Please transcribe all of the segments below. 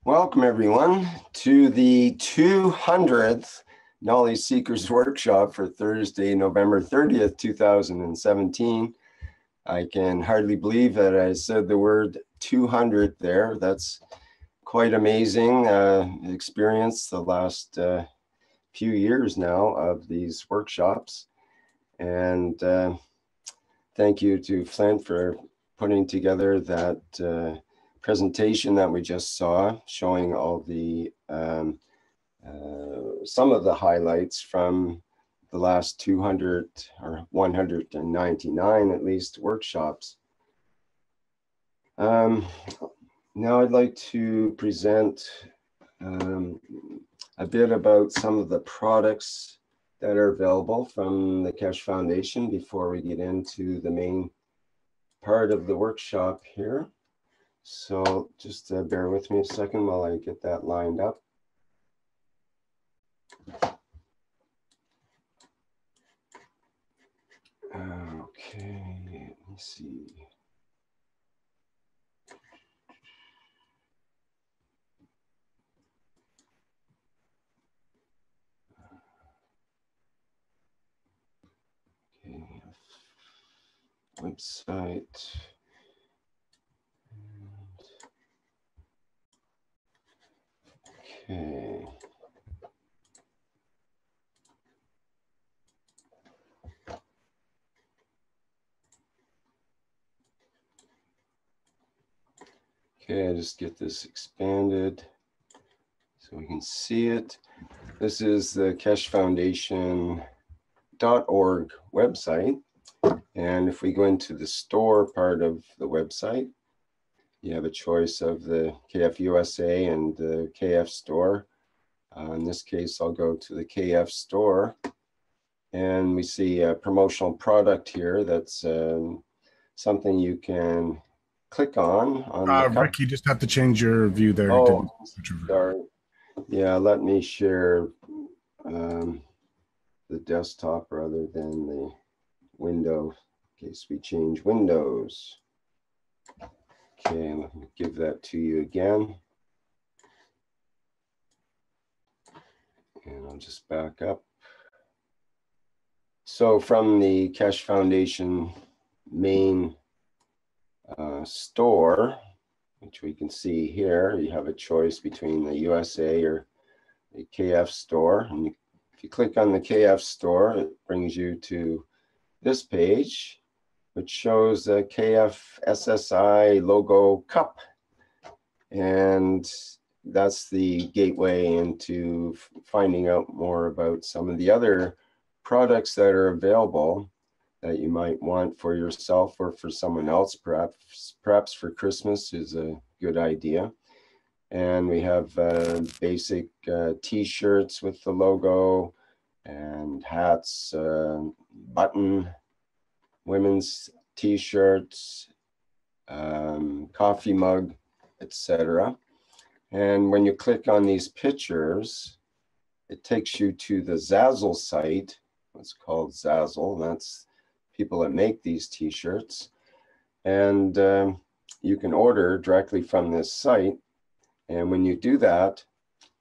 Welcome everyone to the 200th Knowledge Seekers Workshop for Thursday, November 30th, 2017. I can hardly believe that I said the word 200 there. That's quite amazing experience the last few years now of these workshops. And thank you to Flint for putting together that presentation that we just saw, showing all the some of the highlights from the last 200 or 199 at least workshops. Now I'd like to present a bit about some of the products that are available from the Keshe Foundation before we get into the main part of the workshop here. So just bear with me a second while I get that lined up. Okay, let me see. Okay, website. Okay. Okay, I just get this expanded so we can see it. This is the keshefoundation.org website. And if we go into the store part of the website, you have a choice of the KF USA and the KF store. In this case, I'll go to the KF store. And we see a promotional product here that's something you can click on the Rick, you just have to change your view there. Oh, sorry. Yeah, let me share the desktop rather than the window in case we change windows. Okay, let me give that to you again. And I'll just back up. So from the Keshe Foundation main store, which we can see here, you have a choice between the USA or the KF store. And if you click on the KF store, it brings you to this page, which shows the KF SSI logo cup. And that's the gateway into finding out more about some of the other products that are available that you might want for yourself or for someone else. Perhaps for Christmas is a good idea. And we have basic t-shirts with the logo and hats, button, women's t-shirts, coffee mug, etc. And when you click on these pictures, it takes you to the Zazzle site. It's called Zazzle. That's people that make these t-shirts. And you can order directly from this site. And when you do that,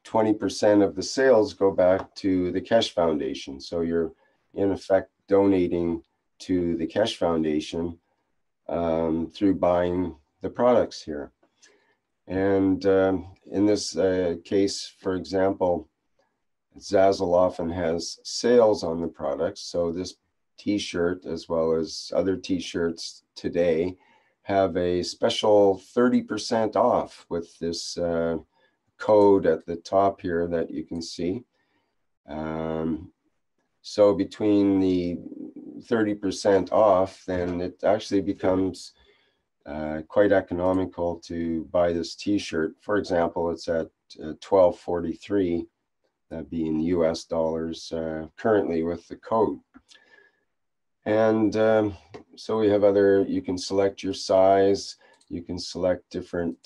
20% of the sales go back to the Keshe Foundation. So you're in effect donating to the Keshe Foundation through buying the products here. And in this case, for example, Zazzle often has sales on the products. So this t-shirt, as well as other t-shirts today, have a special 30% off with this code at the top here that you can see. So between the 30% off, then it actually becomes quite economical to buy this t-shirt. For example, it's at $12.43, that being US dollars currently with the code. And so we have other, you can select your size, you can select different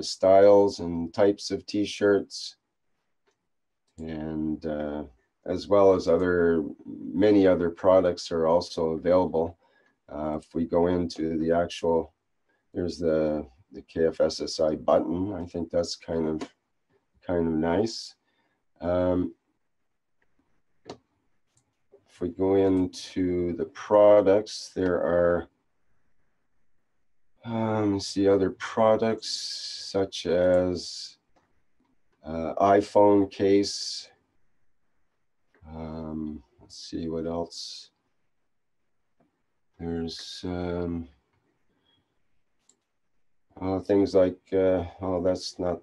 styles and types of t-shirts, and as well as many other products are also available. If we go into the actual, there's the KFSSI button. I think that's kind of kind of nice. If we go into the products, there are, see other products such as iPhone case. Let's see what else. There's things like, oh, that's not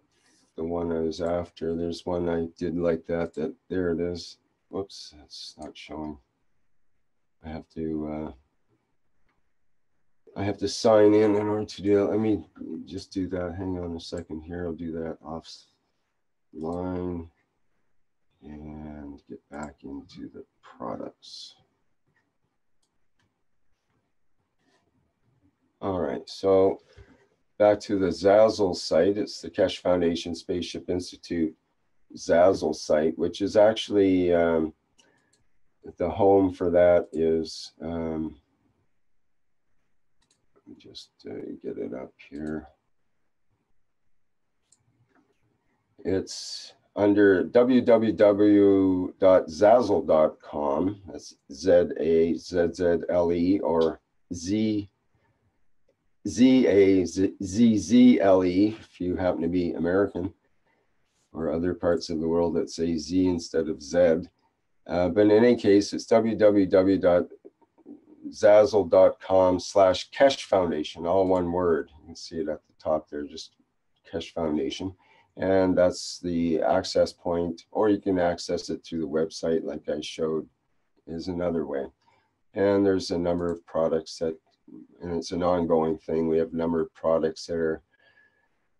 the one I was after. There's one I did like that, there it is. Whoops, that's not showing. I have to sign in order to do that. Let me just do that. Hang on a second here. I'll do that offline and get back into the products. All right, so back to the Zazzle site. It's the Keshe Foundation Spaceship Institute Zazzle site, which is actually the home for that is, let me just get it up here. It's under www.zazzle.com. That's Z-A-Z-Z-L-E or Z-A-Z-Z-L-E if you happen to be American, or other parts of the world that say Z instead of Z. But in any case, it's www.zazzle.com/Keshe Foundation, all one word. You can see it at the top there, just Keshe Foundation. And that's the access point, or you can access it through the website like I showed is another way. And there's a number of products and it's an ongoing thing. We have a number of products that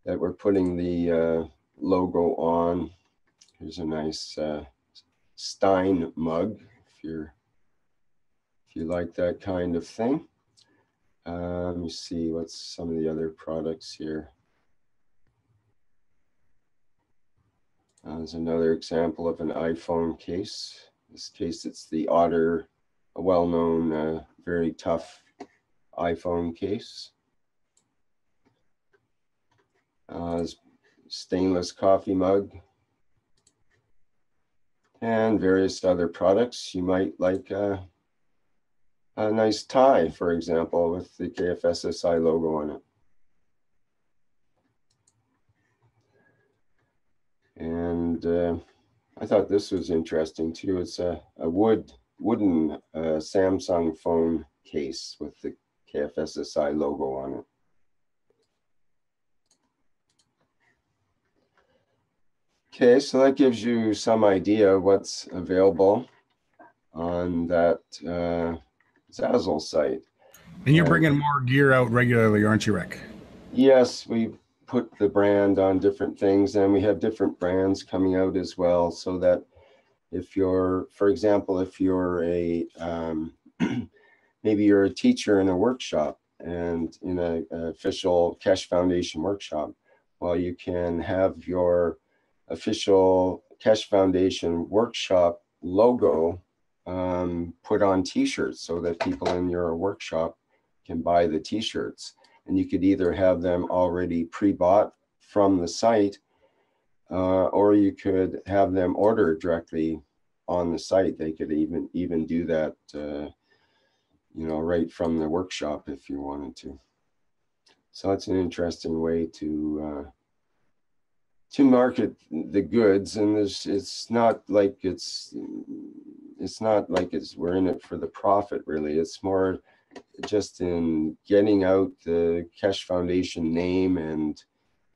we're putting the logo on. Here's a nice Stein mug if you like that kind of thing. Let me see what's some of the other products here. There's another example of an iPhone case. In this case, it's the Otter, a well-known, very tough iPhone case. Stainless coffee mug. And various other products. You might like a nice tie, for example, with the KFSSI logo on it. And I thought this was interesting too. It's a wooden Samsung phone case with the KFSSI logo on it. Okay, so that gives you some idea of what's available on that Zazzle site. And you're bringing more gear out regularly, aren't you, Rick? Yes, we put the brand on different things, and we have different brands coming out as well, so that if you're, for example, if you're a, maybe you're a teacher in a workshop and in an official Keshe Foundation workshop, well, you can have your official Keshe Foundation workshop logo put on t-shirts so that people in your workshop can buy the t-shirts. And you could either have them already pre-bought from the site, or you could have them ordered directly on the site. They could even do that, you know, right from the workshop if you wanted to. So that's an interesting way to market the goods, and it's not like we're in it for the profit really. It's more just in getting out the Keshe Foundation name and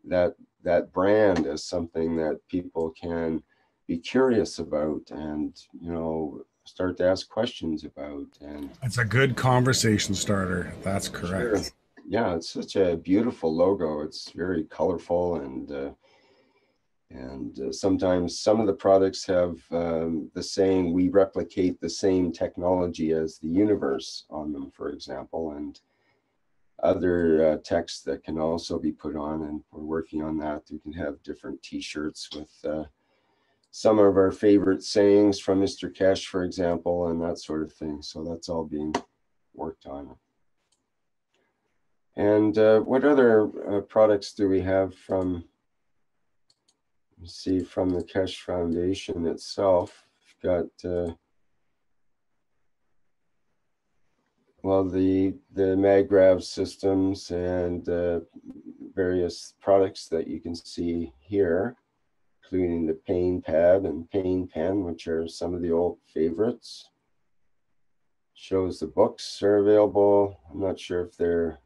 that brand as something that people can be curious about and, you know, start to ask questions about. And it's a good conversation starter. That's correct. Sure. Yeah, it's such a beautiful logo. It's very colorful, and sometimes some of the products have the saying, "We replicate the same technology as the universe" on them, for example, and other text that can also be put on, and we're working on that. We can have different t-shirts with some of our favorite sayings from Mr. Keshe, for example, and that sort of thing. So that's all being worked on. And what other products do we have from You see from the Keshe Foundation itself, got well, the MagRav systems and various products that you can see here, including the Pain Pad and Pain Pen, which are some of the old favorites. Shows the books are available. I'm not sure if are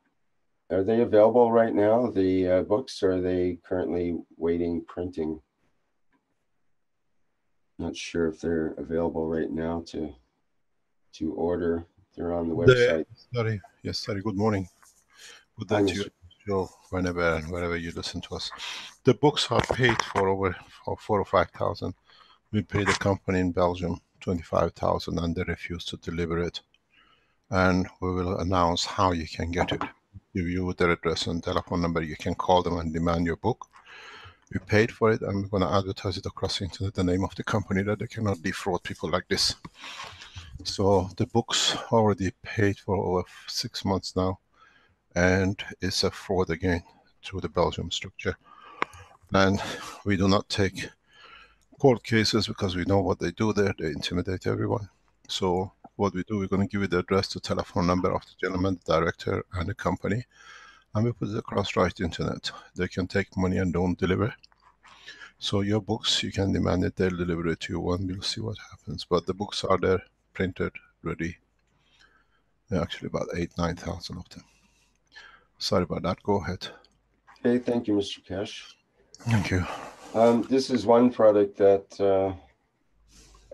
they available right now, the books, or are they currently waiting printing? Not sure if they're available right now to order. They're on the website. Sorry, good morning. Good Hi, day to you. Show whenever and wherever you listen to us. The books are paid for over 4,000 or 5,000. We paid the company in Belgium 25,000 and they refused to deliver it. And we will announce how you can get it. Give you their address and telephone number. You can call them and demand your book. We paid for it and we're going to advertise it across the internet, the name of the company, that they cannot defraud people like this. So the books already paid for over 6 months now, and it's a fraud again through the Belgium structure. And we do not take court cases because we know what they do there. They intimidate everyone. So what we do, we're going to give you the address, the telephone number of the gentleman, the director, and the company, and we put it across right internet. They can take money and don't deliver. So your books, you can demand it, they'll deliver it to you, and we'll see what happens. But the books are there, printed, ready. There are actually about 8,000-9,000 of them. Sorry about that. Go ahead. Okay, thank you, Mr. Keshe. Thank you. This is one product that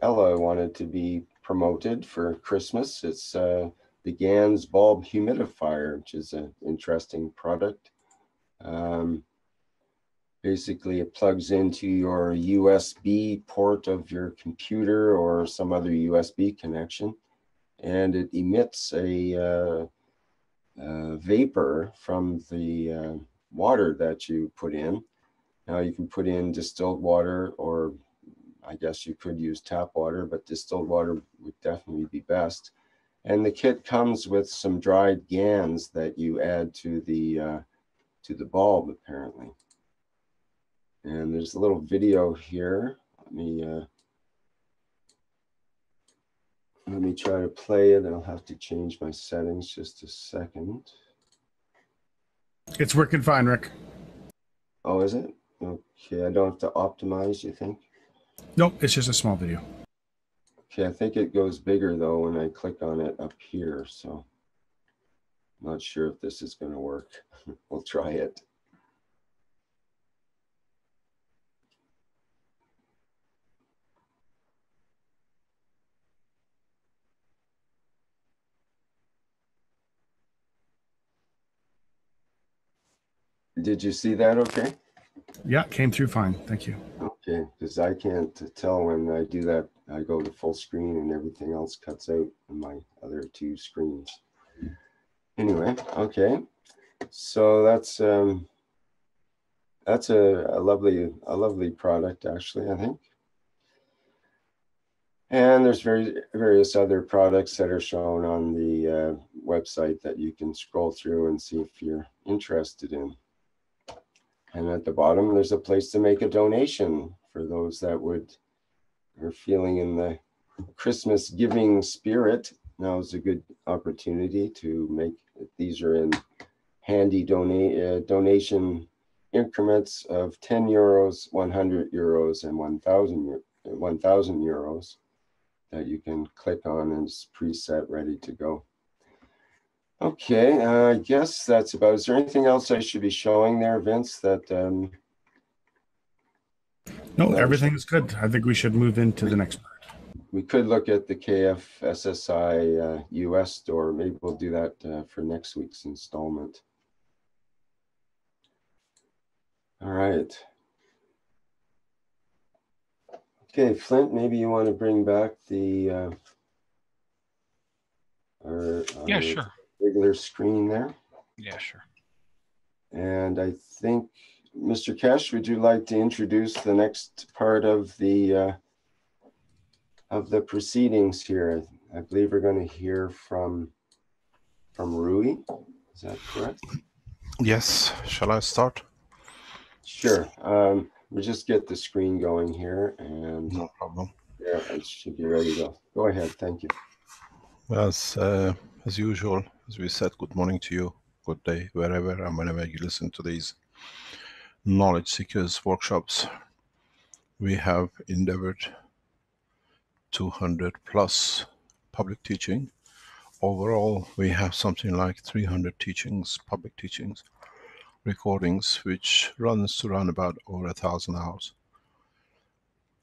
Ella wanted to be promoted for Christmas. It's the GANS bulb humidifier, which is an interesting product. Basically, it plugs into your USB port of your computer or some other USB connection, and it emits a vapor from the water that you put in. Now you can put in distilled water, or I guess you could use tap water, but distilled water would definitely be best. And the kit comes with some dried GANs that you add to the bulb, apparently. And there's a little video here. Let me try to play it. I'll have to change my settings just a second. It's working fine, Rick. Oh, is it? Okay, I don't have to optimize, you think? Nope, it's just a small video. Okay, I think it goes bigger though when I click on it up here, so I'm not sure if this is going to work. We'll try it. Did you see that okay? Yeah, came through fine. Thank you. Okay, because I can't tell when I do that. I go to full screen and everything else cuts out on my other two screens. Anyway, okay. So that's a lovely product, actually, I think. And there's various other products that are shown on the website that you can scroll through and see if you're interested in. And at the bottom, there's a place to make a donation for those that are feeling in the Christmas giving spirit. Now is a good opportunity to make. These are in handy donation increments of 10 euros, 100 euros, and 1,000 euros that you can click on, and it's preset, ready to go. Okay, I guess that's about. Is there anything else I should be showing there, Vince? No, everything's good. I think we should move into the next part. We could look at the KFSSI US store. Maybe we'll do that for next week's installment. All right. Okay, Flint, maybe you want to bring back the our Yeah, sure. regular screen there. Yeah, sure. And I think, Mr. Keshe, would you like to introduce the next part of the proceedings here? I believe we're going to hear from Rui. Is that correct? Yes. Shall I start? Sure. we just get the screen going here, and No problem. yeah, it should be ready to go. Go ahead. Thank you. As usual, as we said, good morning to you, good day, wherever and whenever you listen to these knowledge seekers workshops. We have endeavored 200 plus public teaching. Overall, we have something like 300 teachings, public teachings, recordings, which runs to around about over 1,000 hours.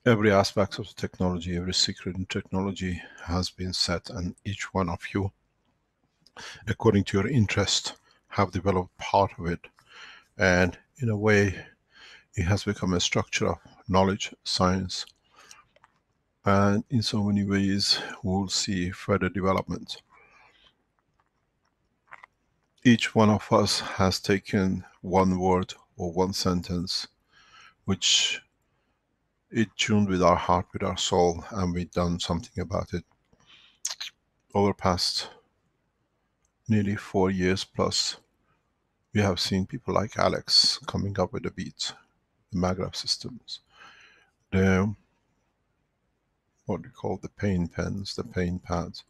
Every aspect of the technology, every secret in technology has been set, and each one of you, according to your interest, have developed part of it. And in a way, it has become a structure of knowledge, science, and in so many ways, we'll see further development. Each one of us has taken one word or one sentence, which it tuned with our heart, with our soul, and we've done something about it. Over past nearly 4 years plus, we have seen people like Alex coming up with the beats, the maggraph systems, the what we call the pain pens, the pain pads,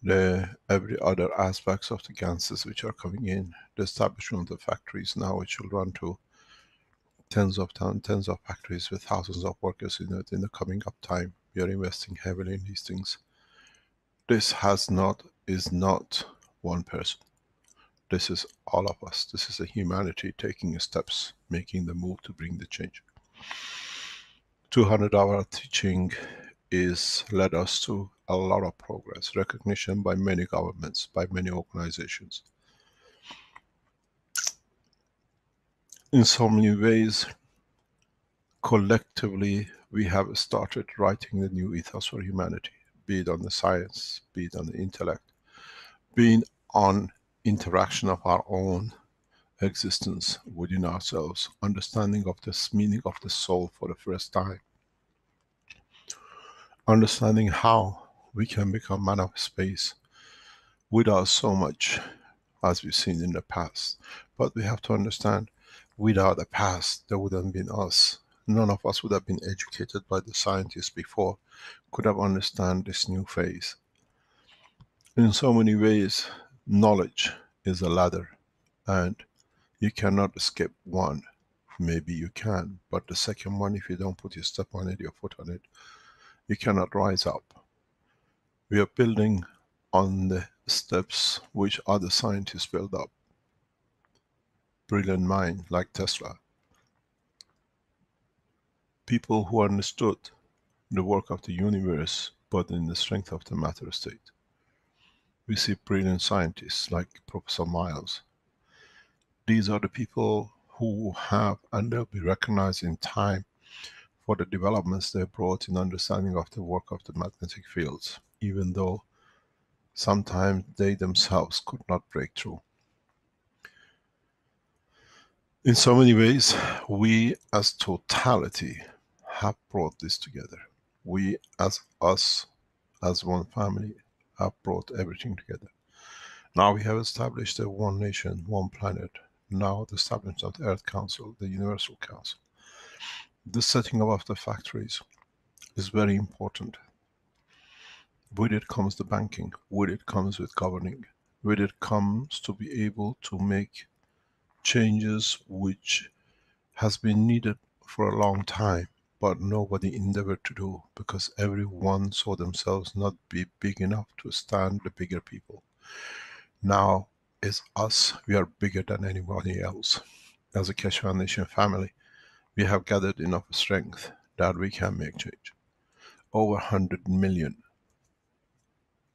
the every other aspects of the ganses which are coming in, the establishment of factories now which will run to tens of factories with thousands of workers in it in the coming up time. We are investing heavily in these things. This is not one person. This is all of us. This is a humanity taking steps, making the move to bring the change. 200-hour teaching is led us to a lot of progress, recognition by many governments, by many organizations. In so many ways, collectively, we have started writing the new ethos for humanity, be it on the science, be it on the intellect, be it on interaction of our own existence within ourselves, understanding of this meaning of the soul for the first time, understanding how we can become man of space without so much as we've seen in the past. But we have to understand, without the past, there wouldn't have been us. None of us would have been educated by the scientists before, could have understand this new phase. In so many ways, knowledge is a ladder, and you cannot escape one. Maybe you can, but the second one, if you don't put your step on it, your foot on it, you cannot rise up. We are building on the steps which other scientists build up. Brilliant mind like Tesla. People who understood the work of the universe, but in the strength of the matter state. We see brilliant scientists like Professor Miles. These are the people who have, and they'll be recognized in time for the developments they brought in understanding of the work of the magnetic fields, even though sometimes they themselves could not break through. In so many ways, we as totality have brought this together. We as us, as one family, have brought everything together. Now we have established a one nation, one planet. Now the establishment of the Earth Council, the Universal Council. The setting up of the factories is very important. With it comes the banking, with it comes with governing, with it comes to be able to make changes which has been needed for a long time, but nobody endeavored to do, because everyone saw themselves not be big enough to stand the bigger people. Now is us, we are bigger than anybody else. As a Keshe Foundation family, we have gathered enough strength that we can make change. Over 100 million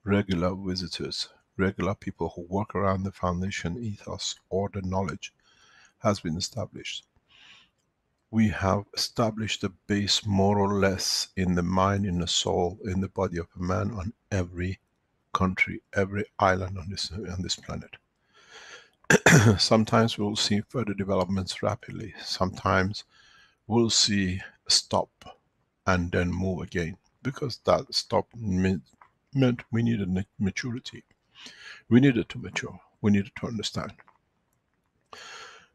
regular visitors, regular people who work around the foundation ethos or the knowledge has been established. We have established a base more or less in the mind, in the soul, in the body of a man on every country, every island on this planet. Sometimes we'll see further developments rapidly. Sometimes we'll see a stop and then move again, because that stop meant we needed maturity. We needed to mature. We needed to understand.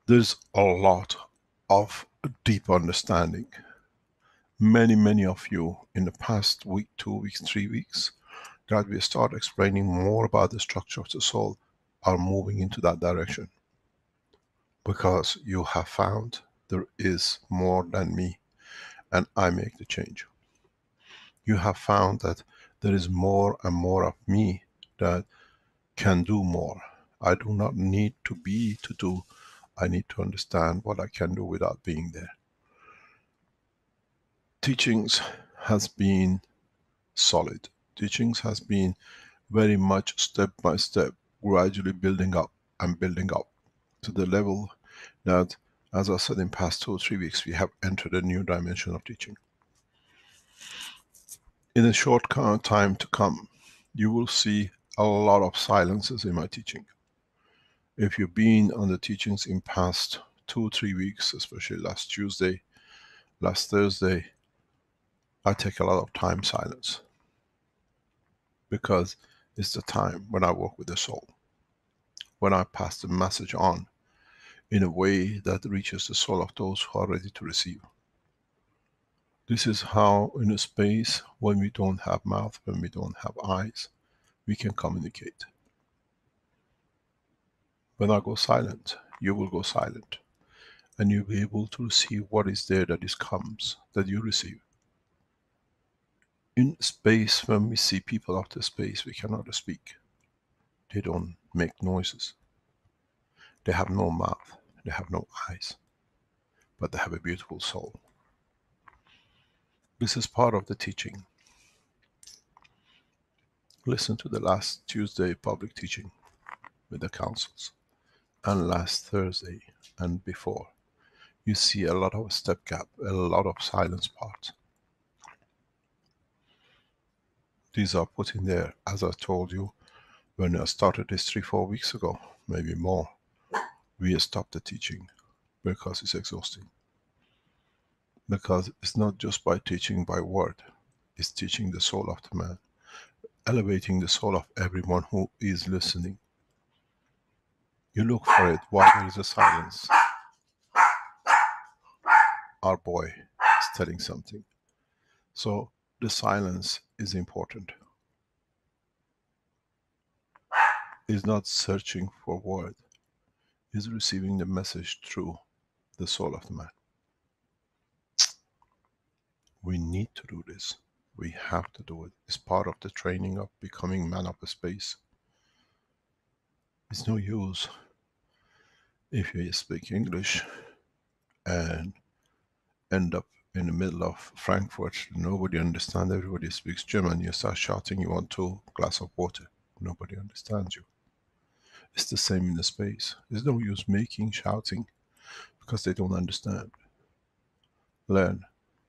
There's a lot of deep understanding. Many of you in the past week, 2 weeks, 3 weeks, that we start explaining more about the structure of the soul, are moving into that direction. Because you have found there is more than me, and I make the change. You have found that there is more and more of me that can do more. I do not need to be to do. I need to understand what I can do without being there. Teachings has been solid. Teachings has been very much step by step, gradually building up and building up to the level that, as I said, in past 2 or 3 weeks, we have entered a new dimension of teaching. In a short time to come, you will see a lot of silences in my teaching. If you've been on the teachings in past 2 or 3 weeks, especially last Tuesday, last Thursday, I take a lot of time silence. Because it's the time when I work with the soul. When I pass the message on in a way that reaches the soul of those who are ready to receive. This is how, in a space when we don't have mouth, when we don't have eyes, we can communicate. When I go silent, you will go silent. And you'll be able to receive what is there that is comes, that you receive. In space, when we see people after space, we cannot speak. They don't make noises. They have no mouth, they have no eyes. But they have a beautiful soul. This is part of the teaching. Listen to the last Tuesday public teaching with the councils, and last Thursday and before. You see a lot of step gap, a lot of silence parts. These are put in there, as I told you, when I started this 3-4 weeks ago, maybe more. We stopped the teaching because it's exhausting. Because it's not just by teaching by word, it's teaching the soul of the man, elevating the soul of everyone who is listening. You look for it while there is a silence. Our boy is telling something. So the silence is important. He's not searching for word. He's receiving the message through the soul of the man. We need to do this. We have to do it. It's part of the training of becoming man of space. It's no use if you speak English and end up in the middle of Frankfurt, nobody understands, everybody speaks German, you start shouting, you want 2 glasses of water. Nobody understands you. It's the same in the space. There's no use making, shouting, because they don't understand. Learn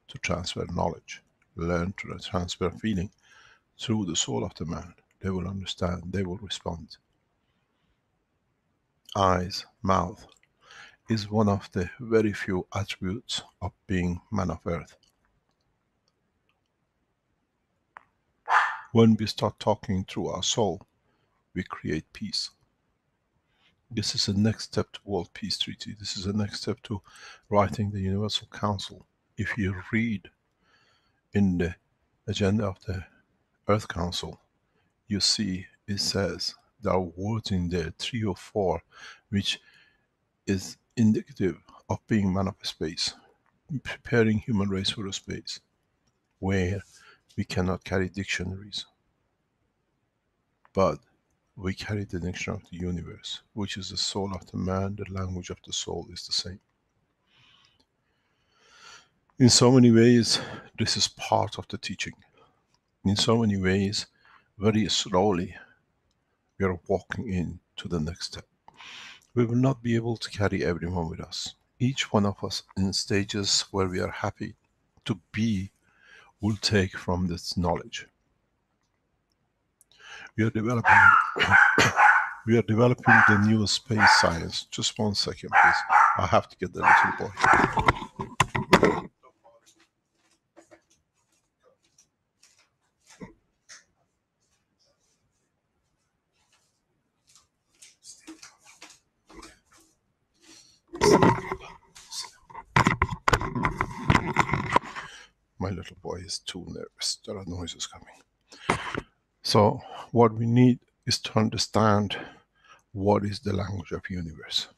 to transfer knowledge. Learn to transfer feeling through the soul of the man. They will understand, they will respond. Eyes, mouth is one of the very few attributes of being man of earth. When we start talking through our soul, we create peace. This is the next step to World Peace Treaty. This is the next step to writing the Universal Council. If you read in the agenda of the Earth Council, you see it says there are words in there, 3 or 4, which is indicative of being man of space, preparing human race for a space where we cannot carry dictionaries, but we carry the dictionary of the universe, which is the soul of the man. The language of the soul is the same. In so many ways, this is part of the teaching. In so many ways, very slowly, we are walking into the next step. We will not be able to carry everyone with us. Each one of us in stages where we are happy to be will take from this knowledge. We are developing we are developing the new space science. Just 1 second, please. I have to get the little boy. little boy is too nervous. There are noises coming. So what we need is to understand what is the language of universe.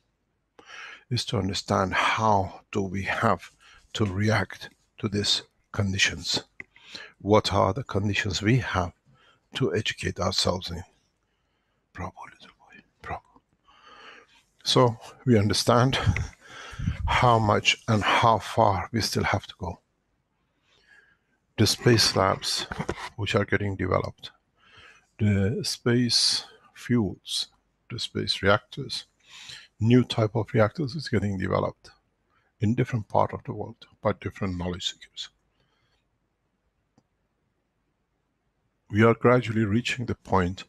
Is to understand how do we have to react to these conditions. What are the conditions we have to educate ourselves in? Bravo, little boy, bravo. So we understand how much and how far we still have to go. The space labs which are getting developed, the space fuels, the space reactors, new type of reactors is getting developed in different part of the world by different knowledge seekers. We are gradually reaching the point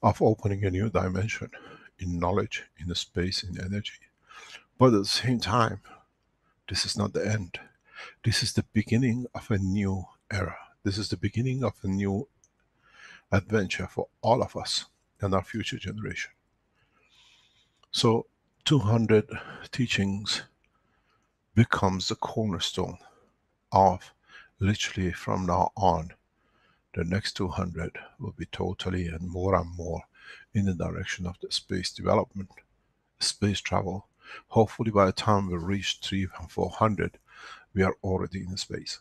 of opening a new dimension in knowledge, in the space, in energy. But at the same time, this is not the end. This is the beginning of a new era. This is the beginning of a new adventure for all of us and our future generation. So 200 teachings becomes the cornerstone of literally from now on. The next 200 will be totally and more in the direction of the space development, space travel. Hopefully by the time we reach 300 and 400, we are already in space.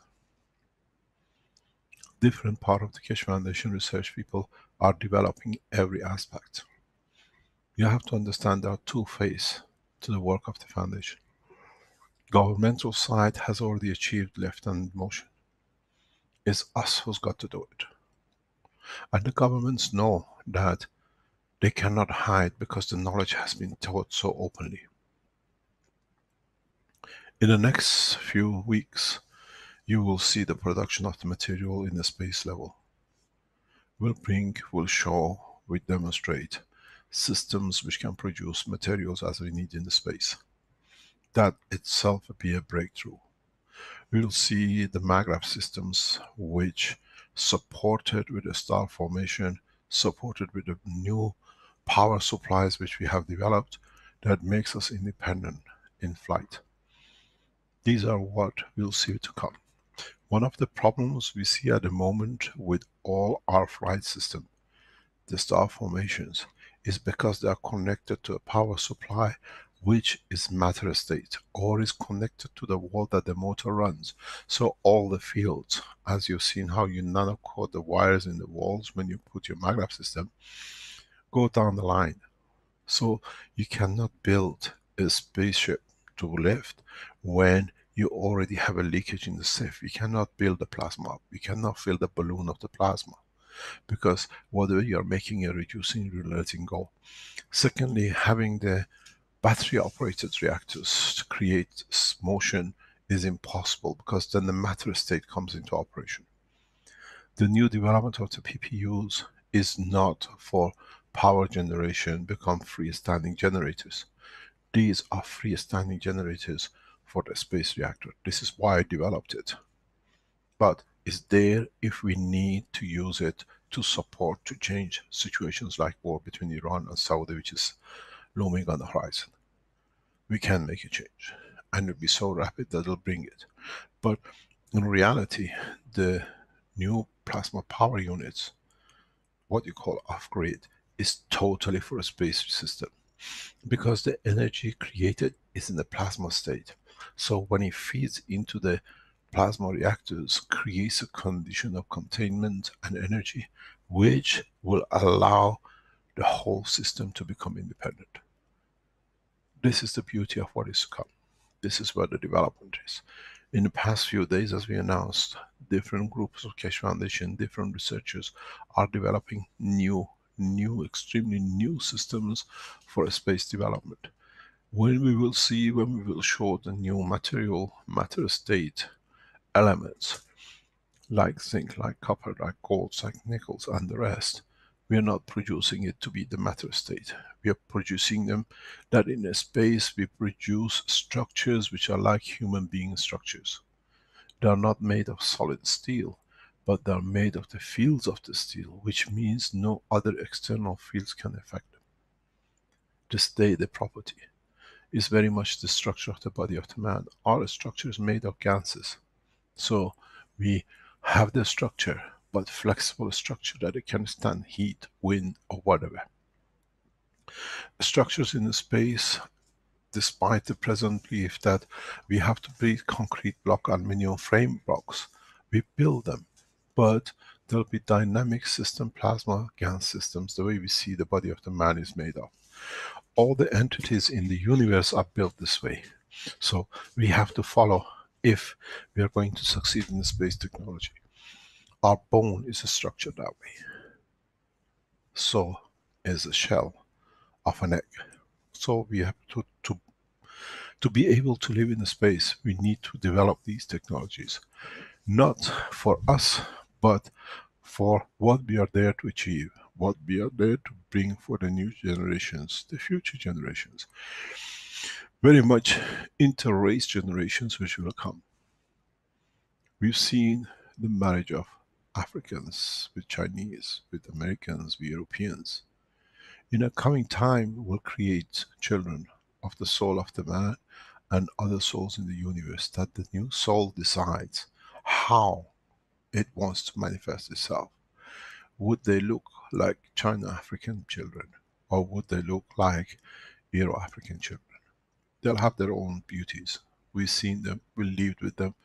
Different part of the Keshe Foundation research people are developing every aspect. You have to understand there are two phases to the work of the foundation. Governmental side has already achieved left-hand motion. It's us who's got to do it. And the governments know that they cannot hide because the knowledge has been taught so openly. In the next few weeks, you will see the production of the material in the space level. We'll bring, we'll show, we demonstrate systems which can produce materials as we need in the space. That itself will be a breakthrough. We'll see the maglev systems which supported with the star formation, supported with the new power supplies which we have developed that makes us independent in flight. These are what we'll see to come. One of the problems we see at the moment with all our flight system, the star formations, is because they are connected to a power supply which is matter state or is connected to the wall that the motor runs. So all the fields, as you've seen how you nano-coat the wires in the walls when you put your maglev system, go down the line. So you cannot build a spaceship to lift when you already have a leakage in the sieve. You cannot build a plasma. You cannot fill the balloon of the plasma because whatever you're making, you're reducing, you're letting go. Secondly, having the battery operated reactors to create motion is impossible because then the matter state comes into operation. The new development of the PPUs is not for power generation, become freestanding generators. These are freestanding generators for the space reactor. This is why I developed it. But it's there if we need to use it to support, to change situations like war between Iran and Saudi, which is looming on the horizon. We can make a change and it'll be so rapid that it'll bring it. But in reality, the new plasma power units, what you call off-grid, is totally for a space system because the energy created is in the plasma state. So when it feeds into the plasma reactors, creates a condition of containment and energy which will allow the whole system to become independent. This is the beauty of what is to come. This is where the development is. In the past few days, as we announced, different groups of Keshe Foundation, different researchers are developing new, extremely new systems for space development. When we will see, when we will show the new material, matter state elements, like zinc, like copper, like gold, like nickels and the rest, we are not producing it to be the matter state. We are producing them that in a space we produce structures which are like human being structures. They are not made of solid steel, but they are made of the fields of the steel, which means no other external fields can affect them. Just the property is very much the structure of the body of the man. Our structure is made of ganses. So We have the structure, but flexible structure that it can stand heat, wind, or whatever. Structures in the space, despite the present belief that we have to build concrete block, aluminum frame blocks, we build them. But there'll be dynamic system, plasma, gas systems, the way we see the body of the man is made of. All the entities in the universe are built this way. So we have to follow if we are going to succeed in the space technology. Our bone is structured that way. So is a shell of an egg. So we have to be able to live in the space, we need to develop these technologies. Not for us, but for what we are there to achieve, what we are there to bring for the new generations, the future generations. Very much inter-race generations which will come. We've seen the marriage of Africans with Chinese, with Americans, with Europeans. In a coming time, we'll create children of the soul of the man and other souls in the universe, that the new soul decides how it wants to manifest itself. Would they look like China-African children, or would they look like Euro-African children? They'll have their own beauties. We've seen them, we lived with them,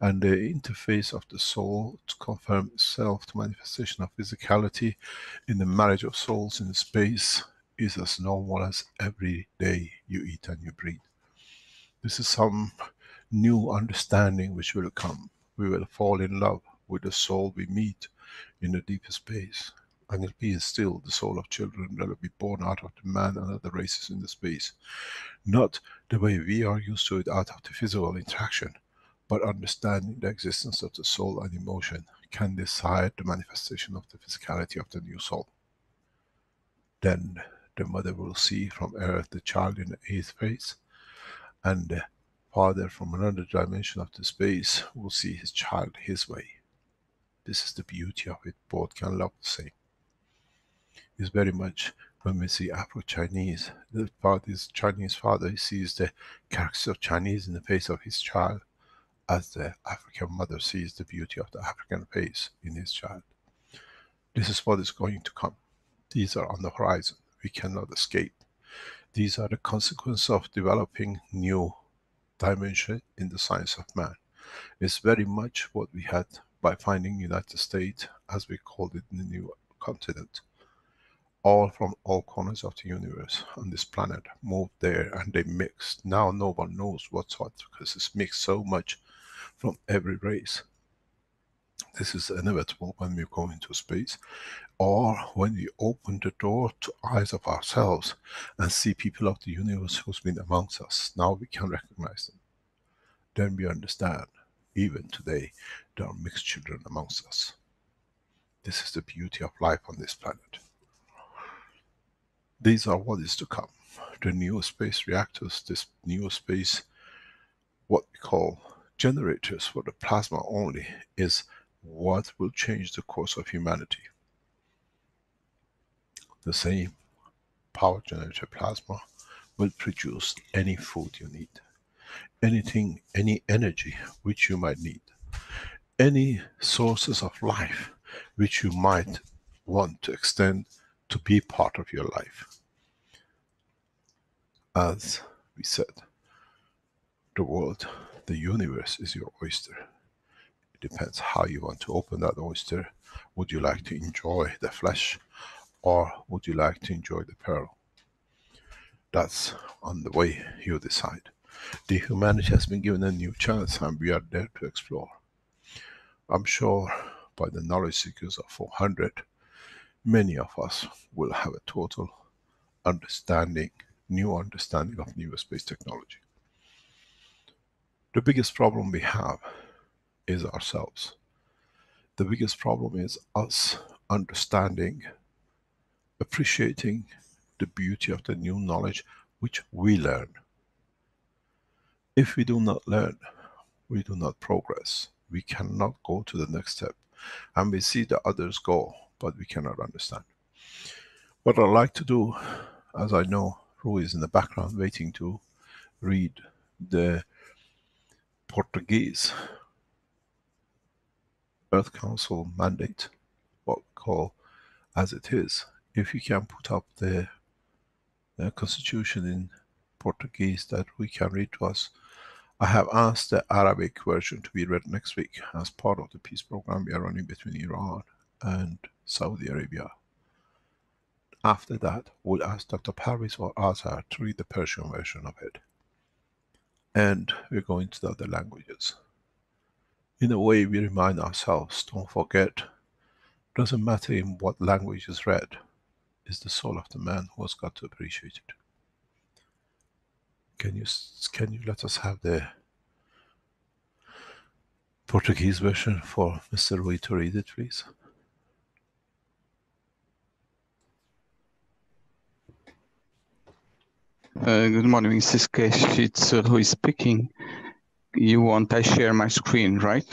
and the interface of the soul to confirm itself to manifestation of physicality in the marriage of souls in space is as normal as every day you eat and you breathe. This is some new understanding which will come. We will fall in love with the soul we meet in the deeper space, and it'll be still the soul of children that will be born out of the man and other races in the space. Not the way we are used to it out of the physical interaction, but understanding the existence of the soul and emotion can decide the manifestation of the physicality of the new soul. Then the mother will see from earth the child in the eighth phase, and the father from another dimension of the space will see his child his way. This is the beauty of it, both can love the same. It's very much when we see Afro-Chinese, the father's Chinese father, he sees the character of Chinese in the face of his child, as the African mother sees the beauty of the African face in his child. This is what is going to come. These are on the horizon. We cannot escape. These are the consequences of developing new dimension in the science of man. It's very much what we had by finding United States, as we called it, in the new continent. All from all corners of the universe on this planet moved there, and they mixed. Now no one knows what's what, because it's mixed so much from every race. This is inevitable when we go into space, or when we open the door to eyes of ourselves and see people of the universe who's been amongst us. Now we can recognize them. Then we understand, even today, there are mixed children amongst us. This is the beauty of life on this planet. These are what is to come. The new space reactors, this new space, what we call generators for the plasma only, is what will change the course of humanity. The same power generator plasma will produce any food you need. Anything, any energy which you might need. Any sources of life which you might want to extend to be part of your life. As we said, the world, the universe is your oyster. It depends how you want to open that oyster. Would you like to enjoy the flesh, or would you like to enjoy the pearl? That's on the way you decide. The humanity has been given a new chance, and we are there to explore. I'm sure by the knowledge seekers of 400, many of us will have a total understanding, new understanding of new space technology. The biggest problem we have is ourselves. The biggest problem is us understanding, appreciating the beauty of the new knowledge which we learn. If we do not learn, we do not progress. We cannot go to the next step. And we see the others go, but we cannot understand. What I like to do, as I know Rui is in the background waiting to read the Portuguese Earth Council mandate, what we call as it is. If you can put up the constitution in Portuguese that we can read to us. I have asked the Arabic version to be read next week as part of the peace program we are running between Iran and Saudi Arabia. After that, we'll ask Dr. Parviz or Azhar to read the Persian version of it. And we're going to the other languages. In a way, we remind ourselves, don't forget, doesn't matter in what language is read, it's the soul of the man who has got to appreciate it. Can you let us have the Portuguese version for Mr. Rui to read it, please? Good morning, Mrs. Keshe. It's Rui speaking. You want I share my screen, right?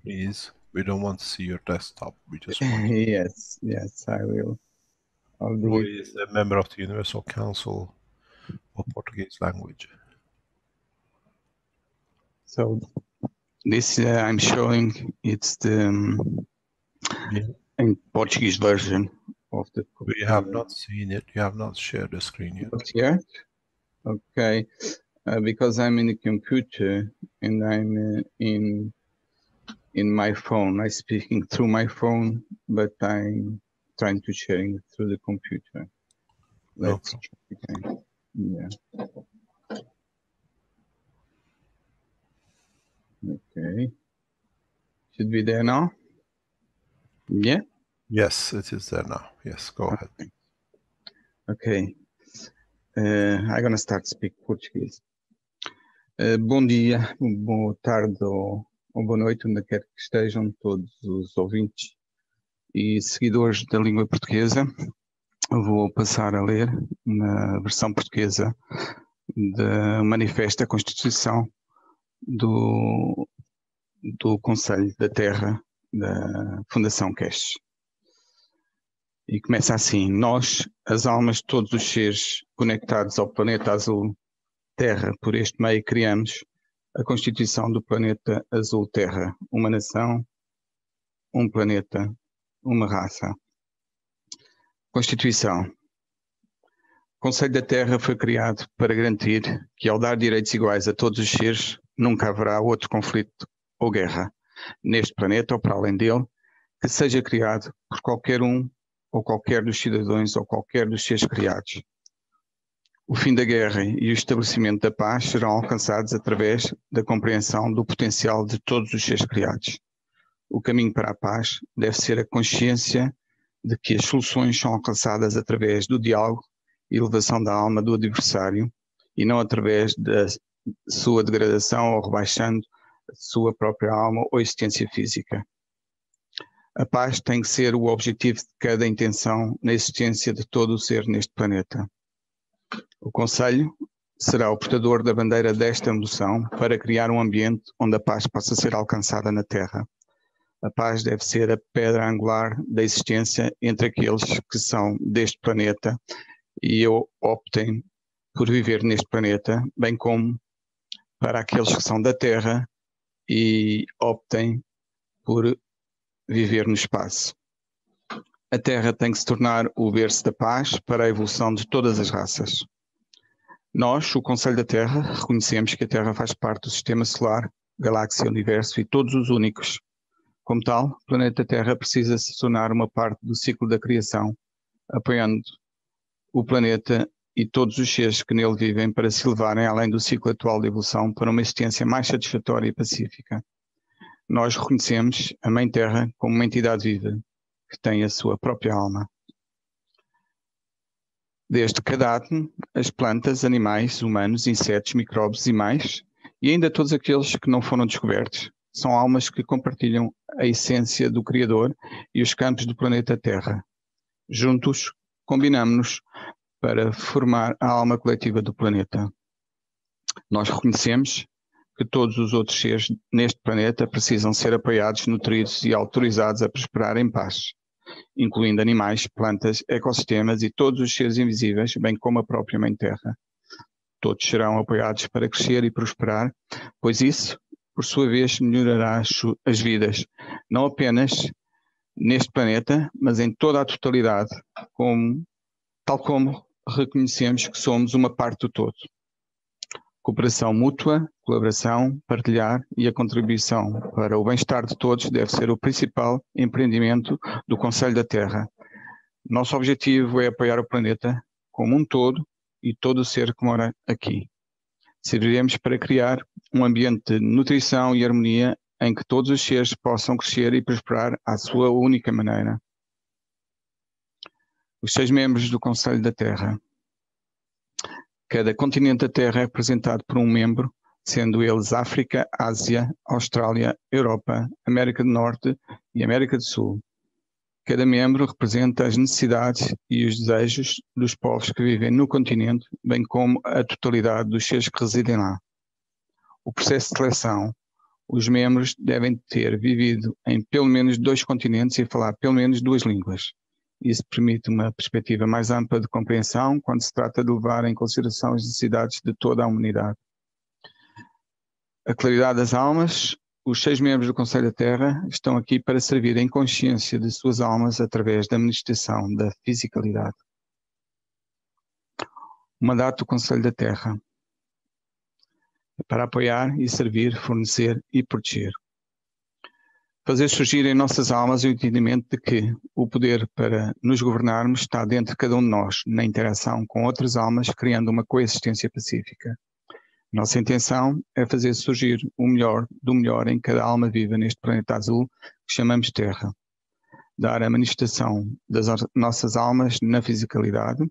Please. We don't want to see your desktop. We just want to... Yes, I will. I'll do Rui it. is a member of the Universal Council of Portuguese Language. So this I'm showing, it's the in Portuguese version of the... We have not seen it. You have not shared the screen yet. Not yet? Okay. Because I'm in the computer and I'm in my phone. I'm speaking through my phone, but I'm trying to share it through the computer. Let's try again. Yeah. Okay. Should be there now? Yeah? Yes, it is there now. Yes, go ahead. Okay. I'm gonna start speak Portuguese. Bom dia, boa tarde ou boa noite, onde quer que estejam todos os ouvintes e seguidores da língua portuguesa. Vou passar a ler na versão portuguesa do Manifesto da Constituição do Conselho da Terra da Fundação Keshe. E começa assim: nós, as almas de todos os seres conectados ao planeta azul Terra, por este meio criamos a Constituição do planeta azul Terra, uma nação, um planeta, uma raça. Constituição. O Conselho da Terra foi criado para garantir que, ao dar direitos iguais a todos os seres, nunca haverá outro conflito ou guerra, neste planeta ou para além dele, que seja criado por qualquer um ou qualquer dos cidadãos ou qualquer dos seres criados. O fim da guerra e o estabelecimento da paz serão alcançados através da compreensão do potencial de todos os seres criados. O caminho para a paz deve ser a consciência de que as soluções são alcançadas através do diálogo e elevação da alma do adversário e não através da sua degradação ou rebaixando a sua própria alma ou existência física. A paz tem que ser o objetivo de cada intenção na existência de todo o ser neste planeta. O Conselho será o portador da bandeira desta emoção para criar um ambiente onde a paz possa ser alcançada na Terra. A paz deve ser a pedra angular da existência entre aqueles que são deste planeta e optem por viver neste planeta, bem como para aqueles que são da Terra e optem por viver no espaço. A Terra tem que se tornar o berço da paz para a evolução de todas as raças. Nós, o Conselho da Terra, reconhecemos que a Terra faz parte do Sistema Solar, Galáxia, Universo e todos os únicos. Como tal, o planeta Terra precisa se tornar uma parte do ciclo da criação, apoiando o planeta e todos os seres que nele vivem para se elevarem além do ciclo atual de evolução para uma existência mais satisfatória e pacífica. Nós reconhecemos a Mãe Terra como uma entidade viva, que tem a sua própria alma. Desde cada átomo, as plantas, animais, humanos, insetos, micróbios e mais, e ainda todos aqueles que não foram descobertos, são almas que compartilham a essência do Criador e os campos do planeta Terra. Juntos, combinamos-nos para formar a alma coletiva do planeta. Nós reconhecemos que todos os outros seres neste planeta precisam ser apoiados, nutridos e autorizados a prosperar em paz, incluindo animais, plantas, ecossistemas e todos os seres invisíveis, bem como a própria Mãe Terra. Todos serão apoiados para crescer e prosperar, pois isso por sua vez, melhorará as vidas, não apenas neste planeta, mas em toda a totalidade, tal como reconhecemos que somos uma parte do todo. Cooperação mútua, colaboração, partilhar e a contribuição para o bem-estar de todos deve ser o principal empreendimento do Conselho da Terra. Nosso objetivo é apoiar o planeta como um todo e todo o ser que mora aqui. Serviremos para criar um ambiente de nutrição e harmonia em que todos os seres possam crescer e prosperar à sua única maneira. Os 6 membros do Conselho da Terra. Cada continente da Terra é representado por um membro, sendo eles África, Ásia, Austrália, Europa, América do Norte e América do Sul. Cada membro representa as necessidades e os desejos dos povos que vivem no continente, bem como a totalidade dos seres que residem lá. O processo de seleção. Os membros devem ter vivido em pelo menos 2 continentes e falar pelo menos 2 línguas. Isso permite uma perspectiva mais ampla de compreensão quando se trata de levar em consideração as necessidades de toda a humanidade. A claridade das almas. Os 6 membros do Conselho da Terra estão aqui para servir em consciência de suas almas através da manifestação da physicalidade. O mandato do Conselho da Terra. Para apoiar e servir, fornecer e proteger. Fazer surgir em nossas almas o entendimento de que o poder para nos governarmos está dentro de cada um de nós, na interação com outras almas, criando uma coexistência pacífica. Nossa intenção é fazer surgir o melhor do melhor em cada alma viva neste planeta azul que chamamos Terra. Dar a manifestação das nossas almas na fisicalidade,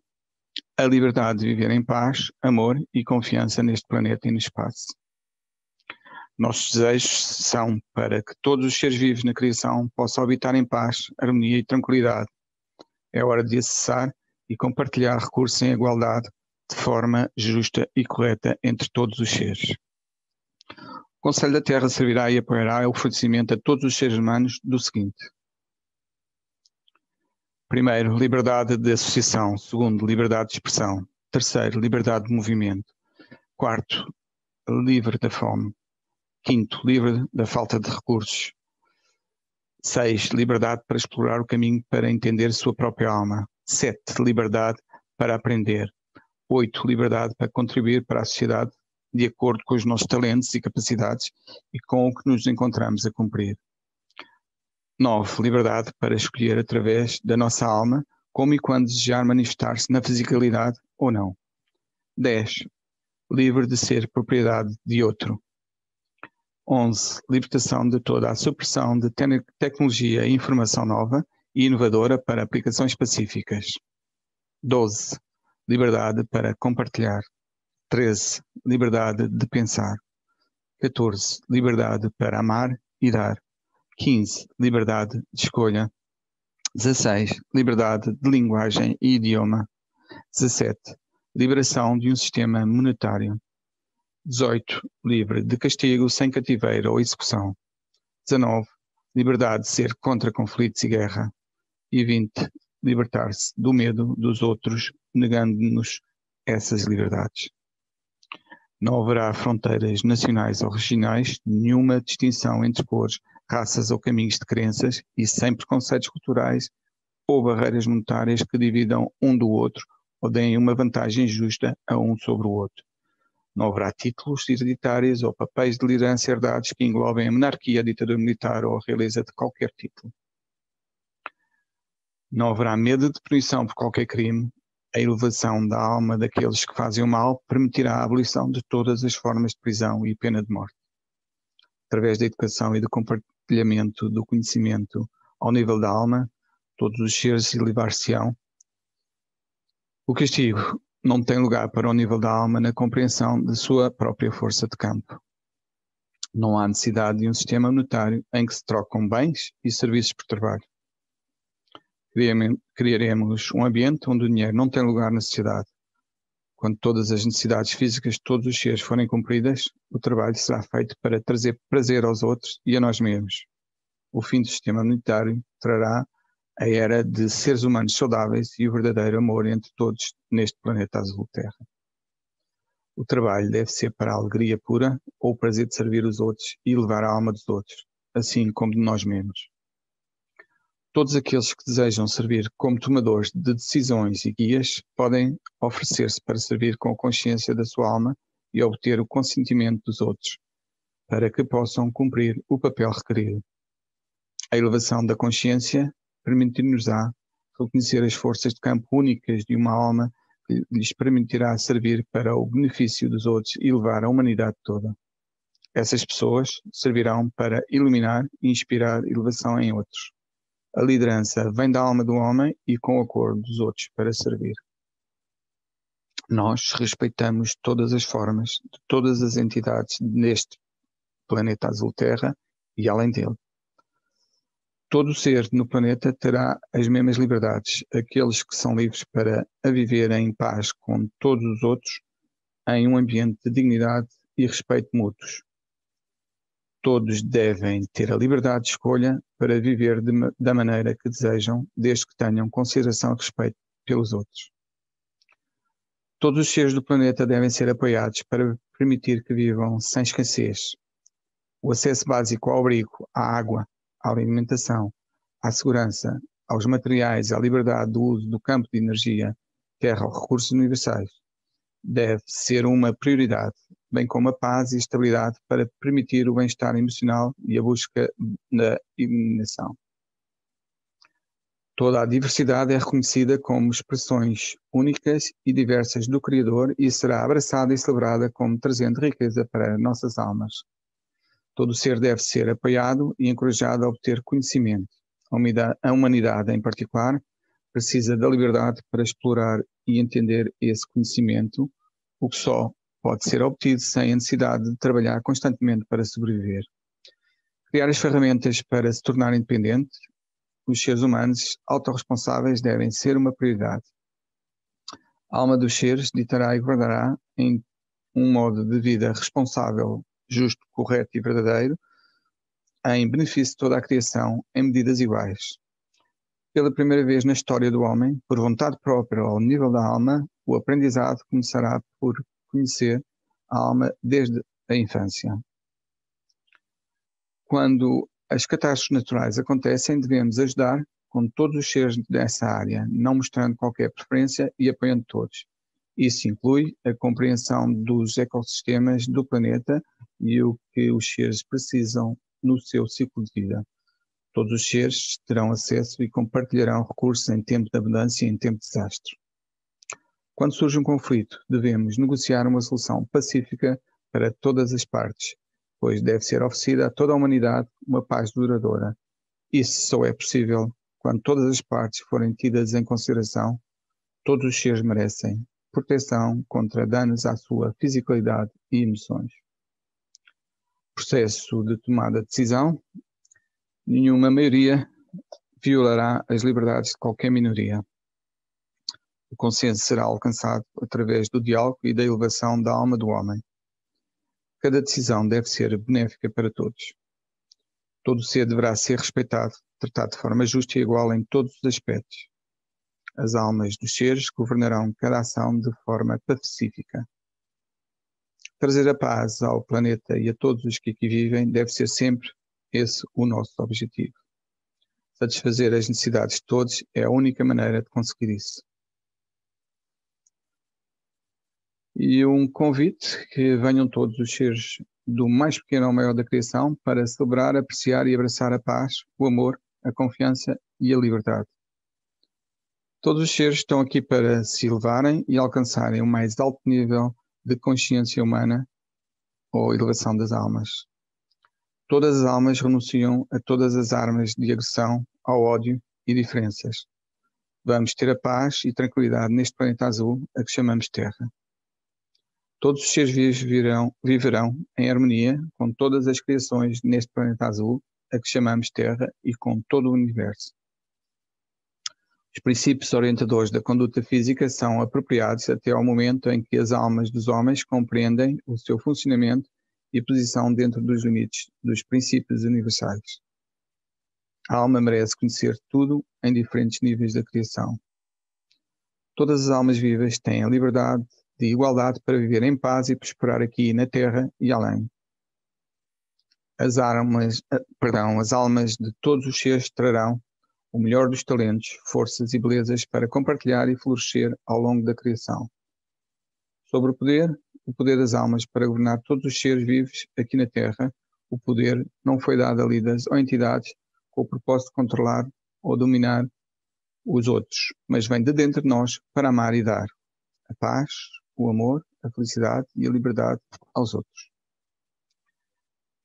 a liberdade de viver em paz, amor e confiança neste planeta e no espaço. Nossos desejos são para que todos os seres vivos na criação possam habitar em paz, harmonia e tranquilidade. É hora de acessar e compartilhar recursos em igualdade de forma justa e correta entre todos os seres. O Conselho da Terra servirá e apoiará o fornecimento a todos os seres humanos do seguinte. Primeiro, liberdade de associação. Segundo, liberdade de expressão. Terceiro, liberdade de movimento. Quarto, livre da fome. Quinto, livre da falta de recursos. 6, liberdade para explorar o caminho para entender sua própria alma. 7, liberdade para aprender. 8, liberdade para contribuir para a sociedade de acordo com os nossos talentos e capacidades e com o que nos encontramos a cumprir. 9, liberdade para escolher através da nossa alma como e quando desejar manifestar-se na fisicalidade ou não. 10, livre de ser propriedade de outro. 11, libertação de toda a supressão de tecnologia e informação nova e inovadora para aplicações específicas. 12, liberdade para compartilhar. 13, liberdade de pensar. 14, liberdade para amar e dar. 15, liberdade de escolha. 16, liberdade de linguagem e idioma. 17, liberação de um sistema monetário. 18, livre de castigo sem cativeiro ou execução. 19, liberdade de ser contra conflitos e guerra. E 20, libertar-se do medo dos outros, negando-nos essas liberdades. Não haverá fronteiras nacionais ou regionais, nenhuma distinção entre cores, raças ou caminhos de crenças e sem preconceitos culturais ou barreiras monetárias que dividam um do outro ou deem uma vantagem injusta a um sobre o outro. Não haverá títulos hereditários ou papéis de liderança herdados que englobem a monarquia, a ditadura militar ou a realeza de qualquer título. Não haverá medo de punição por qualquer crime. A elevação da alma daqueles que fazem o mal permitirá a abolição de todas as formas de prisão e pena de morte. Através da educação e do compartilhamento do conhecimento ao nível da alma, todos os seres elevar-se-ão. O castigo não tem lugar para o nível da alma na compreensão de sua própria força de campo. Não há necessidade de um sistema monetário em que se trocam bens e serviços por trabalho. Criaremos um ambiente onde o dinheiro não tem lugar na sociedade. Quando todas as necessidades físicas de todos os seres forem cumpridas, o trabalho será feito para trazer prazer aos outros e a nós mesmos. O fim do sistema monetário trará a era de seres humanos saudáveis e o verdadeiro amor entre todos neste planeta azul Terra. O trabalho deve ser para a alegria pura ou o prazer de servir os outros e elevar a alma dos outros, assim como de nós mesmos. Todos aqueles que desejam servir como tomadores de decisões e guias podem oferecer-se para servir com a consciência da sua alma e obter o consentimento dos outros, para que possam cumprir o papel requerido. A elevação da consciência permitir-nos-á reconhecer as forças de campo únicas de uma alma que lhes permitirá servir para o benefício dos outros e levar a humanidade toda. Essas pessoas servirão para iluminar e inspirar elevação em outros. A liderança vem da alma do homem e com o acordo dos outros para servir. Nós respeitamos todas as formas de todas as entidades neste planeta azul Terra e além dele. Todo ser no planeta terá as mesmas liberdades, aqueles que são livres para a viver em paz com todos os outros, em um ambiente de dignidade e respeito mútuos. Todos devem ter a liberdade de escolha para viver da maneira que desejam, desde que tenham consideração e respeito pelos outros. Todos os seres do planeta devem ser apoiados para permitir que vivam sem escassez. O acesso básico ao abrigo, à água, à alimentação, à segurança, aos materiais, à liberdade do uso do campo de energia, terra ou recursos universais, deve ser uma prioridade, bem como a paz e a estabilidade para permitir o bem-estar emocional e a busca da iluminação. Toda a diversidade é reconhecida como expressões únicas e diversas do Criador e será abraçada e celebrada como trazendo riqueza para nossas almas. Todo ser deve ser apoiado e encorajado a obter conhecimento. A humanidade, em particular, precisa da liberdade para explorar e entender esse conhecimento, o que só pode ser obtido sem a necessidade de trabalhar constantemente para sobreviver. Criar as ferramentas para se tornar independente, os seres humanos autorresponsáveis devem ser uma prioridade. A alma dos seres ditará e guardará em um modo de vida responsável, justo, correto e verdadeiro, em benefício de toda a criação, em medidas iguais. Pela primeira vez na história do homem, por vontade própria ao nível da alma, o aprendizado começará por conhecer a alma desde a infância. Quando as catástrofes naturais acontecem, devemos ajudar com todos os seres dessa área, não mostrando qualquer preferência e apoiando todos. Isso inclui a compreensão dos ecossistemas do planeta e o que os seres precisam no seu ciclo de vida. Todos os seres terão acesso e compartilharão recursos em tempo de abundância e em tempo de desastre. Quando surge um conflito, devemos negociar uma solução pacífica para todas as partes, pois deve ser oferecida a toda a humanidade uma paz duradoura. Isso só é possível quando todas as partes forem tidas em consideração. Todos os seres merecem proteção contra danos à sua physicalidade e emoções. Processo de tomada de decisão. Nenhuma maioria violará as liberdades de qualquer minoria. O consenso será alcançado através do diálogo e da elevação da alma do homem. Cada decisão deve ser benéfica para todos. Todo ser deverá ser respeitado, tratado de forma justa e igual em todos os aspectos. As almas dos seres governarão cada ação de forma pacífica. Trazer a paz ao planeta e a todos os que aqui vivem deve ser sempre esse o nosso objetivo. Satisfazer as necessidades de todos é a única maneira de conseguir isso. E um convite que venham todos os seres do mais pequeno ao maior da criação para celebrar, apreciar e abraçar a paz, o amor, a confiança e a liberdade. Todos os seres estão aqui para se elevarem e alcançarem o mais alto nível de consciência humana ou elevação das almas. Todas as almas renunciam a todas as armas de agressão, ao ódio e diferenças. Vamos ter a paz e tranquilidade neste planeta azul a que chamamos Terra. Todos os seres vivos viverão em harmonia com todas as criações neste planeta azul a que chamamos Terra e com todo o universo. Os princípios orientadores da conduta física são apropriados até ao momento em que as almas dos homens compreendem o seu funcionamento e posição dentro dos limites dos princípios universais. A alma merece conhecer tudo em diferentes níveis da criação. Todas as almas vivas têm a liberdade de igualdade para viver em paz e prosperar aqui na Terra e além. As almas de todos os seres trarão o melhor dos talentos, forças e belezas para compartilhar e florescer ao longo da criação. Sobre o poder das almas para governar todos os seres vivos aqui na Terra, o poder não foi dado a líderes ou entidades com o propósito de controlar ou dominar os outros, mas vem de dentro de nós para amar e dar a paz, o amor, a felicidade e a liberdade aos outros.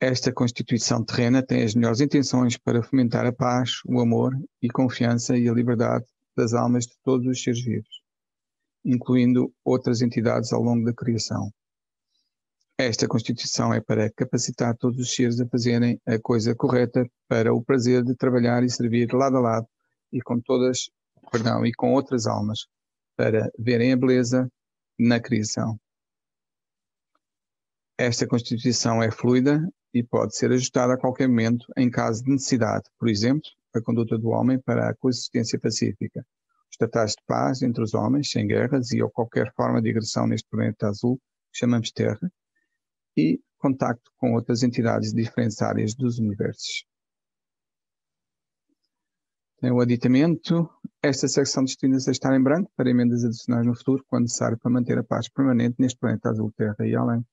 Esta Constituição terrena tem as melhores intenções para fomentar a paz, o amor e confiança e a liberdade das almas de todos os seres vivos, incluindo outras entidades ao longo da criação. Esta Constituição é para capacitar todos os seres a fazerem a coisa correta para o prazer de trabalhar e servir lado a lado e com outras almas para verem a beleza na criação. Esta Constituição é fluida e pode ser ajustada a qualquer momento em caso de necessidade, por exemplo, a conduta do homem para a coexistência pacífica, os tratados de paz entre os homens, sem guerras e ou qualquer forma de agressão neste planeta azul que chamamos Terra, e contacto com outras entidades de diferentes áreas dos universos. Tem o aditamento. Esta secção destina-se a estar em branco para emendas adicionais no futuro, quando necessário para manter a paz permanente neste planeta azul Terra e além.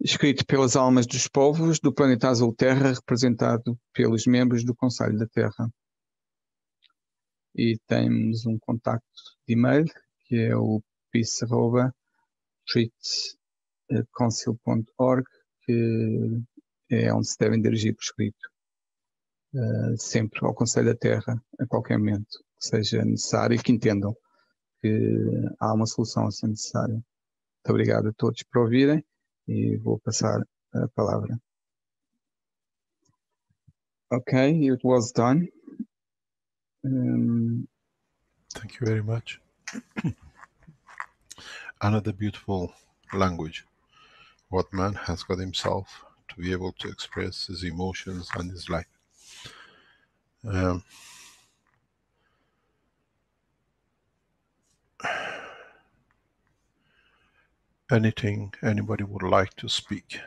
Escrito pelas almas dos povos do planeta azul Terra, representado pelos membros do Conselho da Terra. E temos um contacto de e-mail, que é o peace@treatcouncil.org, que é onde se devem dirigir por escrito. Sempre ao Conselho da Terra, a qualquer momento que seja necessário e que entendam que há uma solução a ser necessária. Muito obrigado a todos por ouvirem e vou passar a palavra. Okay, it was done. Thank you very much. Another beautiful language. What man has got himself to be able to express his emotions and his life. Anything anybody would like to speak?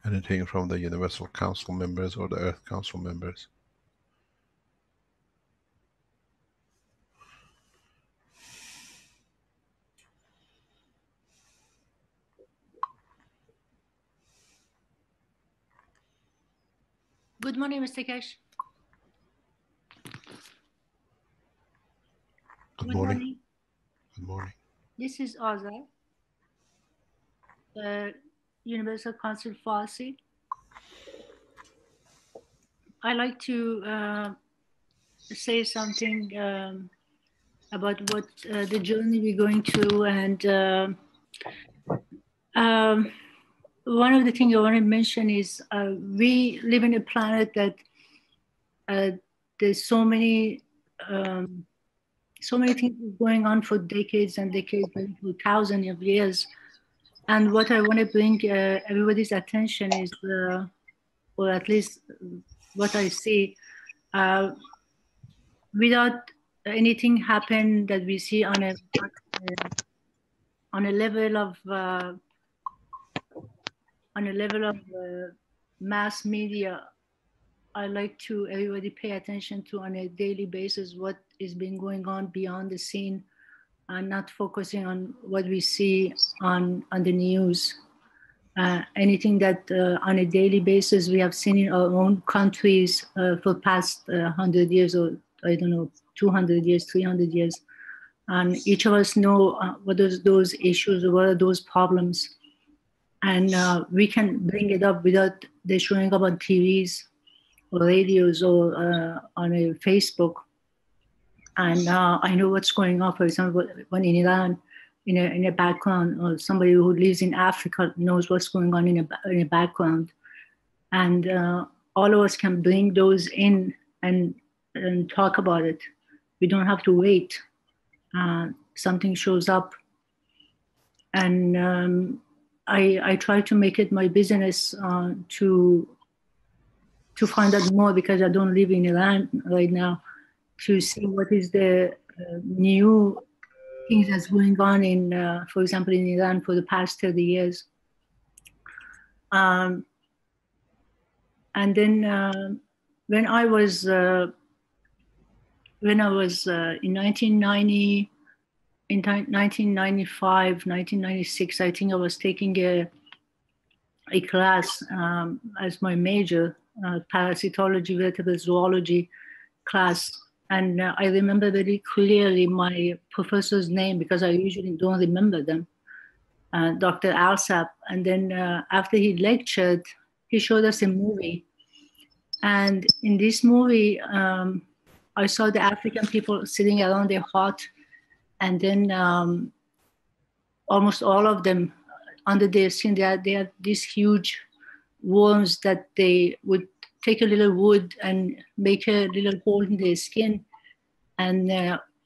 Anything from the Universal Council members or the Earth Council members? Good morning, Mr. Keshe. Good morning. Good morning. This is Azar, Universal Council Farsi. I like to say something about what the journey we're going through, and one of the things I want to mention is we live in a planet that there's so many things going on for decades and decades, for thousands of years. And what I want to bring everybody's attention is, or at least what I see, without anything happen that we see on a level of mass media, I like to everybody pay attention to on a daily basis what is been going on beyond the scene, and not focusing on what we see on the news. Anything that on a daily basis we have seen in our own countries for past 100 years, or I don't know, 200 years, 300 years. And each of us know what are those issues, or what are those problems. And we can bring it up without they showing up on TVs or radios or on a Facebook. And I know what's going on. For example, when in Iran, in a background, or somebody who lives in Africa knows what's going on in a background. And all of us can bring those in and talk about it. We don't have to wait. Something shows up. And I try to make it my business to to find out more, because I don't live in Iran right now, to see what is the new things that's going on in, for example, in Iran for the past 30 years. And then when I was in 1990, in 1995, 1996, I think I was taking a class as my major, parasitology, vertebrate zoology class. And I remember very clearly my professor's name, because I usually don't remember them, Dr. Alsap. And then after he lectured, he showed us a movie. And in this movie, I saw the African people sitting around their hut, and then almost all of them, under their skin, they have these huge worms that they would take a little wood and make a little hole in their skin and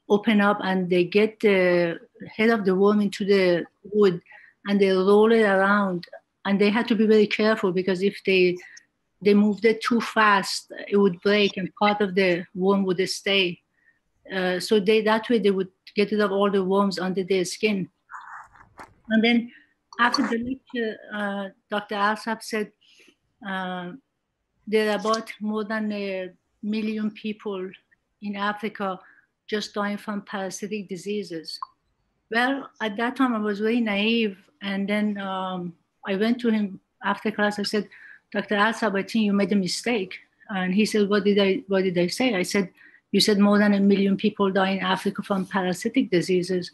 open up, and they get the head of the worm into the wood and they roll it around. And they had to be very careful, because if they moved it too fast, it would break and part of the worm would stay. So that way they would get rid of all the worms under their skin. And then after the lecture, Dr. Alsap said, there are about more than 1 million people in Africa just dying from parasitic diseases. Well, at that time I was very naive. And then I went to him after class. I said, Dr. Alsap, I think you made a mistake. And he said, what did I say? I said, you said more than 1 million people die in Africa from parasitic diseases.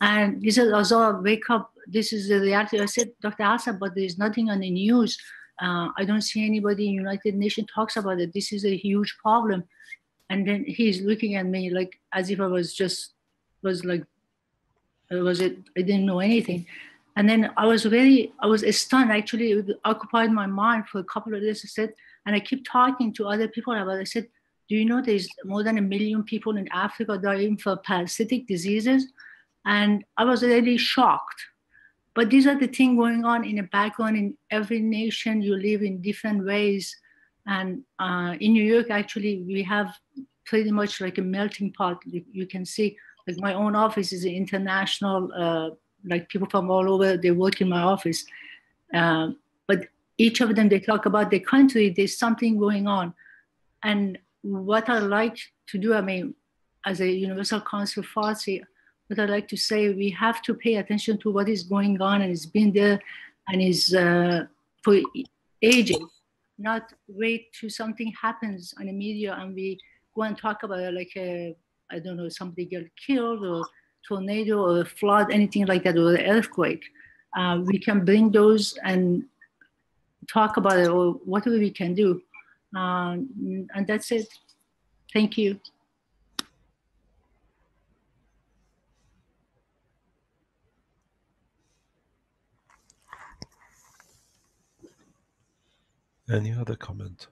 And he said, Azar, wake up. This is the reality. I said, Dr. Alsap, but there's nothing on the news. I don't see anybody in United Nations talks about it. This is a huge problem. And then he's looking at me like as if I didn't know anything. And then I was stunned. Actually, it occupied my mind for a couple of days. I said, and I keep talking to other people about it. I said, do you know there's more than 1 million people in Africa dying for parasitic diseases? And I was really shocked. But these are the things going on in the background in every nation. You live in different ways. And in New York, actually, we have pretty much like a melting pot. You can see, like my own office is an international, like people from all over, they work in my office. But each of them, they talk about their country, there's something going on. And what I like to do, I mean, as a Universal Council Farsi, what I like to say, we have to pay attention to what is going on, and it's been there and is for ages, not wait till something happens on the media and we go and talk about it like I don't know, somebody get killed or tornado or a flood, anything like that, or an earthquake. We can bring those and talk about it, or whatever we can do. And that's it. Thank you. Any other comment?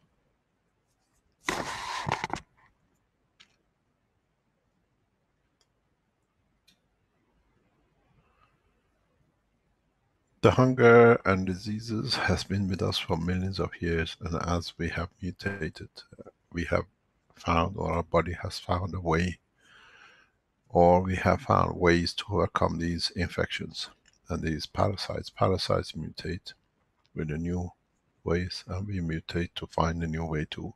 The hunger and diseases has been with us for millions of years, and as we have mutated, we have found, or our body has found a way, or we have found ways to overcome these infections and these parasites. Parasites mutate with the new ways, and we mutate to find a new way to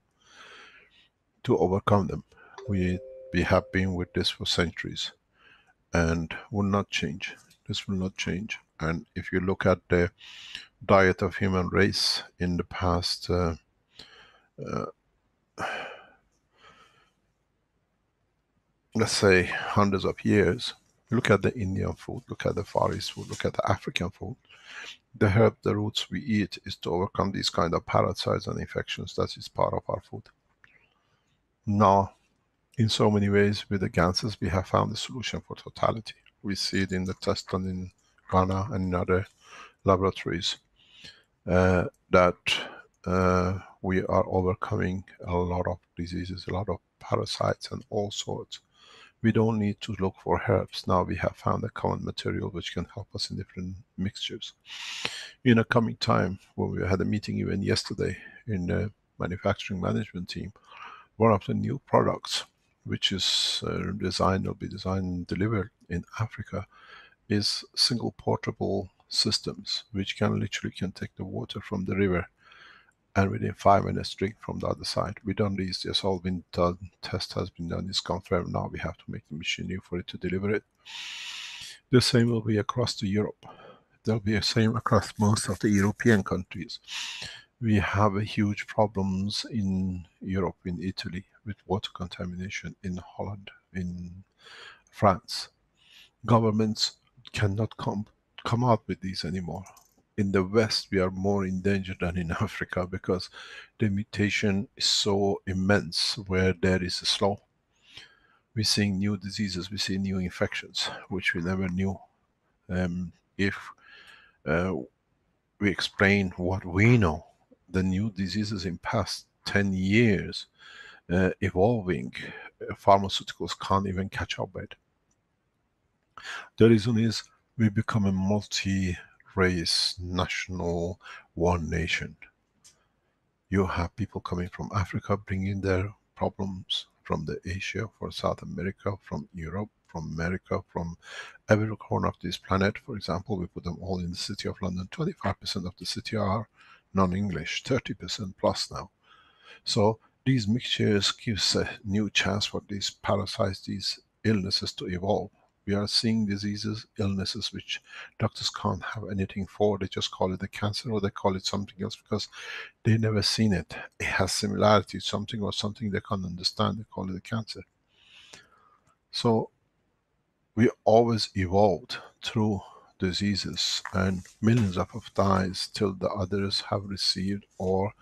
overcome them. We have been with this for centuries and will not change. This will not change. And if you look at the diet of human race in the past let's say hundreds of years, look at the Indian food, look at the Far East food, look at the African food. The herb, the roots we eat is to overcome these kind of parasites and infections. That is part of our food. Now, in so many ways, with the ganses, we have found the solution for totality. We see it in the test done in Ghana and in other laboratories, that we are overcoming a lot of diseases, a lot of parasites and all sorts. We don't need to look for herbs. Now we have found a common material which can help us in different mixtures. In a coming time, when we had a meeting even yesterday in manufacturing management team, one of the new products which is designed, will be designed and delivered in Africa, is single portable systems which can literally take the water from the river and within 5 minutes drink from the other side. We done these, it's all been done, test has been done, it's confirmed. Now we have to make the machinery for it to deliver it. The same will be across to Europe. There'll be the same across most of the European countries. We have a huge problems in Europe, in Italy, with water contamination, in Holland, in France. Governments cannot come out with these anymore. In the West, we are more in danger than in Africa because the mutation is so immense where there is a slow. We're seeing new diseases, we see new infections, which we never knew. If we explain what we know, the new diseases in past 10 years evolving, pharmaceuticals can't even catch up with. The reason is we become a multi-race, national, one nation. You have people coming from Africa bringing their problems from the Asia, from South America, from Europe, from America, from every corner of this planet. For example, we put them all in the city of London. 25% of the city are non-English, 30% plus now. So these mixtures gives a new chance for these parasites, these illnesses to evolve. We are seeing diseases, illnesses which doctors can't have anything for. They just call it a cancer or they call it something else because they never seen it. It has similarity to something or something they can't understand. They call it a cancer. So we always evolved through diseases and millions of dies till the others have received, or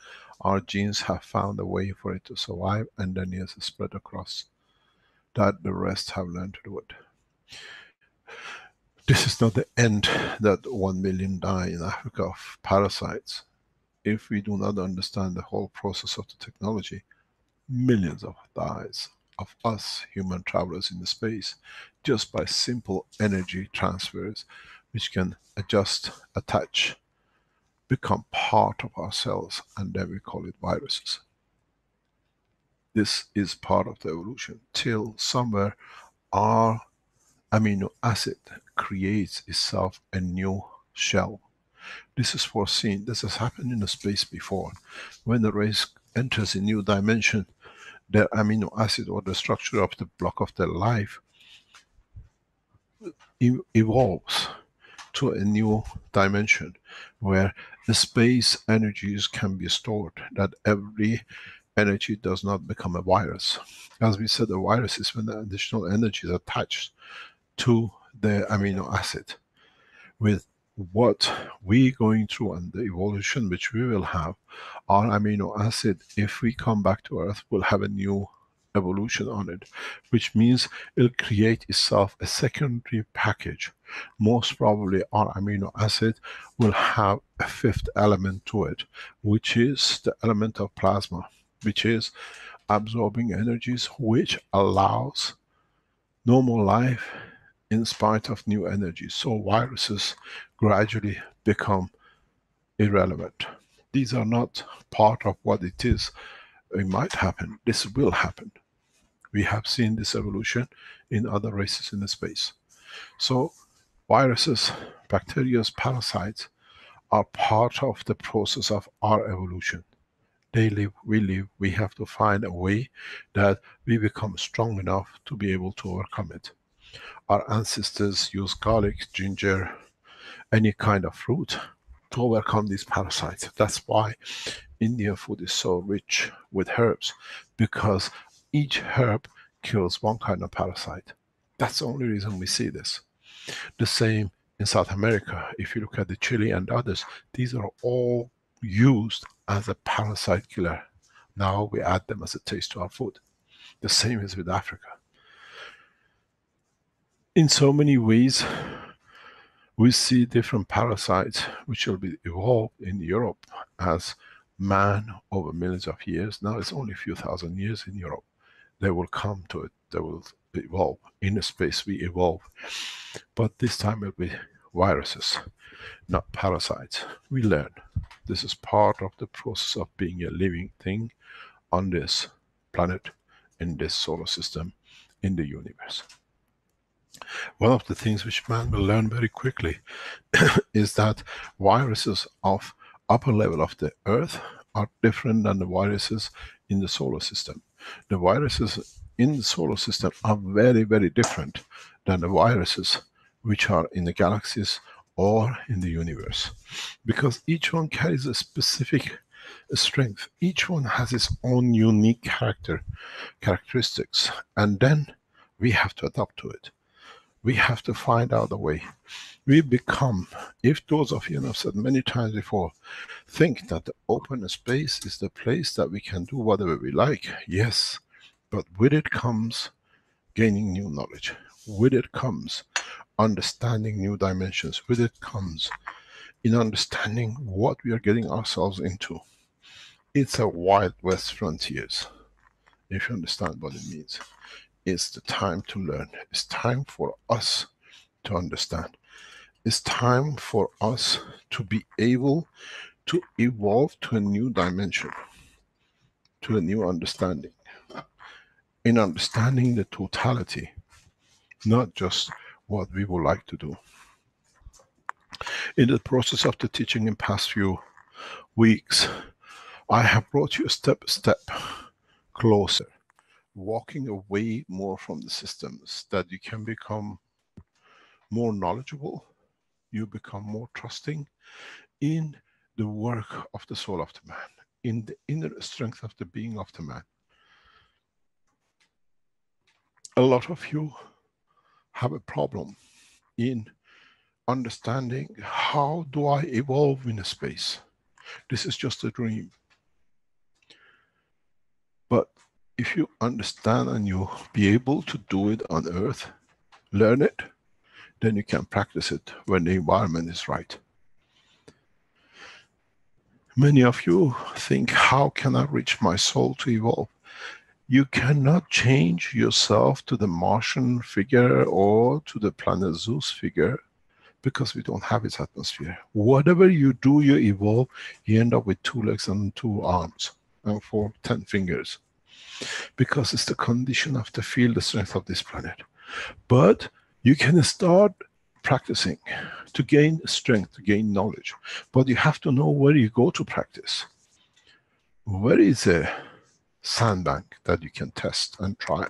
our genes have found a way for it to survive, and then it has spread across. That the rest have learned to do it. This is not the end that 1 million die in Africa of parasites. If we do not understand the whole process of the technology, millions of dies of us human travelers in the space just by simple energy transfers which can adjust, attach, become part of our cells, and then we call it viruses. This is part of the evolution till somewhere our amino acid creates itself a new shell. This is foreseen. This has happened in the space before. When the race enters a new dimension, their amino acid or the structure of the block of their life evolves to a new dimension where the space energies can be stored, that every energy does not become a virus. As we said, a virus is when the additional energy is attached to the amino acid. With what we going through and the evolution which we will have, our amino acid, if we come back to Earth, will have a new evolution on it, which means it'll create itself a secondary package. Most probably our amino acid will have a fifth element to it, which is the element of plasma, which is absorbing energies, which allows normal life in spite of new energy. So viruses gradually become irrelevant. These are not part of what it is. It might happen. This will happen. We have seen this evolution in other races in the space. So viruses, bacteria, parasites are part of the process of our evolution. They live, we live. We have to find a way that we become strong enough to be able to overcome it. Our ancestors used garlic, ginger, any kind of fruit to overcome these parasites. That's why Indian food is so rich with herbs, because each herb kills one kind of parasite. That's the only reason we see this. The same in South America. If you look at the chili and others, these are all used as a parasite killer. Now we add them as a taste to our food. The same is with Africa. In so many ways, we see different parasites which will be evolved in Europe as man over millions of years. Now it's only a few thousand years in Europe. They will come to it, they will evolve. In a space we evolve. But this time it will be viruses. not parasites. We learn. This is part of the process of being a living thing on this planet, in this solar system, in the universe. One of the things which man will learn very quickly is that viruses of upper level of the Earth are different than the viruses in the solar system. The viruses in the solar system are very, very different than the viruses which are in the galaxies or in the universe. Because each one carries a specific strength. Each one has its own unique characteristics. And then we have to adapt to it. We have to find out a way. We become, if those of you, and I've said many times before, think that the open space is the place that we can do whatever we like. Yes, but with it comes gaining new knowledge. With it comes understanding new dimensions. With it comes in understanding what we are getting ourselves into. It's a wild west frontiers, if you understand what it means. It's the time to learn. It's time for us to understand. It's time for us to be able to evolve to a new dimension, to a new understanding. In understanding the totality, not just what we would like to do. In the process of the teaching in past few weeks, I have brought you step closer, walking away more from the systems, that you can become more knowledgeable, you become more trusting in the work of the soul of the man, in the inner strength of the being of the man. A lot of you have a problem in understanding, how do I evolve in a space? This is just a dream. But if you understand and you be able to do it on Earth, learn it, then you can practice it when the environment is right. Many of you think, how can I reach my soul to evolve? You cannot change yourself to the Martian figure or to the planet Zeus figure, because we don't have its atmosphere. Whatever you do, you evolve, you end up with 2 legs and 2 arms and 10 fingers. Because it's the condition of the field, the strength of this planet. But you can start practicing to gain strength, to gain knowledge. But you have to know where you go to practice. Where is a sandbank that you can test and try?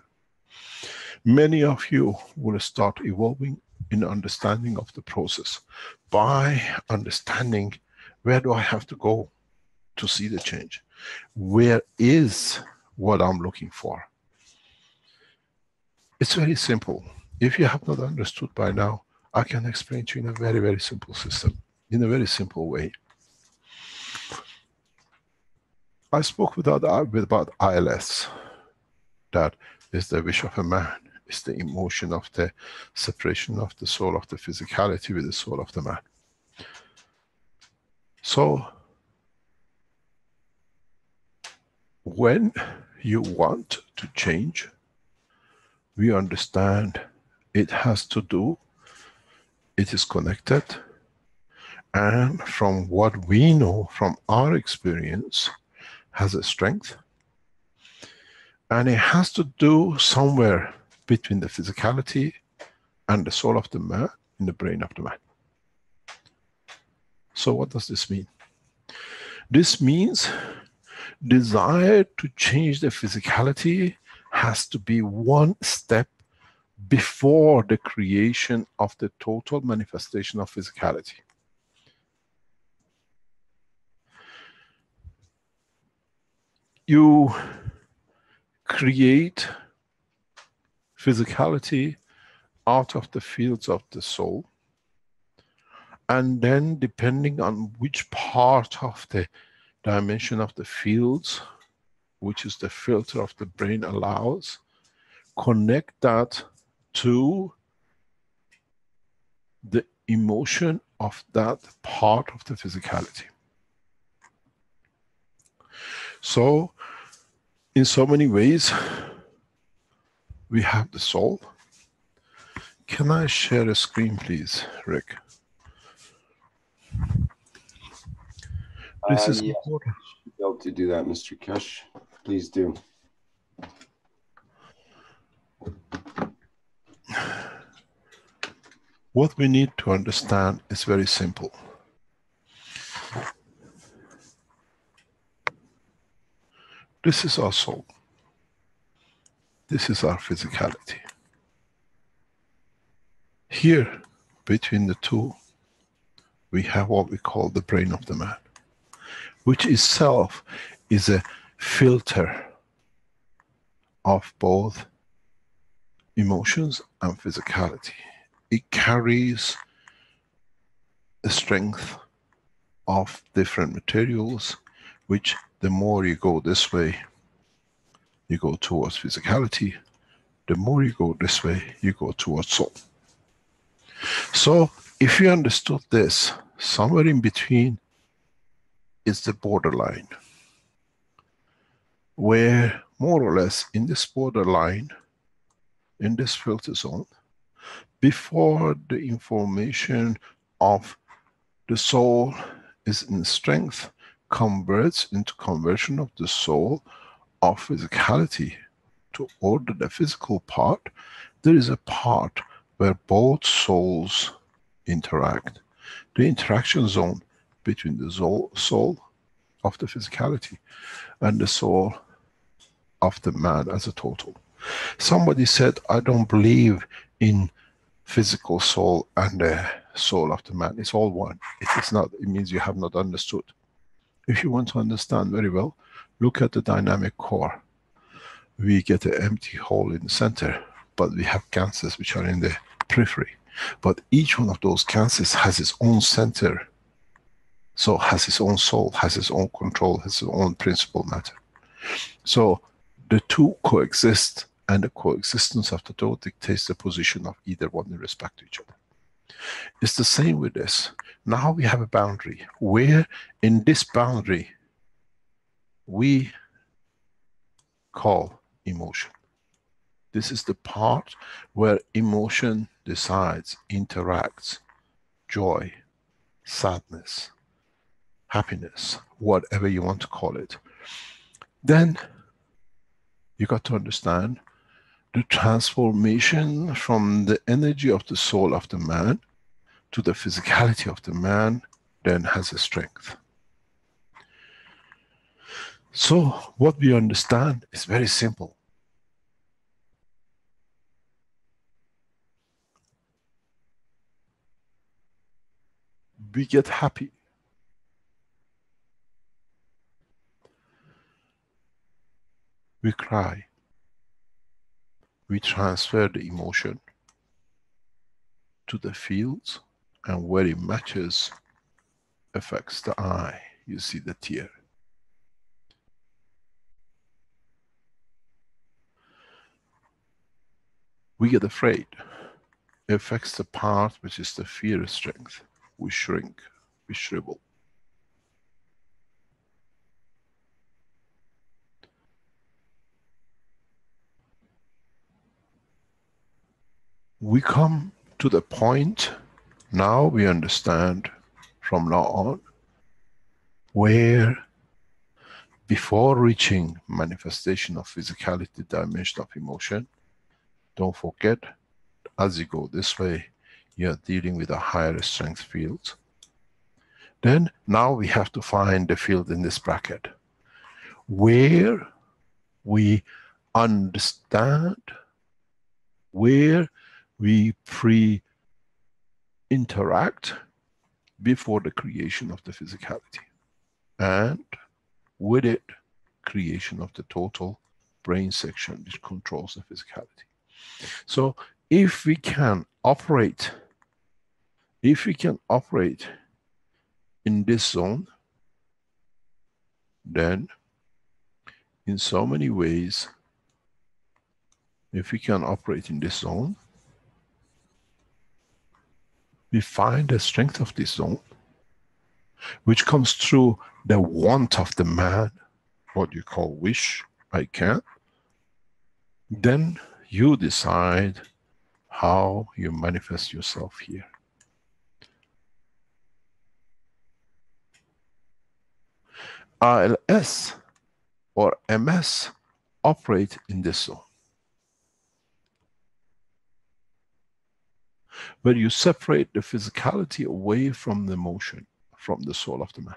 Many of you will start evolving in understanding of the process by understanding, where do I have to go to see the change? Where is what I'm looking for? It's very simple. If you have not understood by now, I can explain to you in a very, very simple system, in a very simple way. I spoke about ILS. That is the wish of a man. It's the emotion of the separation of the soul of the physicality with the soul of the man. So, when you want to change, we understand it has to do, it is connected, and from what we know from our experience, has a strength, and it has to do somewhere between the physicality and the soul of the man, in the brain of the man. So what does this mean? This means desire to change the physicality has to be one step before the creation of the total manifestation of physicality. You create physicality out of the fields of the soul, and then depending on which part of the dimension of the fields, which is the filter of the brain allows, connect that to the emotion of that part of the physicality. So, in so many ways, we have the soul. Can I share a screen, please, Rick? This is Yeah, important. be able to do that, Mr. Keshe. Please do. What we need to understand is very simple. This is our soul. This is our physicality. Here, between the two, we have what we call the brain of the man, which itself is a filter of both emotions and physicality. It carries the strength of different materials, which the more you go this way, you go towards physicality. The more you go this way, you go towards soul. So if you understood this, somewhere in between is the borderline, where more or less in this borderline, in this filter zone, before the information of the soul is in strength, converts into conversion of the soul of physicality to order the physical part, there is a part where both souls interact. The interaction zone between the soul of the physicality and the soul of the man as a total. Somebody said, I don't believe in physical soul and the soul of the man. It's all one. It is not, it means you have not understood. If you want to understand very well, look at the dynamic core. We get an empty hole in the center, but we have cancers which are in the periphery. But each one of those cancers has its own center. So has its own soul, has its own control, has its own principal matter. So the two coexist, and the coexistence of the two dictates the position of either one in respect to each other. It's the same with this. Now we have a boundary, where in this boundary we call emotion. This is the part where emotion decides, interacts, joy, sadness, happiness, whatever you want to call it. Then you got to understand the transformation from the energy of the soul of the man to the physicality of the man then has a strength. So what we understand is very simple. We get happy. We cry. We transfer the emotion to the fields, and where it matches affects the eye. You see the tear. We get afraid. It affects the part which is the fear strength. We shrink, we shrivel. We come to the point, now we understand from now on, where before reaching manifestation of physicality, dimension of emotion, don't forget, as you go this way, you're dealing with a higher strength field. Then now we have to find the field in this bracket, where we understand, where we pre-interact before the creation of the physicality, and with it, creation of the total brain section which controls the physicality. So if we can operate in this zone, then in so many ways, if we can operate in this zone, we find the strength of this zone, which comes through the want of the man, what you call wish, I can. Then you decide how you manifest yourself here. ILS or MS operate in this zone, where you separate the physicality away from the motion, from the soul of the man.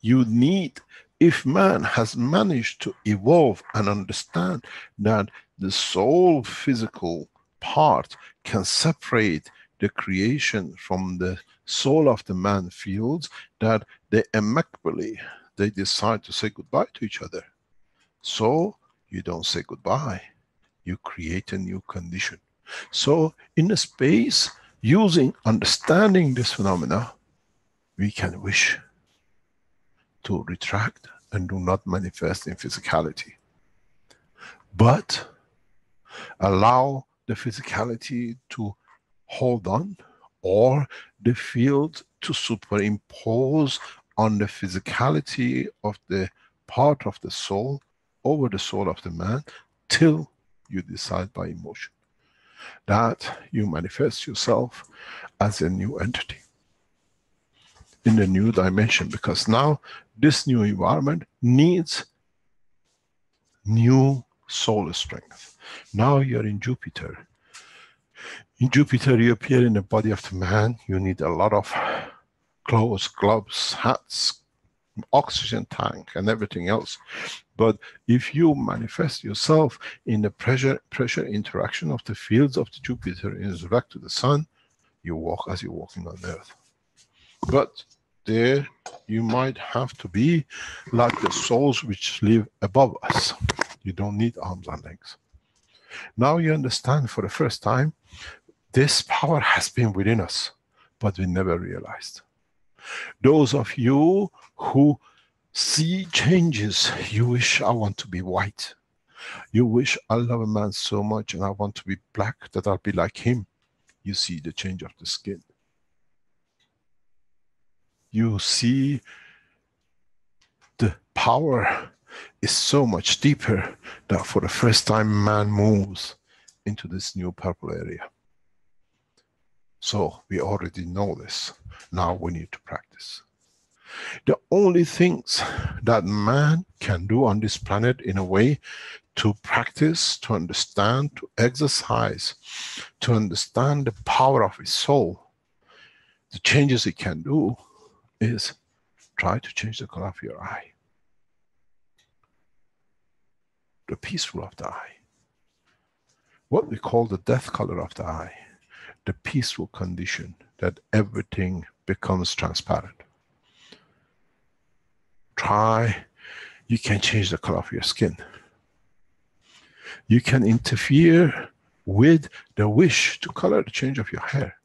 You need, if man has managed to evolve and understand that the soul physical part can separate the creation from the soul of the man, fields that they amicably, they decide to say goodbye to each other. So you don't say goodbye, you create a new condition. So in a space, using understanding this phenomena, we can wish to retract and do not manifest in physicality, but allow the physicality to hold on, or the field to superimpose on the physicality of the part of the soul over the soul of the man, till you decide by emotion that you manifest yourself as a new entity in the new dimension, because now this new environment needs new soul strength. Now you're in Jupiter. In Jupiter, you appear in the body of the man. You need a lot of clothes, gloves, hats, oxygen tank, and everything else. But if you manifest yourself in the pressure interaction of the fields of the Jupiter in respect to the sun, you walk as you're walking on Earth. But there you might have to be like the souls which live above us. You don't need arms and legs. Now you understand for the first time, this power has been within us, but we never realized. Those of you who see changes, you wish, I want to be white. You wish, I love a man so much and I want to be black that I'll be like him. You see the change of the skin. You see the power is so much deeper that for the first time man moves into this new purple area. So we already know this. Now we need to practice. The only things that man can do on this planet in a way to practice, to understand, to exercise, to understand the power of his soul, the changes he can do is try to change the color of your eye. The peaceful of the eye. What we call the death color of the eye. The peaceful condition that everything becomes transparent. Try, you can change the color of your skin. You can interfere with the wish to color the change of your hair.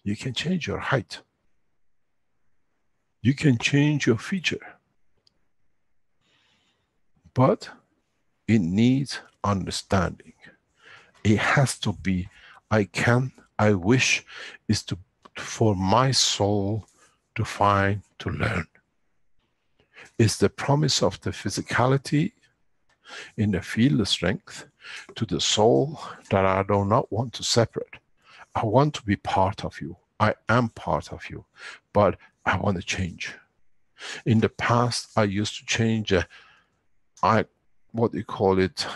You can change your height. You can change your feature. But it needs understanding. It has to be, I can, I wish, is to, for my soul to find, to learn. Is the promise of the physicality in the field of strength to the soul that I do not want to separate. I want to be part of you. I am part of you, but I want to change. In the past, I used to change what you call it,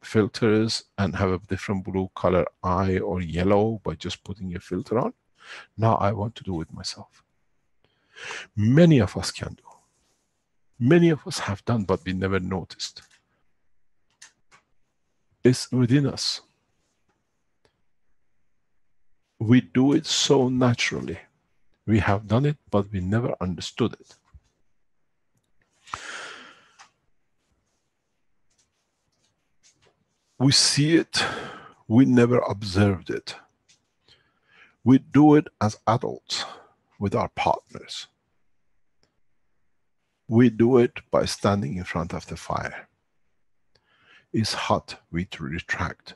filters, and have a different blue color eye or yellow by just putting a filter on. Now I want to do it myself. Many of us can do. Many of us have done, but we never noticed. It's within us. We do it so naturally. We have done it, but we never understood it. We see it, we never observed it. We do it as adults with our partners. We do it by standing in front of the fire. It's hot, we retract.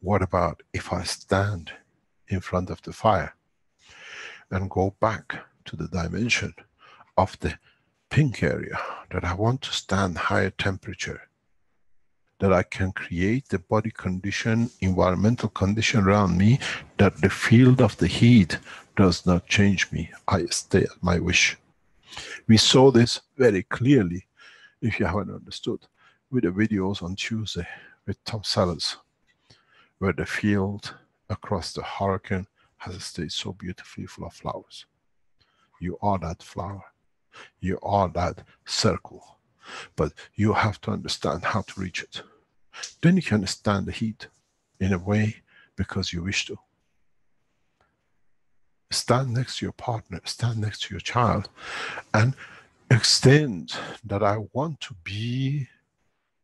What about if I stand in front of the fire and go back to the dimension of the pink area, that I want to stand higher temperature, that I can create the body condition, environmental condition around me, that the field of the heat does not change me. I stay at my wish. We saw this very clearly, if you haven't understood, with the videos on Tuesday with Tom Sellers, where the field across the hurricane has stayed so beautifully full of flowers. You are that flower. You are that circle. But you have to understand how to reach it. Then you can stand the heat in a way because you wish to. Stand next to your partner, stand next to your child, and extend that I want to be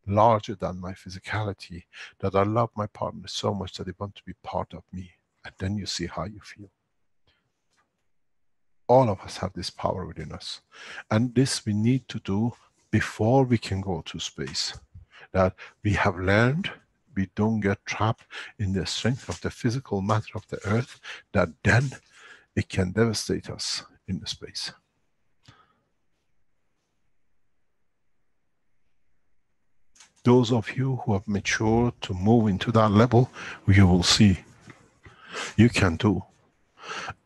larger than my physicality, that I love my partner so much that they want to be part of me. And then you see how you feel. All of us have this power within us. And this we need to do before we can go to space. That we have learned, we don't get trapped in the strength of the physical matter of the earth, that then it can devastate us in the space. Those of you who have matured to move into that level, you will see you can do.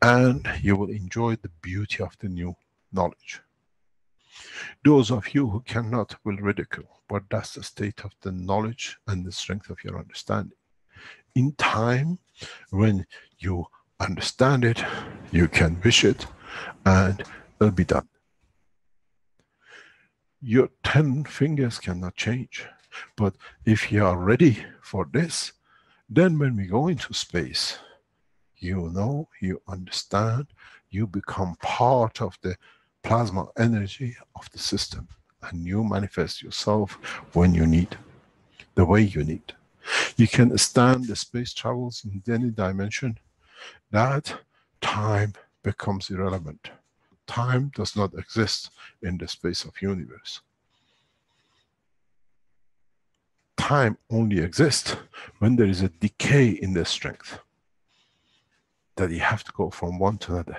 And you will enjoy the beauty of the new knowledge. Those of you who cannot will ridicule, but that's the state of the knowledge and the strength of your understanding. In time, when you understand it, you can wish it, and it'll be done. Your 10 fingers cannot change, but if you are ready for this, then when we go into space, you know, you understand, you become part of the plasma energy of the system, and you manifest yourself when you need, the way you need. You can stand the space travels in any dimension. That time becomes irrelevant. Time does not exist in the space of universe. Time only exists when there is a decay in the strength, that you have to go from one to another.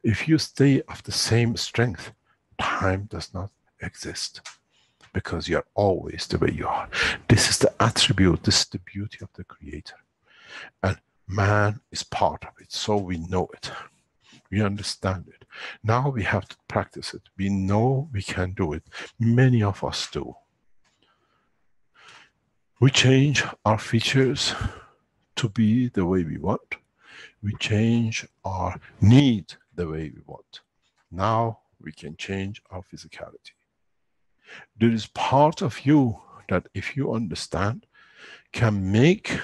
If you stay of the same strength, time does not exist, because you are always the way you are. This is the attribute, this is the beauty of the Creator. And man is part of it, so we know it. We understand it. Now we have to practice it. We know we can do it. Many of us do. We change our features to be the way we want. We change our need the way we want. Now we can change our physicality. There is part of you that, if you understand, can make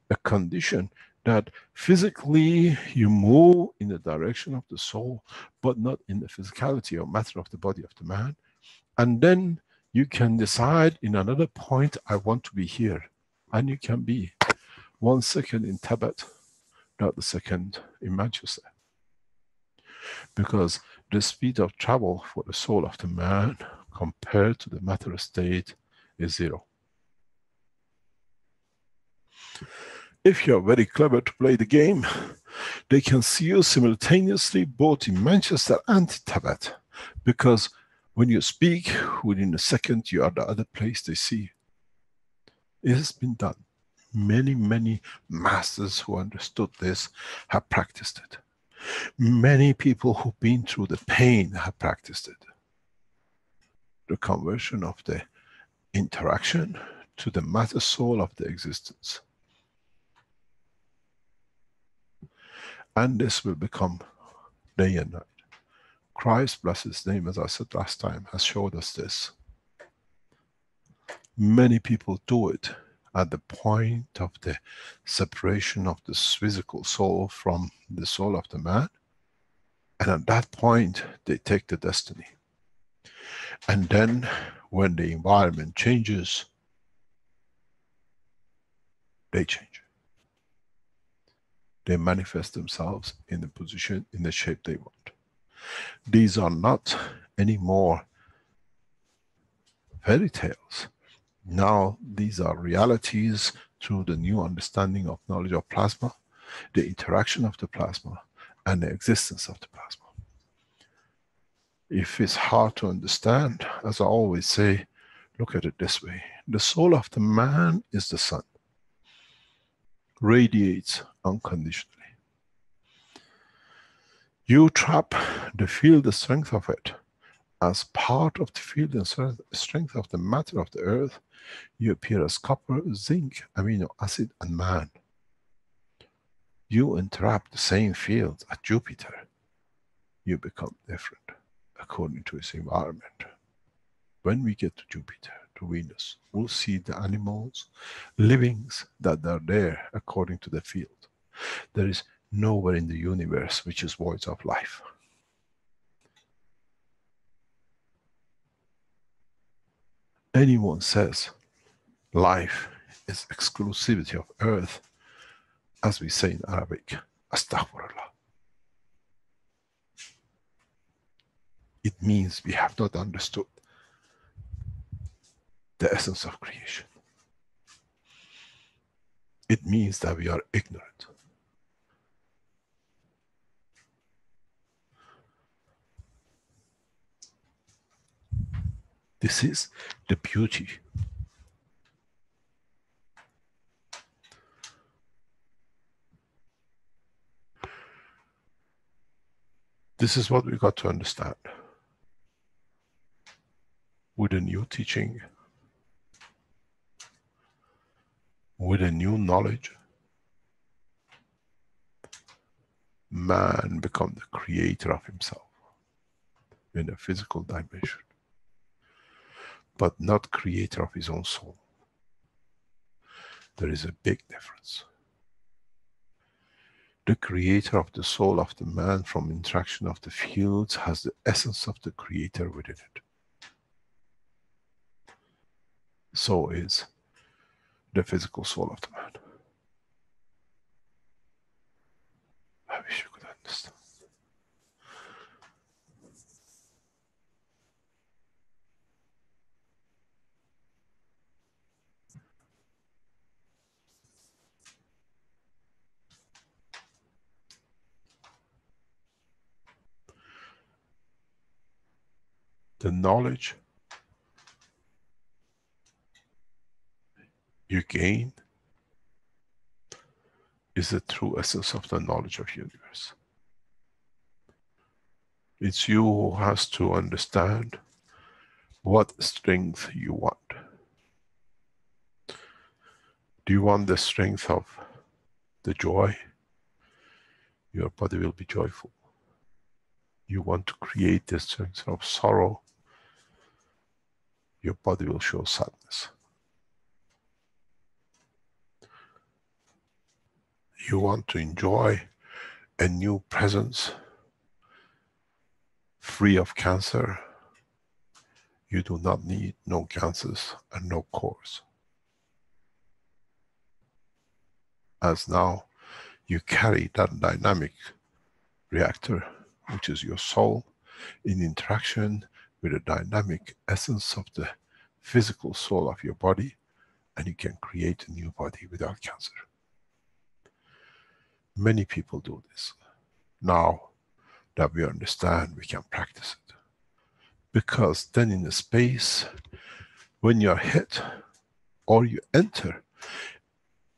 a condition that physically you move in the direction of the soul, but not in the physicality or matter of the body of the man. And then you can decide in another point, I want to be here. And you can be 1 second in Tibet, not the second in Manchester. Because the speed of travel for the soul of the man compared to the matter state is 0. If you're very clever to play the game, they can see you simultaneously both in Manchester and Tibet. Because when you speak, within a second you are the other place they see. It has been done. Many, many masters who understood this have practiced it. Many people who've been through the pain have practiced it. The conversion of the interaction to the matter soul of the existence. And this will become day and night. Christ, bless his name, as I said last time, has showed us this. Many people do it at the point of the separation of the physical soul from the soul of the man. And at that point, they take the destiny. And then, when the environment changes, they change. They manifest themselves in the position, in the shape they want. These are not anymore fairy tales. Now these are realities through the new understanding of knowledge of plasma, the interaction of the plasma, and the existence of the plasma. If it's hard to understand, as I always say, look at it this way. The soul of the man is the sun. Radiates unconditionally. You trap the field, the strength of it, as part of the field and strength of the matter of the earth, you appear as copper, zinc, amino acid, and man. You interrupt the same field at Jupiter, you become different according to its environment. When we get to Jupiter, to Venus, we'll see the animals, livings that are there according to the field. There is nowhere in the universe which is void of life. Anyone says life is exclusivity of earth, as we say in Arabic, astaghfirullah. It means we have not understood the essence of creation. It means that we are ignorant. This is the beauty. This is what we got to understand. With a new teaching, with a new knowledge, man becomes the creator of himself in a physical dimension, but not creator of his own soul. There is a big difference. The creator of the soul of the man from interaction of the fields has the essence of the creator within it. So is the physical soul of the man. I wish you could understand. The knowledge you gain is the true essence of the knowledge of universe. It's you who has to understand what strength you want. Do you want the strength of the joy? Your body will be joyful. You want to create the strength of sorrow? Your body will show sadness. You want to enjoy a new presence free of cancer? You do not need no cancers and no cores. As now you carry that dynamic reactor, which is your soul, in interaction with the dynamic essence of the physical soul of your body, and you can create a new body without cancer. Many people do this. Now that we understand, we can practice it. Because then in the space, when you are hit or you enter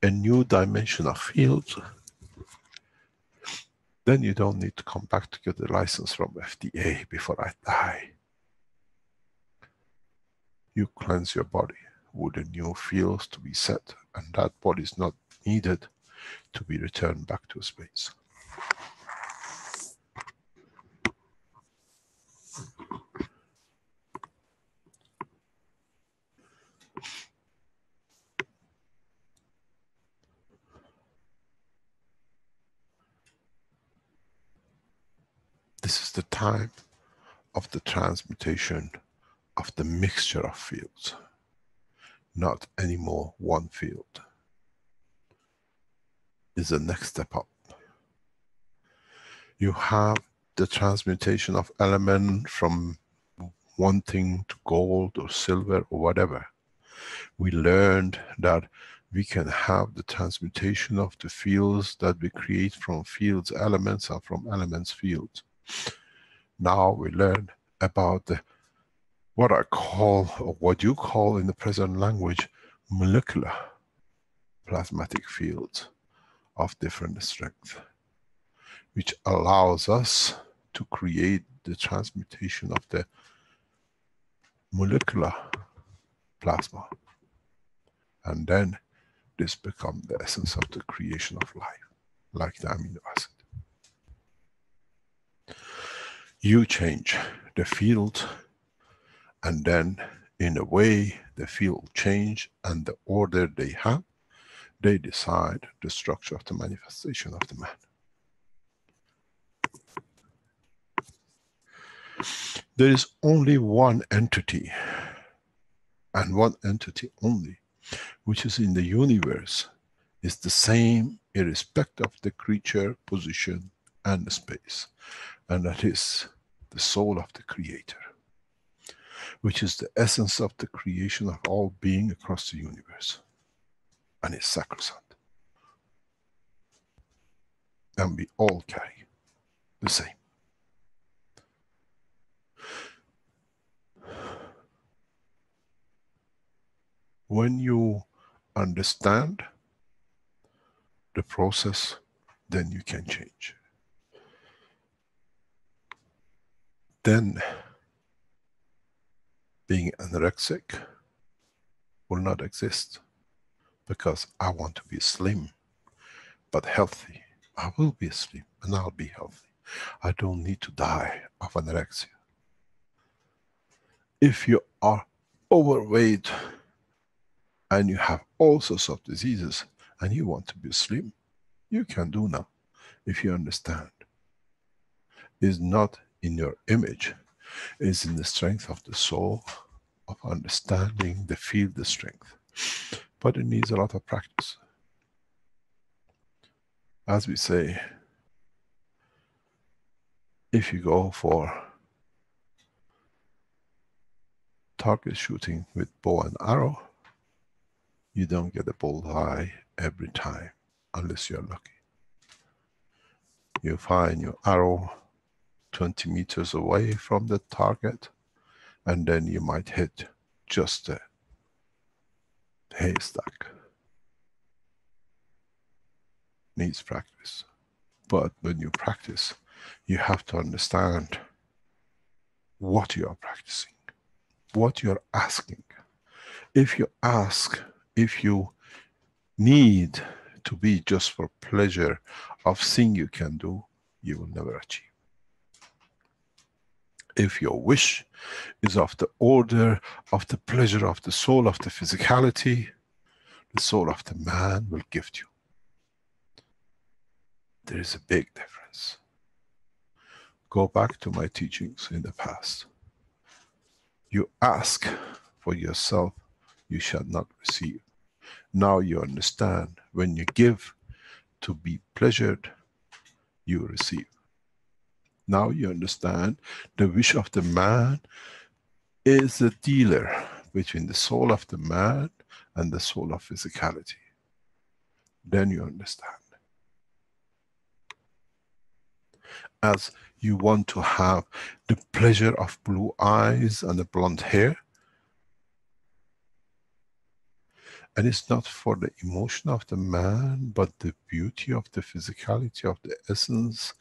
a new dimension of field, then you don't need to come back to get the license from FDA before I die. You cleanse your body with the new fields to be set, and that body is not needed to be returned back to space. This is the time of the transmutation of the mixture of fields, not anymore one field. Is the next step up. You have the transmutation of element from one thing to gold or silver or whatever. We learned that we can have the transmutation of the fields that we create from fields elements and from elements fields. Now we learn about the, what I call, or what you call in the present language, molecular plasmatic fields of different strength, which allows us to create the transmutation of the molecular plasma. And then this becomes the essence of the creation of life, like the amino acid. You change the field, and then in a way the field change and the order they have, they decide the structure of the manifestation of the man. There is only one entity, and one entity only, which is in the universe, is the same irrespective of the creature, position and space. And that is the soul of the creator, which is the essence of the creation of all being across the universe. And it's sacrosanct. And we all carry the same. When you understand the process, then you can change. Then being anorexic will not exist, because I want to be slim but healthy. I will be slim and I'll be healthy. I don't need to die of anorexia. If you are overweight and you have all sorts of diseases and you want to be slim, you can do now, if you understand. It's not in your image, it's in the strength of the soul, of understanding the field, the strength. But it needs a lot of practice. As we say, if you go for target shooting with bow and arrow, you don't get a bullseye every time, unless you're lucky. You find your arrow 20 meters away from the target, and then you might hit just a haystack. Needs practice. But when you practice, you have to understand what you are practicing, what you are asking. If you ask, if you need to be just for pleasure of thing you can do, you will never achieve. If your wish is of the order of the pleasure of the soul of the physicality, the soul of the man will gift you. There is a big difference. Go back to my teachings in the past. You ask for yourself, you shall not receive. Now you understand, when you give to be pleasured, you receive. Now you understand, the wish of the man is a dealer between the soul of the man and the soul of physicality. Then you understand. As you want to have the pleasure of blue eyes and a blonde hair, and it's not for the emotion of the man, but the beauty of the physicality of the essence,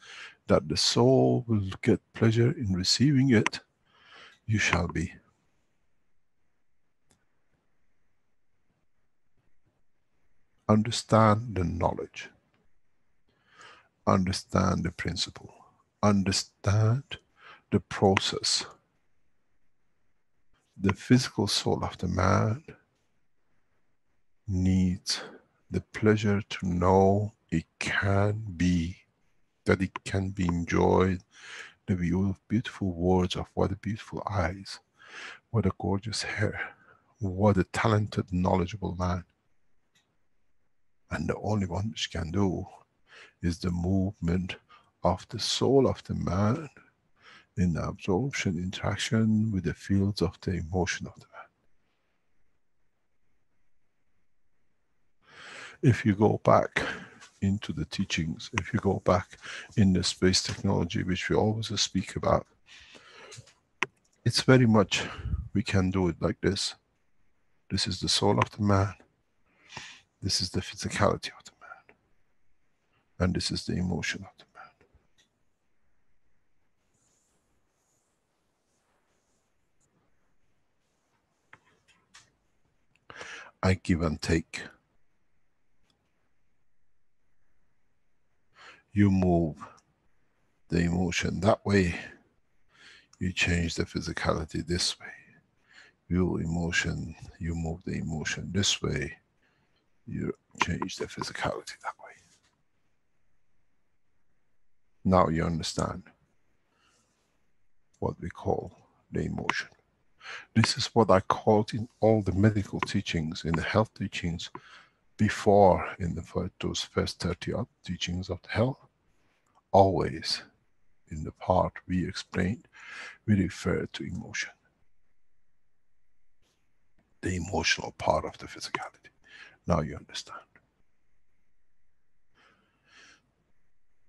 that the soul will get pleasure in receiving it, you shall be. Understand the knowledge. Understand the principle. Understand the process. The physical soul of the man needs the pleasure to know it can be, that it can be enjoyed, the beautiful words of what a beautiful eyes, what a gorgeous hair, what a talented, knowledgeable man. And the only one which can do is the movement of the soul of the man in the absorption, interaction with the fields of the emotion of the man. If you go back into the teachings, if you go back in the space technology, which we always speak about, it's very much, we can do it like this. This is the soul of the man. This is the physicality of the man. And this is the emotion of the man. I give and take. You move the emotion that way, you change the physicality this way. You move the emotion this way, you change the physicality that way. Now you understand what we call the emotion. This is what I called in all the medical teachings, in the health teachings, before, in those first 30 odd teachings of the health. Always in the part we explained, we refer to emotion, the emotional part of the physicality. Now you understand.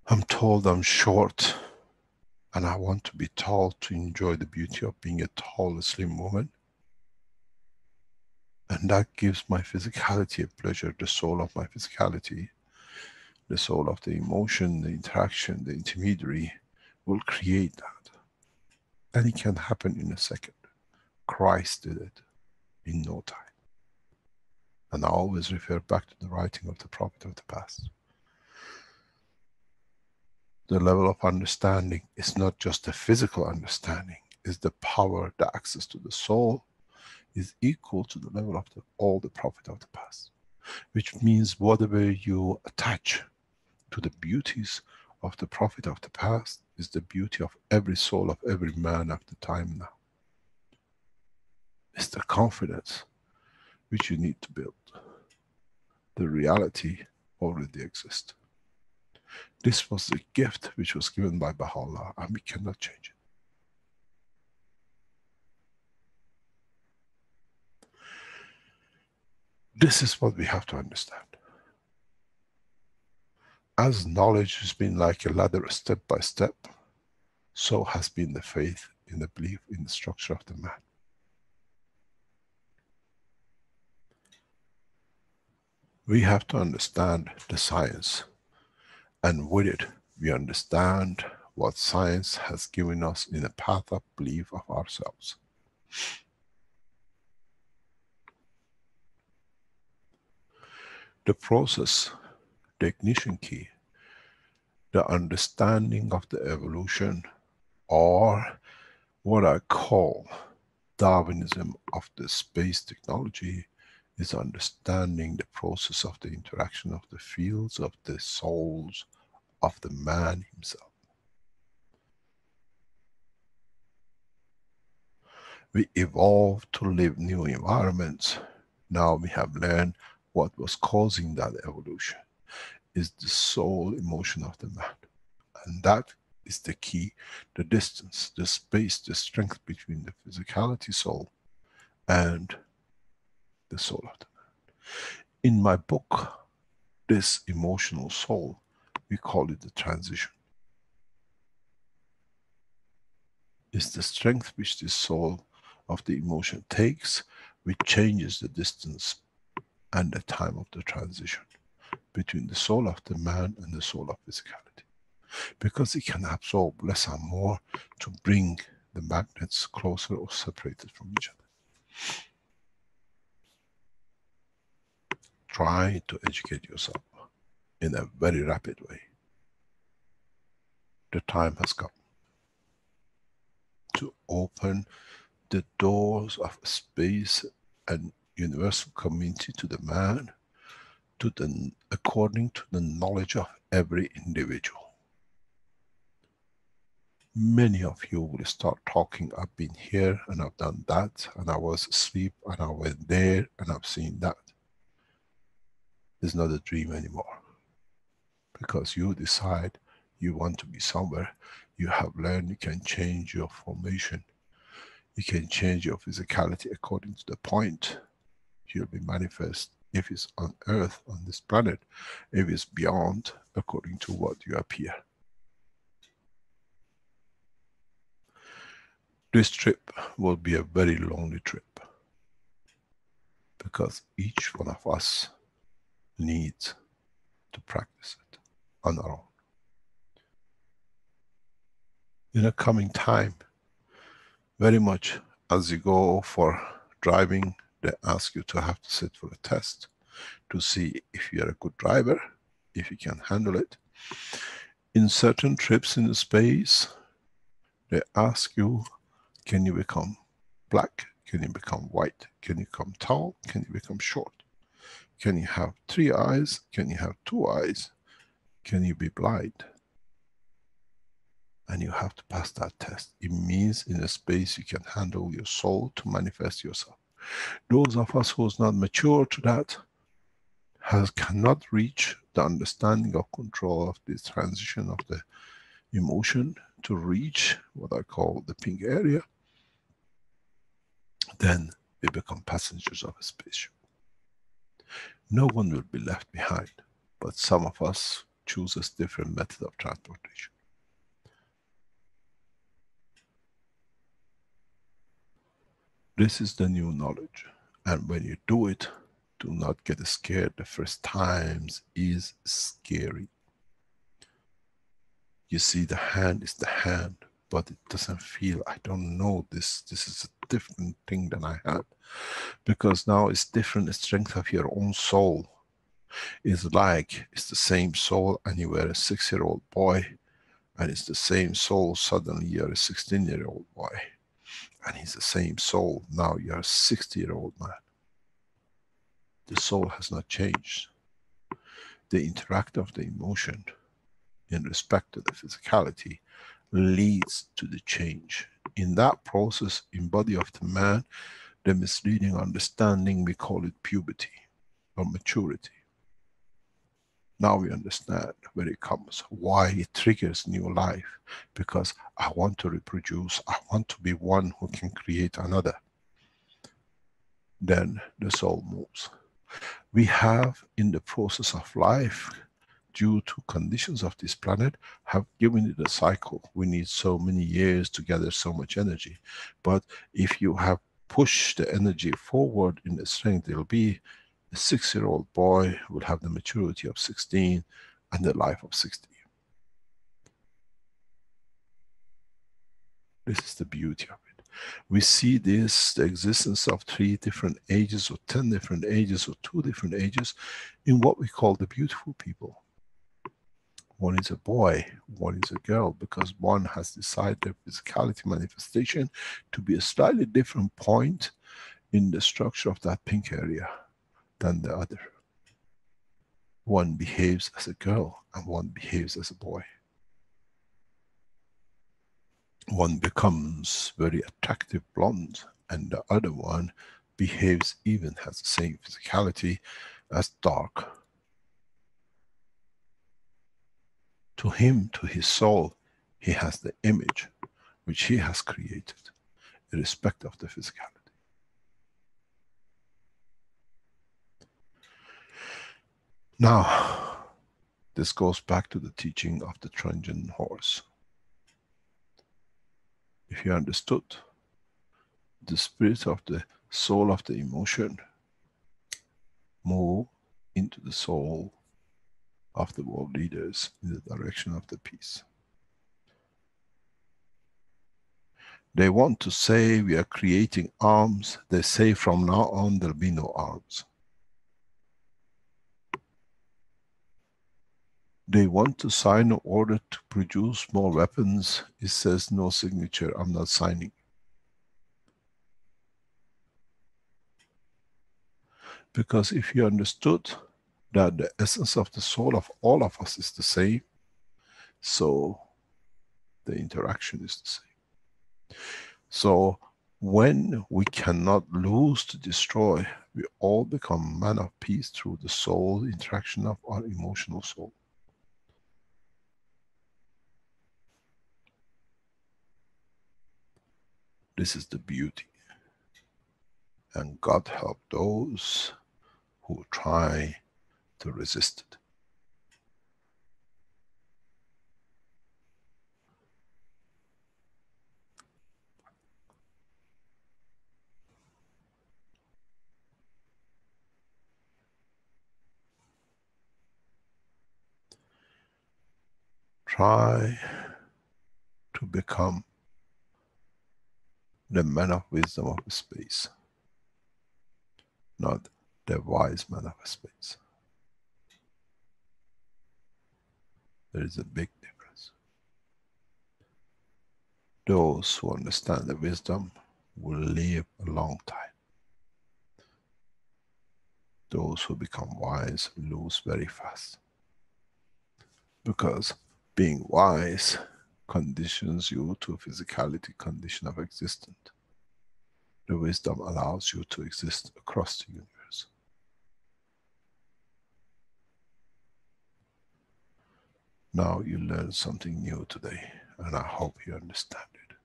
I'm told I'm short, and I want to be tall to enjoy the beauty of being a tall, slim woman. And that gives my physicality a pleasure, the soul of my physicality, the soul of the emotion, the interaction, the intermediary will create that. And it can happen in a second. Christ did it in no time. And I always refer back to the writing of the prophet of the past. The level of understanding is not just a physical understanding, it's the power, the access to the soul is equal to the level of all the prophet of the past. Which means whatever you attach to the beauties of the prophet of the past is the beauty of every soul of every man of the time now. It's the confidence which you need to build. The reality already exists. This was the gift which was given by Baha'u'llah, and we cannot change it. This is what we have to understand. As knowledge has been like a ladder step by step, so has been the faith in the belief in the structure of the man. We have to understand the science, and with it we understand what science has given us in a path of belief of ourselves. The process, the ignition key, the understanding of the evolution, or what I call Darwinism of the space technology, is understanding the process of the interaction of the fields of the souls of the man himself. We evolved to live new environments. Now we have learned what was causing that evolution is the soul emotion of the man. And that is the key, the distance, the space, the strength between the physicality soul and the soul of the man. In my book, this emotional soul, we call it the transition. It's the strength which this soul of the emotion takes, which changes the distance and the time of the transition between the soul of the man and the soul of physicality. Because it can absorb less and more to bring the magnets closer or separated from each other. Try to educate yourself in a very rapid way. The time has come to open the doors of space and universal community to the man, according to the knowledge of every individual. Many of you will start talking, I've been here and I've done that, and I was asleep and I went there and I've seen that. It's not a dream anymore. Because you decide you want to be somewhere, you have learned you can change your formation. You can change your physicality according to the point you'll be manifest. If it's on Earth, on this planet, if it's beyond, according to what you appear. This trip will be a very lonely trip. Because each one of us needs to practice it on our own. In a coming time, very much as you go for driving They ask you to have to sit for a test to see if you're a good driver, if you can handle it. In certain trips in the space, they ask you, can you become black? Can you become white? Can you become tall? Can you become short? Can you have 3 eyes? Can you have 2 eyes? Can you be blind? And you have to pass that test. It means in a space you can handle your soul to manifest yourself. Those of us who's not mature to that cannot reach the understanding of control of this transition of the emotion to reach what I call the pink area, then we become passengers of a spaceship. No one will be left behind, but some of us chooses different method of transportation. This is the new knowledge, and when you do it, do not get scared. The first times is scary. You see the hand is the hand, but it doesn't feel, I don't know, this is a different thing than I had. Because now it's different strength of your own soul. It's like, it's the same soul and you were a 6-year-old boy, and it's the same soul, suddenly you're a 16-year-old boy. And it's the same soul, now you're a 60-year-old man. The soul has not changed. The interact of the emotion in respect to the physicality leads to the change. In that process, in body of the man, the misleading understanding, we call it puberty or maturity. Now we understand where it comes, why it triggers new life. Because I want to reproduce, I want to be one who can create another. Then the soul moves. We have in the process of life, due to conditions of this planet, have given it a cycle. We need so many years to gather so much energy. But if you have pushed the energy forward in the strength, it'll be a 6-year-old boy will have the maturity of 16 and the life of 60. This is the beauty of it. We see this, the existence of 3 different ages or 10 different ages or 2 different ages in what we call the beautiful people. One is a boy, one is a girl, because one has decided their physicality manifestation to be a slightly different point in the structure of that pink area than the other. One behaves as a girl and one behaves as a boy. One becomes very attractive blonde and the other one behaves, even has the same physicality, as dark. To him, to his soul, he has the image which he has created, irrespective of the physicality. Now, this goes back to the teaching of the Trojan horse. If you understood the spirit of the soul of the emotion move into the soul of the world leaders in the direction of the peace. They want to say we are creating arms. They say from now on there'll be no arms. They want to sign an order to produce more weapons. It says no signature, I'm not signing. Because if you understood that the essence of the soul of all of us is the same, so the interaction is the same. So when we cannot lose to destroy, we all become man of peace through the soul interaction of our emotional soul. This is the beauty. And God help those who try to resist it. Try to become the man of wisdom of space. not the wise man of space. There is a big difference. Those who understand the wisdom will live a long time. Those who become wise lose very fast. Because being wise conditions you to a physicality condition of existence. The wisdom allows you to exist across the universe. Now you learn something new today, and I hope you understand it.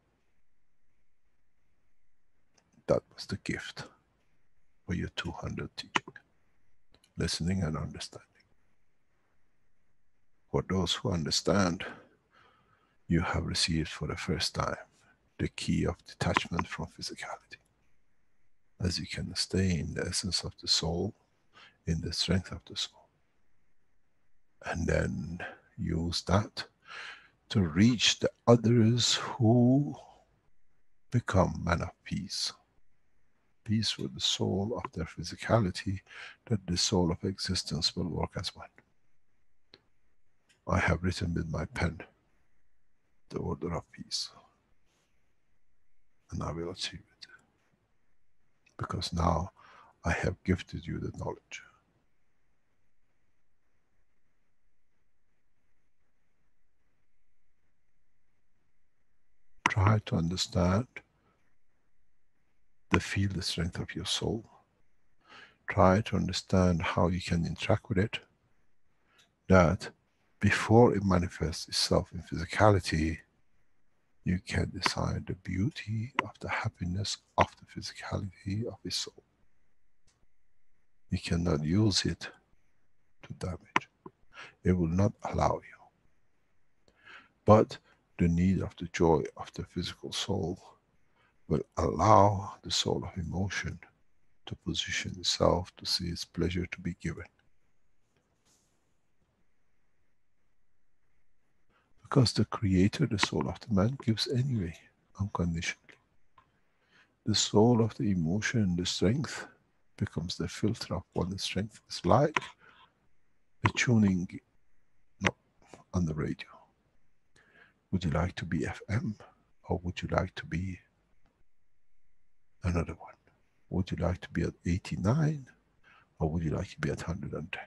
That was the gift for your 200 teaching, listening and understanding. For those who understand, you have received for the first time the key of detachment from physicality. As you can stay in the essence of the soul, in the strength of the soul. And then use that to reach the others who become men of peace. Peace with the soul of their physicality, that the soul of existence will work as one. I have written with my pen the order of peace. And I will achieve it. Because now I have gifted you the knowledge. Try to understand the field strength of your soul. Try to understand how you can interact with it. That before it manifests itself in physicality, you can decide the beauty of the happiness of the physicality of his soul. You cannot use it to damage. It will not allow you. But the need of the joy of the physical soul will allow the soul of emotion to position itself to see its pleasure to be given. Because the creator, the soul of the man, gives anyway, unconditionally. The soul of the emotion, the strength, becomes the filter of what the strength is like. The tuning on the radio. Would you like to be FM? Or would you like to be another one? Would you like to be at 89? Or would you like to be at 110?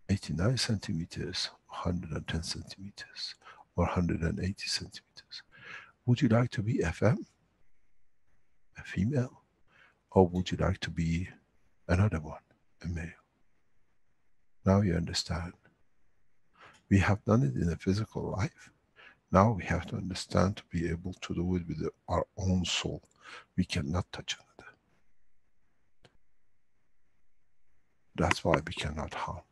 89 centimeters, 110 centimeters, or 180 centimeters. Would you like to be FM? A female? Or would you like to be another one, a male? Now you understand. We have done it in a physical life. Now we have to understand to be able to do it with our own soul. We cannot touch another. That's why we cannot harm.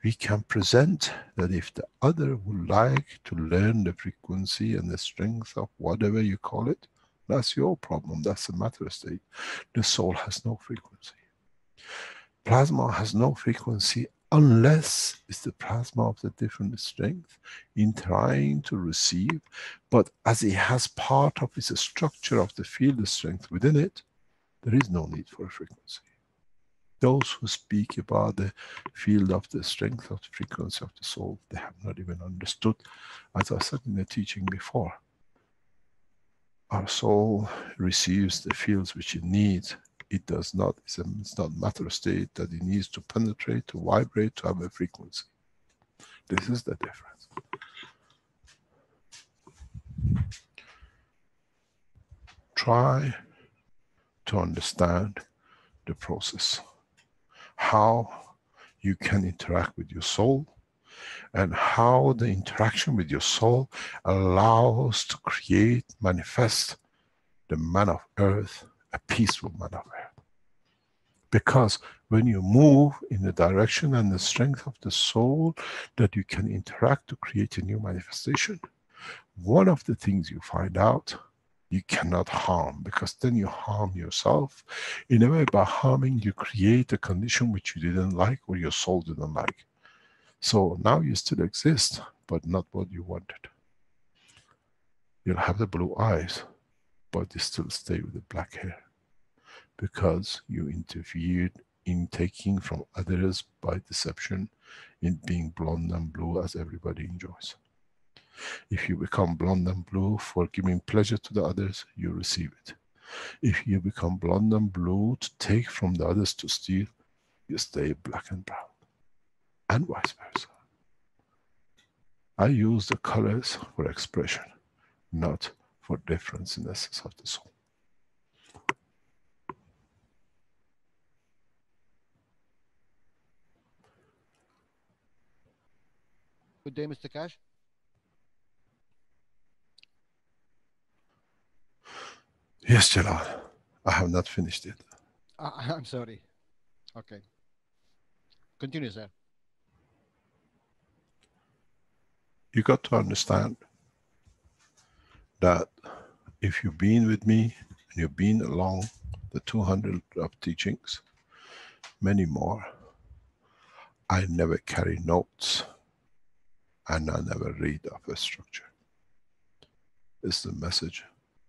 We can present that if the other would like to learn the frequency and the strength of whatever you call it, that's your problem, that's the matter state. The soul has no frequency. Plasma has no frequency unless it's the plasma of the different strength in trying to receive, but as it has part of its structure of the field strength within it, there is no need for a frequency. Those who speak about the field of the strength of the frequency of the soul, they have not even understood, as I said in the teaching before. Our soul receives the fields which it needs. It does not, it's not matter state that it needs to penetrate, to vibrate, to have a frequency. This is the difference. Try to understand the process. How you can interact with your soul, and how the interaction with your soul allows to create, manifest the man of earth, a peaceful man of earth. Because when you move in the direction and the strength of the soul that you can interact to create a new manifestation, one of the things you find out, you cannot harm, because then you harm yourself. In a way, by harming, you create a condition which you didn't like or your soul didn't like. So now you still exist, but not what you wanted. You'll have the blue eyes, but you still stay with the black hair. because you interfered in taking from others by deception, in being blonde and blue as everybody enjoys. If you become blonde and blue for giving pleasure to the others, you receive it. If you become blonde and blue to take from the others to steal, you stay black and brown, and vice versa. I use the colors for expression, not for difference in the essence of the soul. Good day, Mr. Keshe. Yes, Jalal. I have not finished it. I'm sorry. Okay. Continue, sir. You got to understand that if you've been with me and you've been along the 200 of teachings, many more, I never carry notes and I never read off a structure. It's the message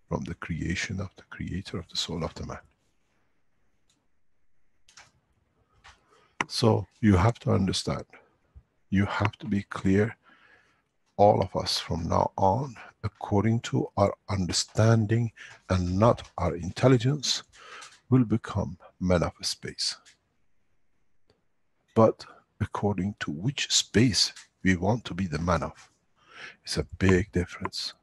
from the creation of the creator of the soul of the man. So you have to understand, you have to be clear, all of us from now on, according to our understanding and not our intelligence, will become men of space. But according to which space we want to be the man of, it's a big difference.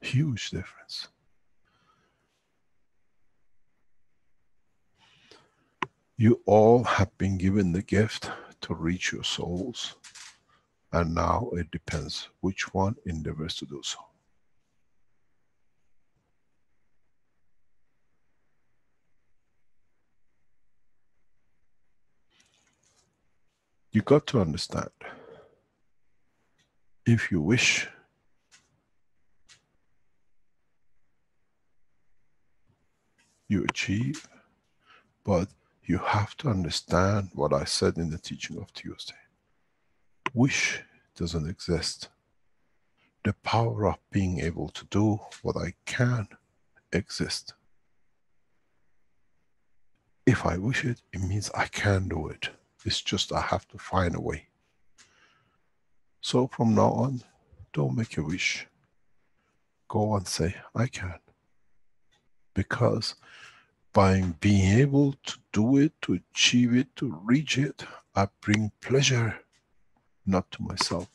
Huge difference. You all have been given the gift to reach your souls, and now it depends which one endeavors to do so. You got to understand, if you wish, you achieve, but you have to understand what I said in the teaching of Tuesday. Wish doesn't exist. The power of being able to do what I can exists. If I wish it, it means I can do it. It's just I have to find a way. So from now on, don't make a wish. Go and say, I can. Because by being able to do it, to achieve it, to reach it, I bring pleasure, not to myself,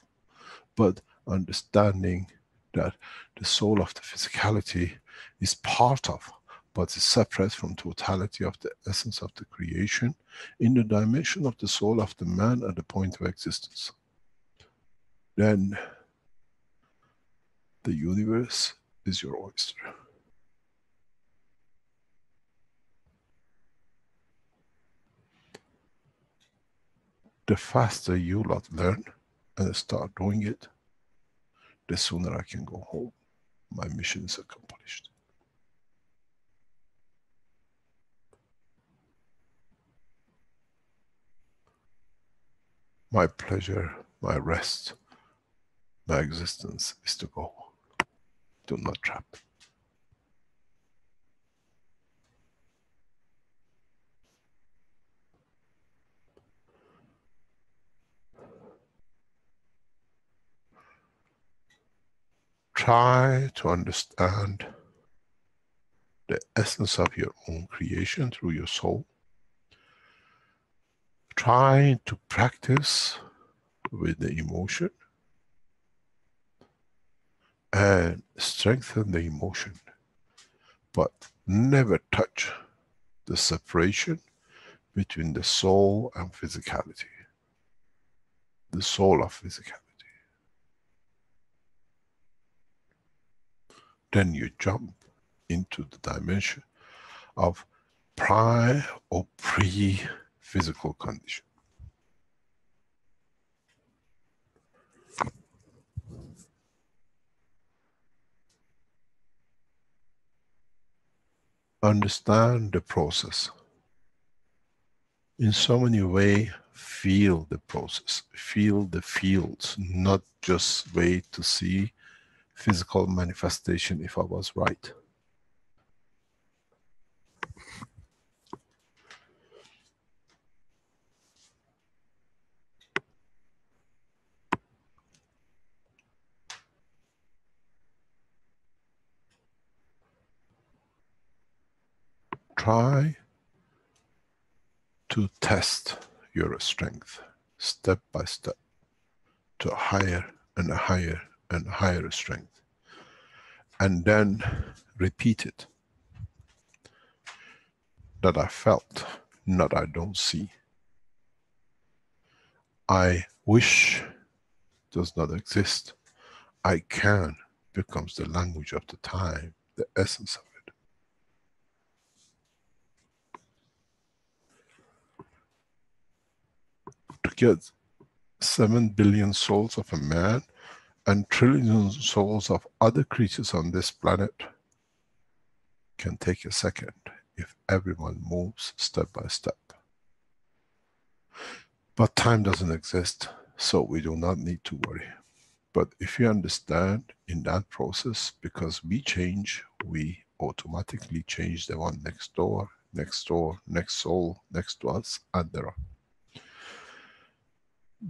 but understanding that the soul of the physicality is part of, but is separate from totality of the essence of the creation in the dimension of the soul of the man at the point of existence. Then the universe is your oyster. The faster you lot learn and start doing it, the sooner I can go home. My mission is accomplished. My pleasure, my rest, my existence is to go. Do not trap. Try to understand the essence of your own creation through your soul. Try to practice with the emotion and strengthen the emotion, but never touch the separation between the soul and physicality. The soul of physicality. Then you jump into the dimension of prior or pre-physical condition. Understand the process. In so many ways, feel the process, feel the fields, not just wait to see physical manifestation if I was right. try to test your strength step by step to a higher and a higher and higher strength, and then repeat it. That I felt, not I don't see. I wish does not exist. I can becomes the language of the time, the essence of it. To get 7 billion souls of a man and trillions of souls of other creatures on this planet can take a second if everyone moves step by step. But time doesn't exist, so we do not need to worry. But if you understand in that process, because we change, we automatically change the one next door, next soul, next to us, and there are.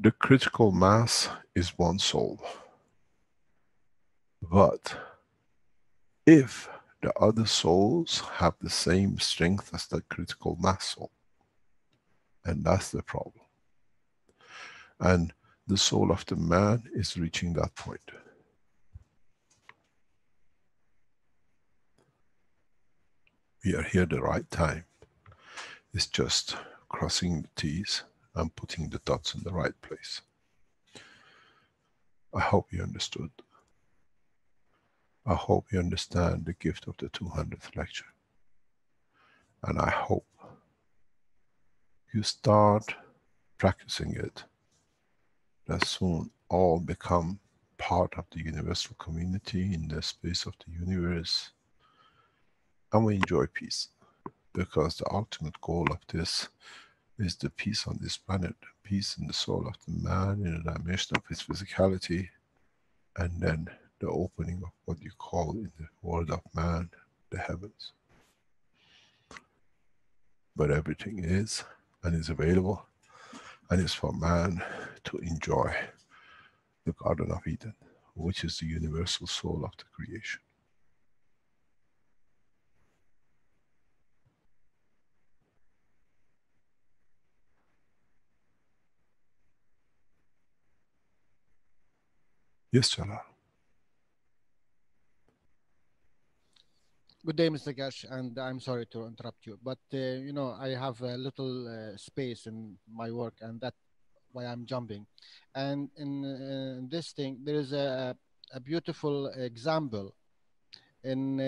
The critical mass is one soul. But if the other souls have the same strength as the critical mass soul, and that's the problem. And the soul of the man is reaching that point. We are here the right time. It's just crossing the T's and putting the dots in the right place. I hope you understood. I hope you understand the gift of the 200th lecture. And I hope you start practicing it, that soon all become part of the universal community in the space of the universe, and we enjoy peace, because the ultimate goal of this is the peace on this planet, peace in the soul of the man in the dimension of his physicality, and then the opening of what you call in the world of man, the heavens. But everything is and is available, and is for man to enjoy the Garden of Eden, which is the universal soul of the creation. Yes, Jalal. Good day, Mr. Keshe, and I'm sorry to interrupt you, but you know, I have a little space in my work, and that's why I'm jumping. And in this thing, there is a beautiful example in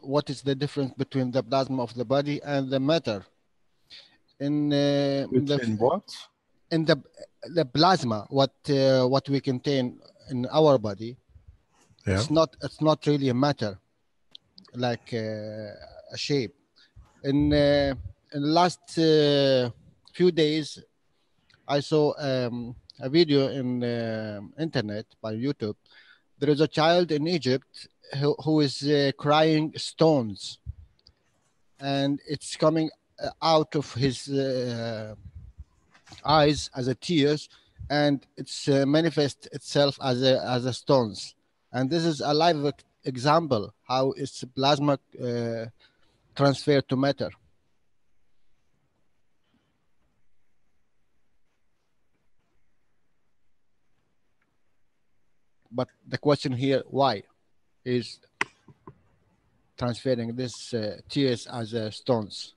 what is the difference between the plasma of the body and the matter. In Between what? in the plasma, what we contain in our body, Yeah. it's not really a matter, like a shape. In the last few days, I saw a video in internet by YouTube. There is a child in Egypt who is crying stones, and it's coming out of his eyes as a tears, and it's manifest itself as a stones. And this is a live example how it's plasma transfer to matter. But the question here, why is transferring this tears as stones?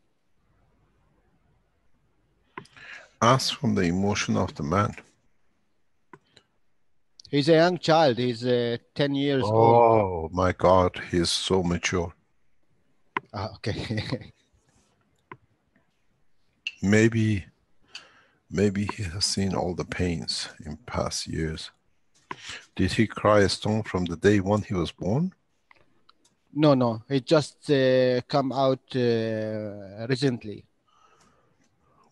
Ask from the emotion of the man. He's a young child. He's 10 years old. Oh my God, he is so mature. Okay. Maybe he has seen all the pains in past years. Did he cry a stone from the day one he was born? No. It just come out recently.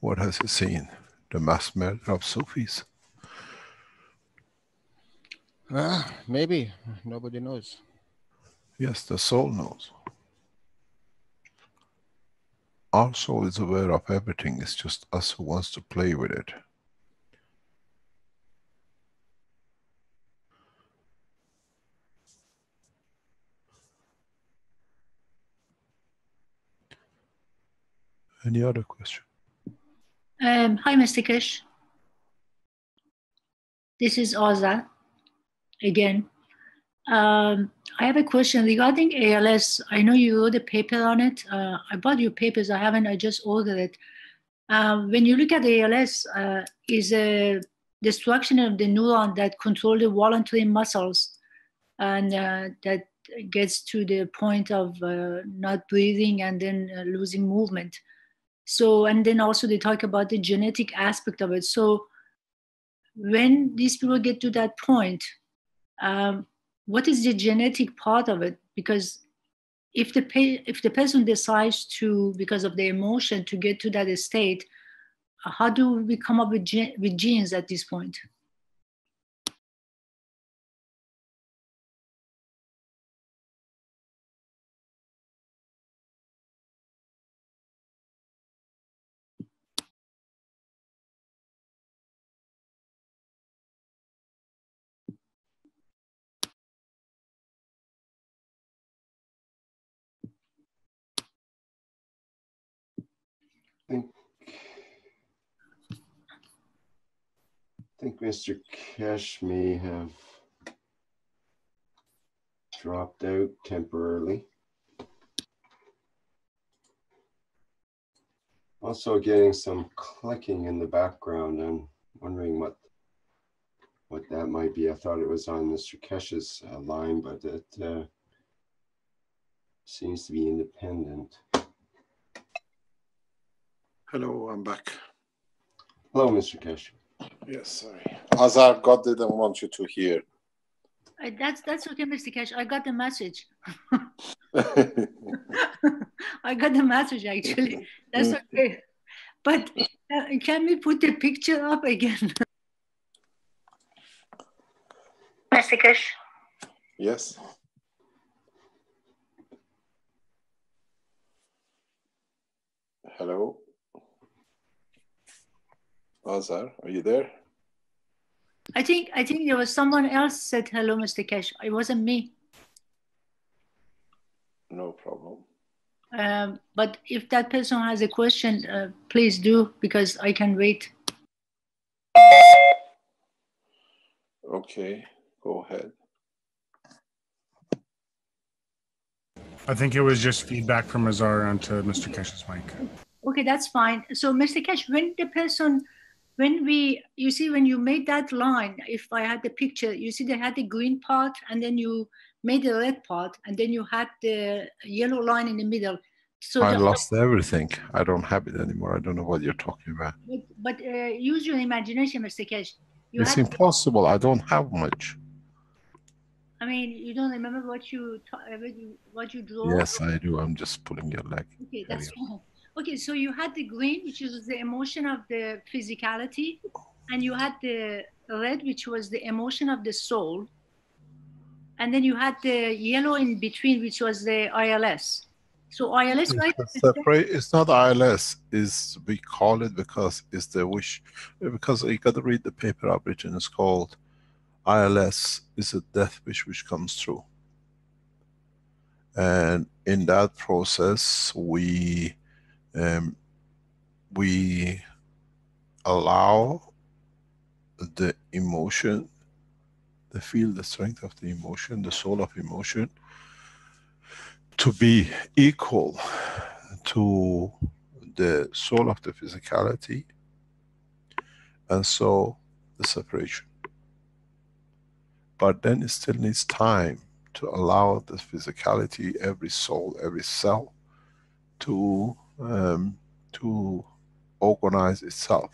What has he seen? The mass murder of Sufis? Maybe. Nobody knows. Yes, the soul knows. Our soul is aware of everything, it's just us who wants to play with it. Any other question? Hi, Mr. Keshe. This is Oza again. I have a question regarding ALS. I know you wrote a paper on it. I bought your papers. I haven't. I just ordered it. When you look at ALS, is a destruction of the neuron that control the voluntary muscles, and that gets to the point of not breathing and then losing movement. So, and then also they talk about the genetic aspect of it. So when these people get to that point, what is the genetic part of it? Because if the person decides to, because of the emotion, to get to that state, how do we come up with genes at this point? I think Mr. Keshe may have dropped out temporarily. Also getting some clicking in the background. I'm wondering what that might be. I thought it was on Mr. Keshe's line, but it seems to be independent. Hello, I'm back. Hello, Mr. Keshe. Yes, sorry. Azar, God didn't want you to hear. That's okay, Mr. Keshe. I got the message. I got the message, actually. That's okay. But can we put the picture up again? Mr. Keshe. Yes. Hello. Azar, are you there? I think there was someone else said hello, Mr. Keshe. It wasn't me. No problem. But if that person has a question, please do, because I can wait. Okay, go ahead. I think it was just feedback from Azar onto Mr. Keshe's mic. Okay, that's fine. So, Mr. Keshe, when the person, you see, when you made that line, if I had the picture, you see they had the green part, and then you made the red part, and then you had the yellow line in the middle. So I lost everything. I don't have it anymore. I don't know what you're talking about. But use your imagination, Mr. Keshe. It's impossible. I don't have much. I mean, you don't remember what you drew? Yes, I do. I'm just pulling your leg. Okay, that's fine. Okay, so you had the green, which is the emotion of the physicality, and you had the red, which was the emotion of the soul, and then you had the yellow in between, which was the ILS. So ILS, right? It's not ILS. We call it because it's the wish. Because you got to read the paper I've written. It's called ILS. Is a death wish which comes true. And in that process, we allow the emotion, the strength of the emotion, the soul of emotion, to be equal to the soul of the physicality, and so the separation. But then it still needs time to allow the physicality, every soul, every cell, to organize itself,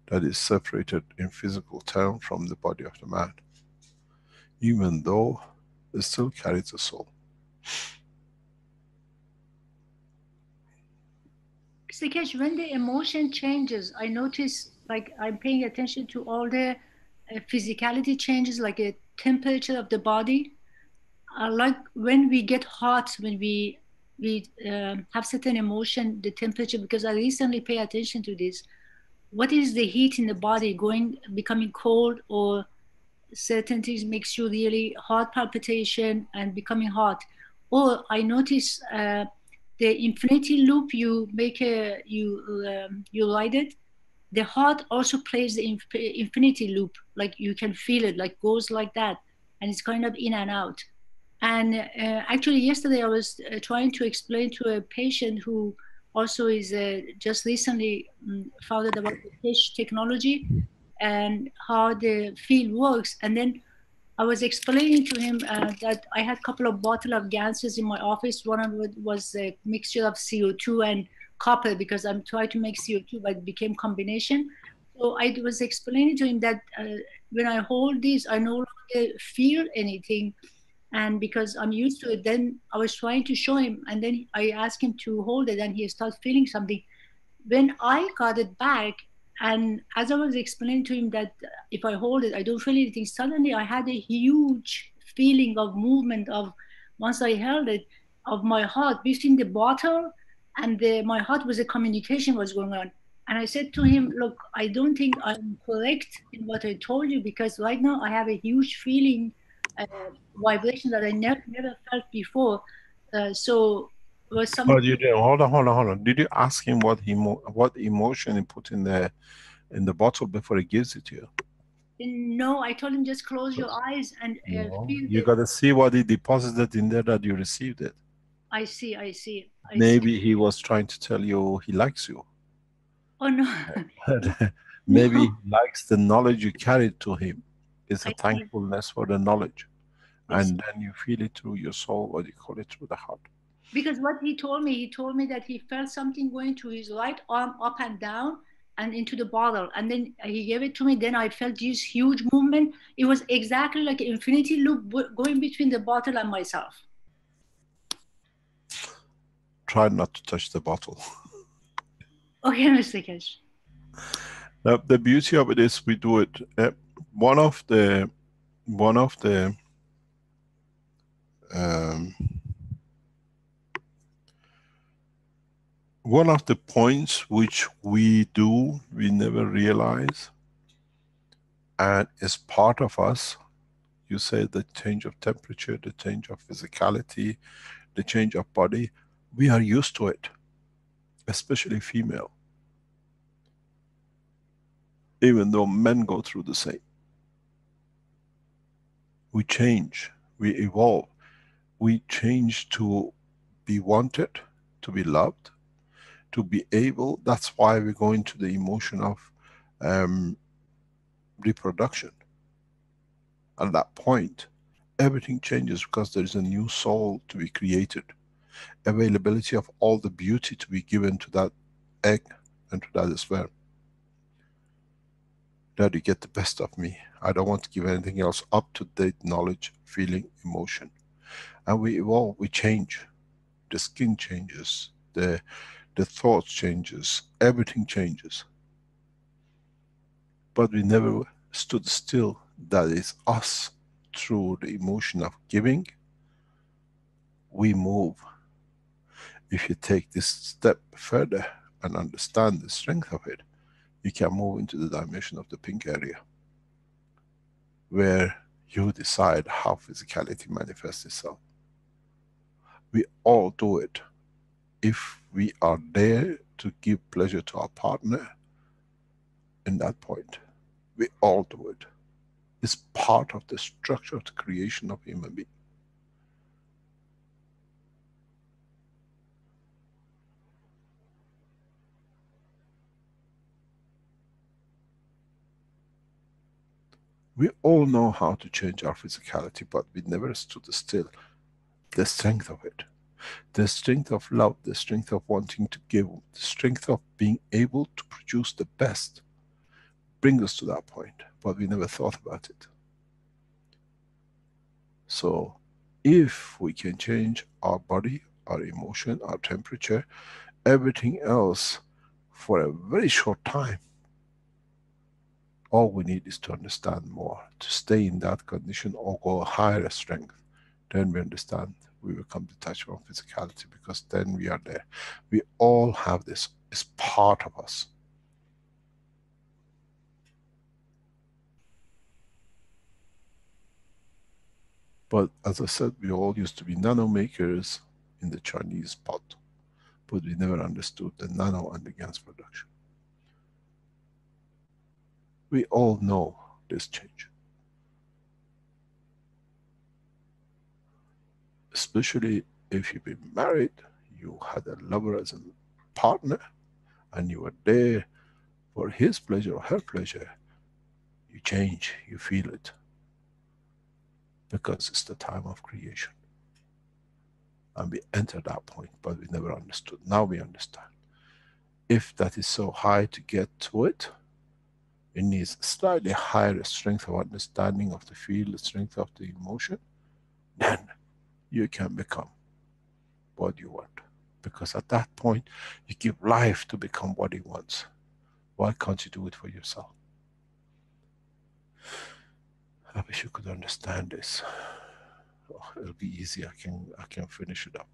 that is separated in physical term from the body of the man, even though it still carries a soul. Mr. Keshe, when the emotion changes, I notice, like, I'm paying attention to all the physicality changes, like a temperature of the body. Like when we get hot, when we have certain emotion, the temperature, because I recently pay attention to this. What is the heat in the body becoming cold, or certain things makes you really heart palpitation and becoming hot? Or I notice the infinity loop you make you light it, the heart also plays the infinity loop, like you can feel it, like goes like that, and it's kind of in and out. And actually yesterday I was trying to explain to a patient who also is just recently found out about the Keshe technology and how the field works. And then I was explaining to him that I had a couple of bottles of gases in my office. One of it was a mixture of CO2 and copper, because I'm trying to make CO2, but it became combination. So I was explaining to him that when I hold these, I no longer feel anything. And because I'm used to it, then I was trying to show him, and then I asked him to hold it, and he started feeling something. When I got it back, and as I was explaining to him that if I hold it, I don't feel anything, suddenly I had a huge feeling of movement of, once I held it, of my heart between the bottle and my heart, was a communication was going on. And I said to him, look, I don't think I'm correct in what I told you, because right now I have a huge feeling, uh, vibration that I never felt before. So it was something. But you did. Hold on. Did you ask him what emotion he put in the bottle before he gives it to you? No, I told him just close your eyes and No, feel you the. got to see what he deposited in there that you received it. I see. Maybe he was trying to tell you he likes you. Oh no. Maybe No. he likes the knowledge you carried to him. It's a I see. thankfulness for the knowledge. I see. And then you feel it through your soul, what you call it, through the heart. Because what he told me that he felt something going to his right arm up and down and into the bottle, and then he gave it to me. Then I felt this huge movement. It was exactly like an infinity loop going between the bottle and myself. Try not to touch the bottle. Okay, Mr. Keshe. The beauty of it is we do it. One of the um, points which we do, we never realize, and is part of us. You say the change of temperature, the change of physicality, the change of body. We are used to it, especially female. Even though men go through the same. We change, we evolve. We change to be wanted, to be loved, to be able. That's why we go into the emotion of reproduction. At that point, everything changes because there is a new soul to be created. Availability of all the beauty to be given to that egg and to that sperm. That you get the best of me. I don't want to give anything else. Up to date knowledge, feeling, emotion. And we evolve, we change. The skin changes, the thought changes, everything changes. But we never stood still. That is us. Through the emotion of giving, we move. If you take this step further and understand the strength of it, you can move into the dimension of the pink area, where you decide how physicality manifests itself. We all do it. If we are there to give pleasure to our partner, in that point, we all do it. It's part of the structure of the creation of human being. We all know how to change our physicality, but we never stood still. The strength of it, the strength of love, the strength of wanting to give, the strength of being able to produce the best, bring us to that point, but we never thought about it. So, if we can change our body, our emotion, our temperature, everything else for a very short time, all we need is to understand more, to stay in that condition or go higher strength. Then we understand, we become detached from physicality, because then we are there. We all have this, it's part of us. But as I said, we all used to be nano makers in the Chinese pot. but we never understood the nano and the gans production. We all know this change. Especially if you've been married, you had a lover as a partner, and you were there for his pleasure or her pleasure, you change, you feel it. Because it's the time of creation. And we entered that point, but we never understood. Now we understand. If that is so high to get to it, it needs slightly higher strength of understanding of the field, the strength of the emotion, then you can become what you want. Because at that point, you give life to become what he wants. Why can't you do it for yourself? I wish you could understand this. Oh, it'll be easy, I can finish it up.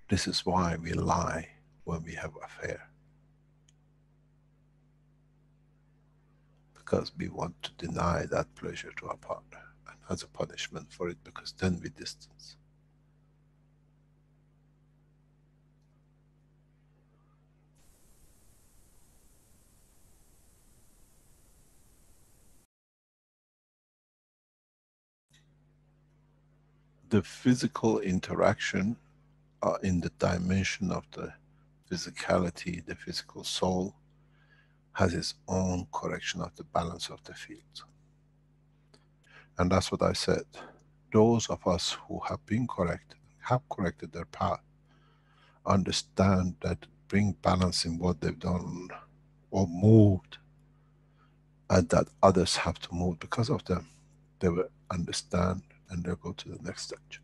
This is why we lie when we have affair. Because we want to deny that pleasure to our partner, and as a punishment for it, because then we distance. The physical interaction in the dimension of the physicality, the physical soul, has its own correction of the balance of the field. And that's what I said. Those of us who have been corrected, have corrected their path, understand that bring balance in what they've done or moved, and that others have to move because of them. They will understand and they'll go to the next stage.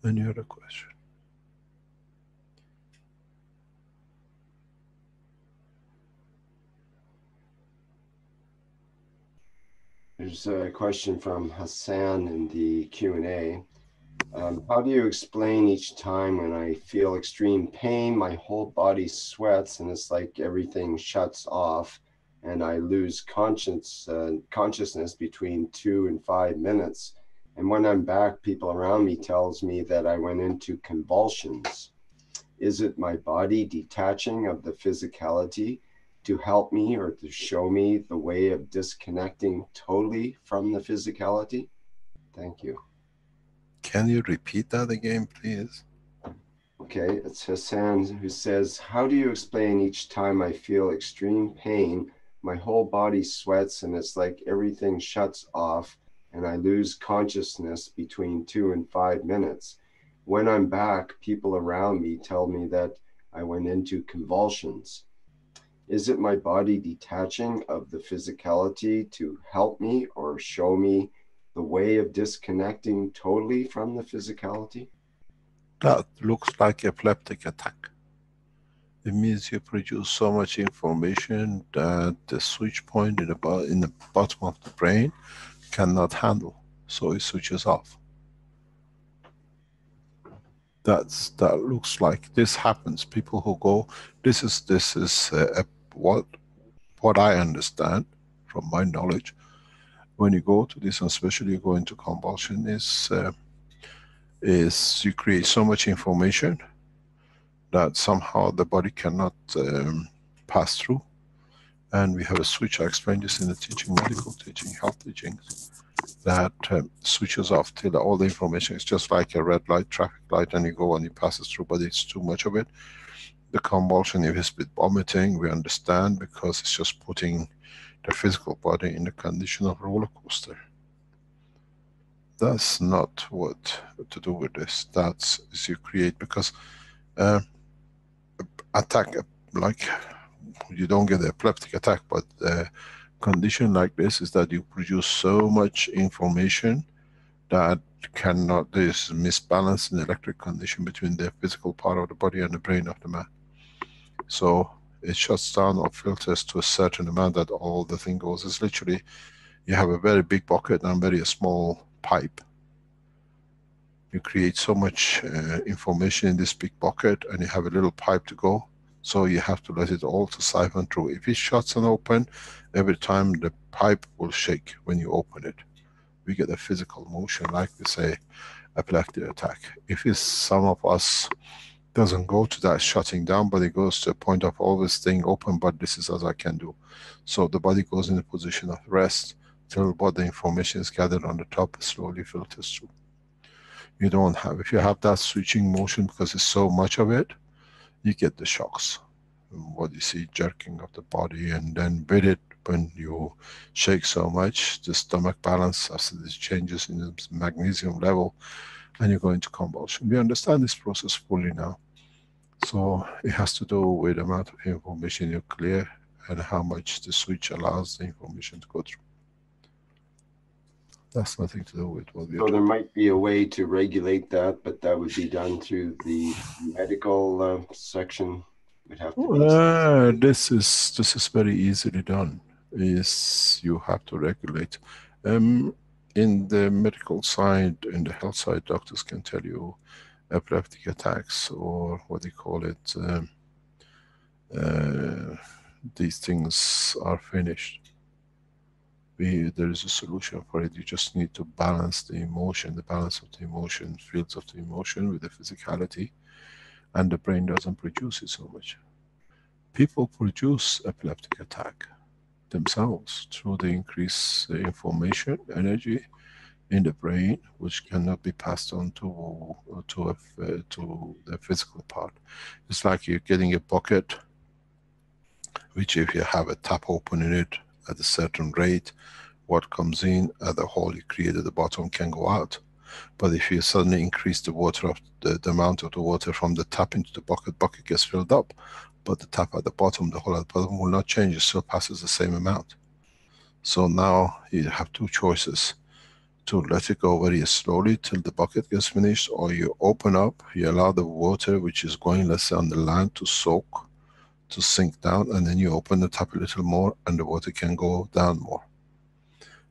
Any other question? There's a question from Hassan in the Q&A. How do you explain each time when I feel extreme pain, my whole body sweats and it's like everything shuts off and I lose consciousness between 2 and 5 minutes. And when I'm back, people around me tells me that I went into convulsions. Is it my body detaching of the physicality to help me or to show me the way of disconnecting totally from the physicality? Thank you. Can you repeat that again, please? Okay, it's Hassan who says, how do you explain each time I feel extreme pain, my whole body sweats and it's like everything shuts off and I lose consciousness between 2 and 5 minutes. When I'm back, people around me tell me that I went into convulsions. Is it my body detaching of the physicality to help me or show me the way of disconnecting totally from the physicality? That looks like epileptic attack. It means you produce so much information that the switch point in the bottom of the brain cannot handle, so it switches off. That looks like this happens. People who go, this is what I understand from my knowledge. When you go to this, and especially you go into convulsion, is you create so much information that somehow the body cannot pass through. And we have a switch, I explained this in the teaching, medical teaching, health teachings, that switches off till all the information is just like a red light, traffic light, and you go and it passes through, but it's too much of it. The convulsion, if it's with vomiting, we understand because it's just putting the physical body in the condition of roller coaster. That's not what to do with this. That's you create, because attack, like you don't get an epileptic attack, but the condition like this is that you produce so much information that cannot, there's misbalance in the electric condition between the physical part of the body and the brain of the man. So it shuts down or filters to a certain amount that all the thing goes. It's literally, you have a very big bucket and very small pipe. You create so much information in this big bucket, and you have a little pipe to go. So you have to let it all to siphon through. If it shuts and open, every time the pipe will shake when you open it. We get a physical motion, like we say, epileptic attack. If it's some of us doesn't go to that shutting down, but it goes to a point of always staying open, but this is as I can do. So the body goes in a position of rest till what the information is gathered on the top slowly filters through. You don't have, if you have that switching motion, because it's so much of it, you get the shocks. What you see, jerking of the body, and then with it, when you shake so much, the stomach balance as it changes in the magnesium level, and you go into convulsion. We understand this process fully now. So it has to do with the amount of information you clear and how much the switch allows the information to go through. That's nothing to do with what we are So there talking. might be a way to regulate that, but that would be done through the medical section. Would have to be. This is very easily done. Is you have to regulate. In the medical side, in the health side, doctors can tell you epileptic attacks, or what do you call it? These things are finished. There is a solution for it. You just need to balance the emotion, the balance of the emotion, fields of the emotion with the physicality, and the brain doesn't produce it so much. People produce epileptic attack themselves through the increased information, energy in the brain, which cannot be passed on to the physical part. It's like you're getting a bucket, which if you have a tap open in it at a certain rate, what comes in at the hole you create at the bottom can go out. But if you suddenly increase the water of the amount of the water from the tap into the bucket gets filled up. But the tap at the bottom, the hole at the bottom will not change, it still passes the same amount. So now you have two choices: to let it go very slowly till the bucket gets finished, or you open up, you allow the water which is going, let's say, on the land to soak, to sink down, and then you open the tap a little more and the water can go down more.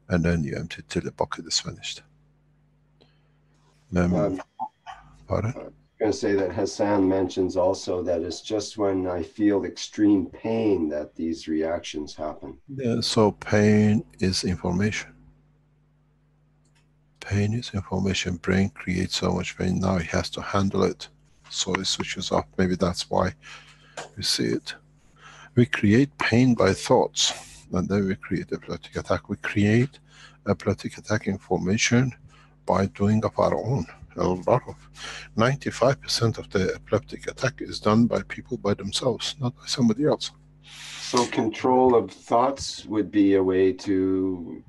And then you empty it till the bucket is finished. Pardon? Pardon? I'm going to say that Hassan mentions also that it's just when I feel extreme pain that these reactions happen. Yeah, so pain is information. Pain is information. Brain creates so much pain, now it has to handle it. So it switches off. Maybe that's why we see it. We create pain by thoughts, and then we create epileptic attack. We create epileptic attack information by doing of our own. A lot of 95% of the epileptic attack is done by people by themselves, not by somebody else. So control of thoughts would be a way to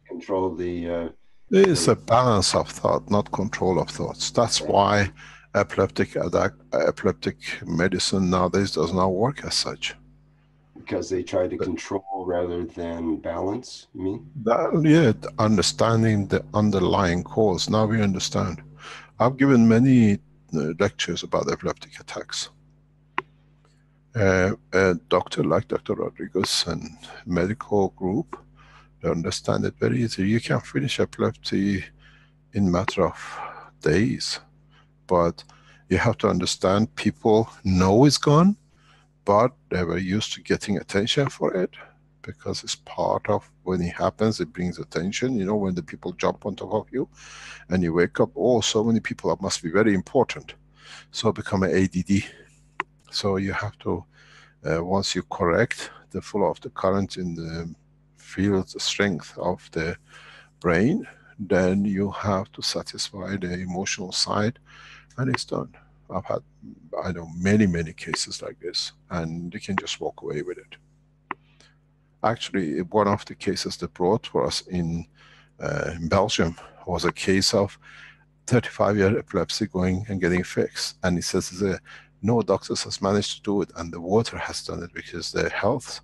control the... It's a balance of thought, not control of thoughts. That's why epileptic medicine nowadays does not work as such. Because they try to control rather than balance, you mean? Yeah, understanding the underlying cause. Now we understand. I've given many lectures about epileptic attacks. A doctor like Dr. Rodriguez and medical group, they understand it very easily. You can finish epilepsy in a matter of days, but you have to understand people know it's gone, but they were used to getting attention for it, because it's part of when it happens, it brings attention. You know, when the people jump on top of you and you wake up, oh, so many people, that must be very important. So become an ADD. So you have to, once you correct the flow of the current in the field, the strength of the brain, then you have to satisfy the emotional side, and it's done. I've had, I know, many cases like this, and you can just walk away with it. Actually, one of the cases they brought for us in Belgium was a case of 35-year epilepsy going and getting fixed. And he says no doctors has managed to do it, and the water has done it, because their health,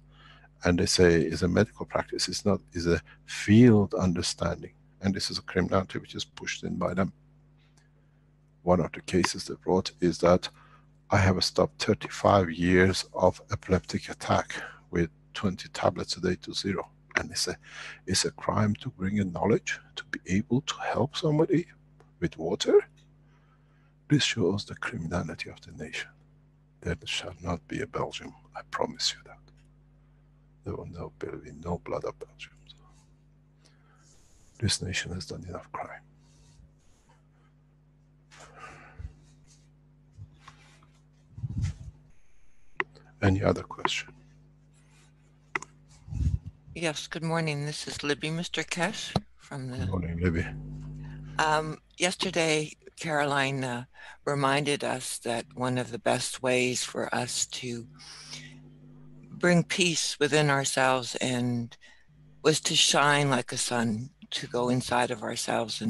and they say is a medical practice, it's not, is a field understanding. And this is a criminality which is pushed in by them. One of the cases they brought is that I have stopped 35 years of epileptic attack with 20 tablets a day to 0. And it's a crime to bring in knowledge, to be able to help somebody with water, this shows the criminality of the nation. There shall not be a Belgium, I promise you that. There will be no blood of Belgium. This nation has done enough crime. Any other question? Yes, good morning. This is Libby, Mr. Keshe from the... Good morning, Libby. Yesterday, Caroline reminded us that one of the best ways for us to bring peace within ourselves and was to shine like a sun, to go inside of ourselves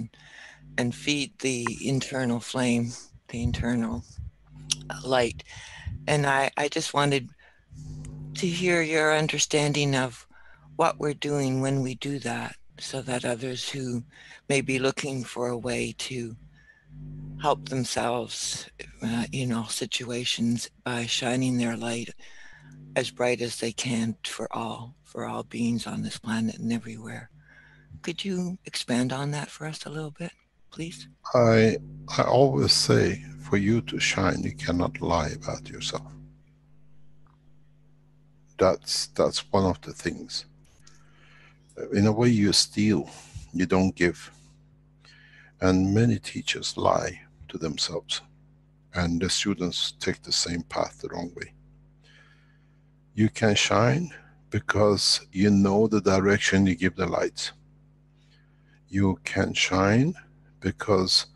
and feed the internal flame, the internal light. And I just wanted to hear your understanding of what we're doing when we do that, so that others who may be looking for a way to help themselves in all situations by shining their light as bright as they can for all beings on this planet and everywhere. Could you expand on that for us a little bit, please? I always say, for you to shine, you cannot lie about yourself. That's one of the things. In a way, you steal, you don't give. And many teachers lie to themselves. And the students take the same path the wrong way. You can shine because you know the direction you give the light. You can shine because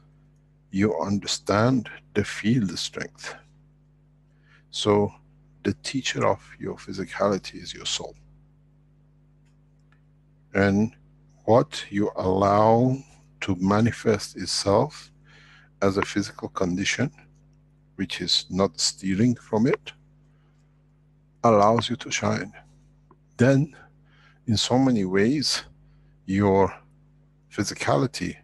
you understand the field strength. So the teacher of your physicality is your soul. And what you allow to manifest itself as a physical condition, which is not stealing from it, allows you to shine. Then, in so many ways, your physicality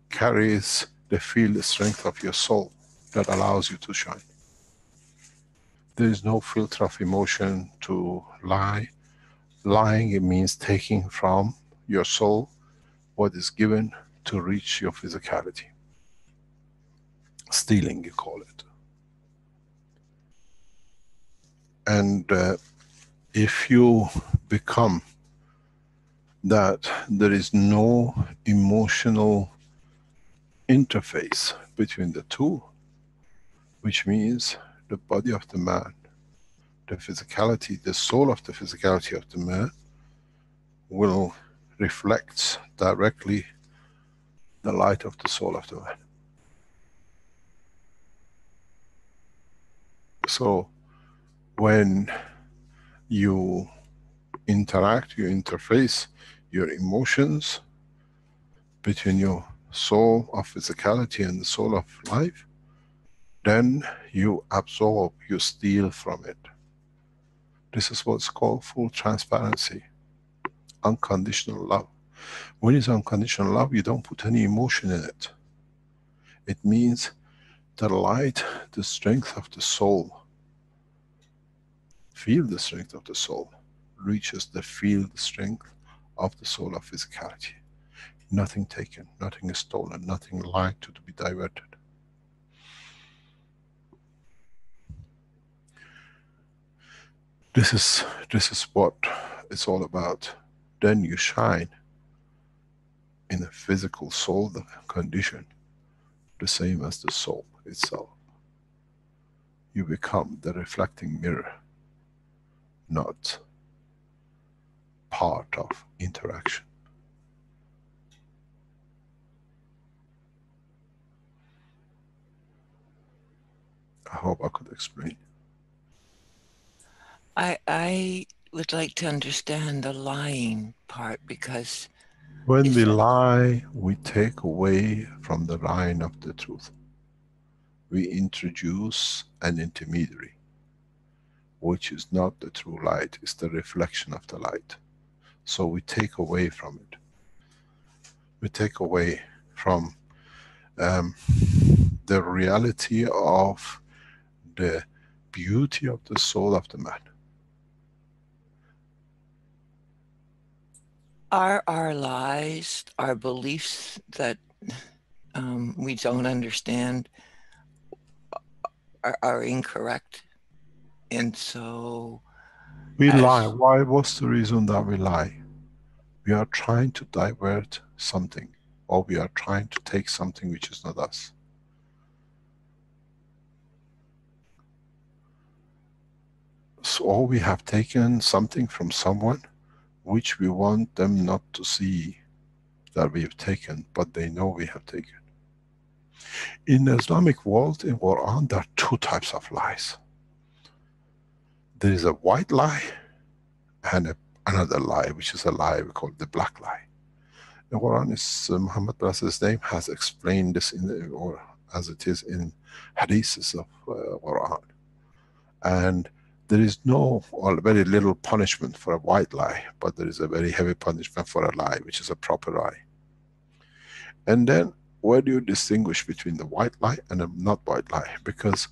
carries the field strength of your soul that allows you to shine. There is no filter of emotion to lie. Lying, it means taking from your soul what is given to reach your physicality. Stealing, you call it. And if you become that there is no emotional interface between the two, which means the body of the man, the physicality, the soul of the physicality of the man will reflect directly the light of the soul of the man. So when you interact, you interface your emotions between your soul of physicality and the soul of life, then you absorb, you steal from it. This is what's called full transparency, unconditional love. When it's unconditional love, you don't put any emotion in it. It means the light, the strength of the soul, feel the strength of the soul, reaches the field strength of the soul of physicality. Nothing taken, nothing stolen, nothing lied to be diverted. This is what it's all about. Then you shine in a physical soul condition, the same as the soul itself. You become the reflecting mirror, not part of interaction. I hope I could explain. I would like to understand the lying part, because when we lie, we take away from the line of the truth. We introduce an intermediary, which is not the true light, it's the reflection of the light. So we take away from it. We take away from the reality of the beauty of the soul of the man. Are our lies, our beliefs that we don't understand are incorrect. And so we lie. Why? What's the reason that we lie? We are trying to divert something, or we are trying to take something which is not us. So, or we have taken something from someone which we want them not to see that we have taken, but they know we have taken. In the Islamic world, in Quran, there are two types of lies. There is a white lie and another lie, which is a lie we call the black lie. The Quran is, Muhammad Rasul's name has explained this in the, or as it is in hadiths of Quran. And there is no, or very little punishment for a white lie, but there is a very heavy punishment for a lie, which is a proper lie. And then, where do you distinguish between the white lie and a not white lie? Because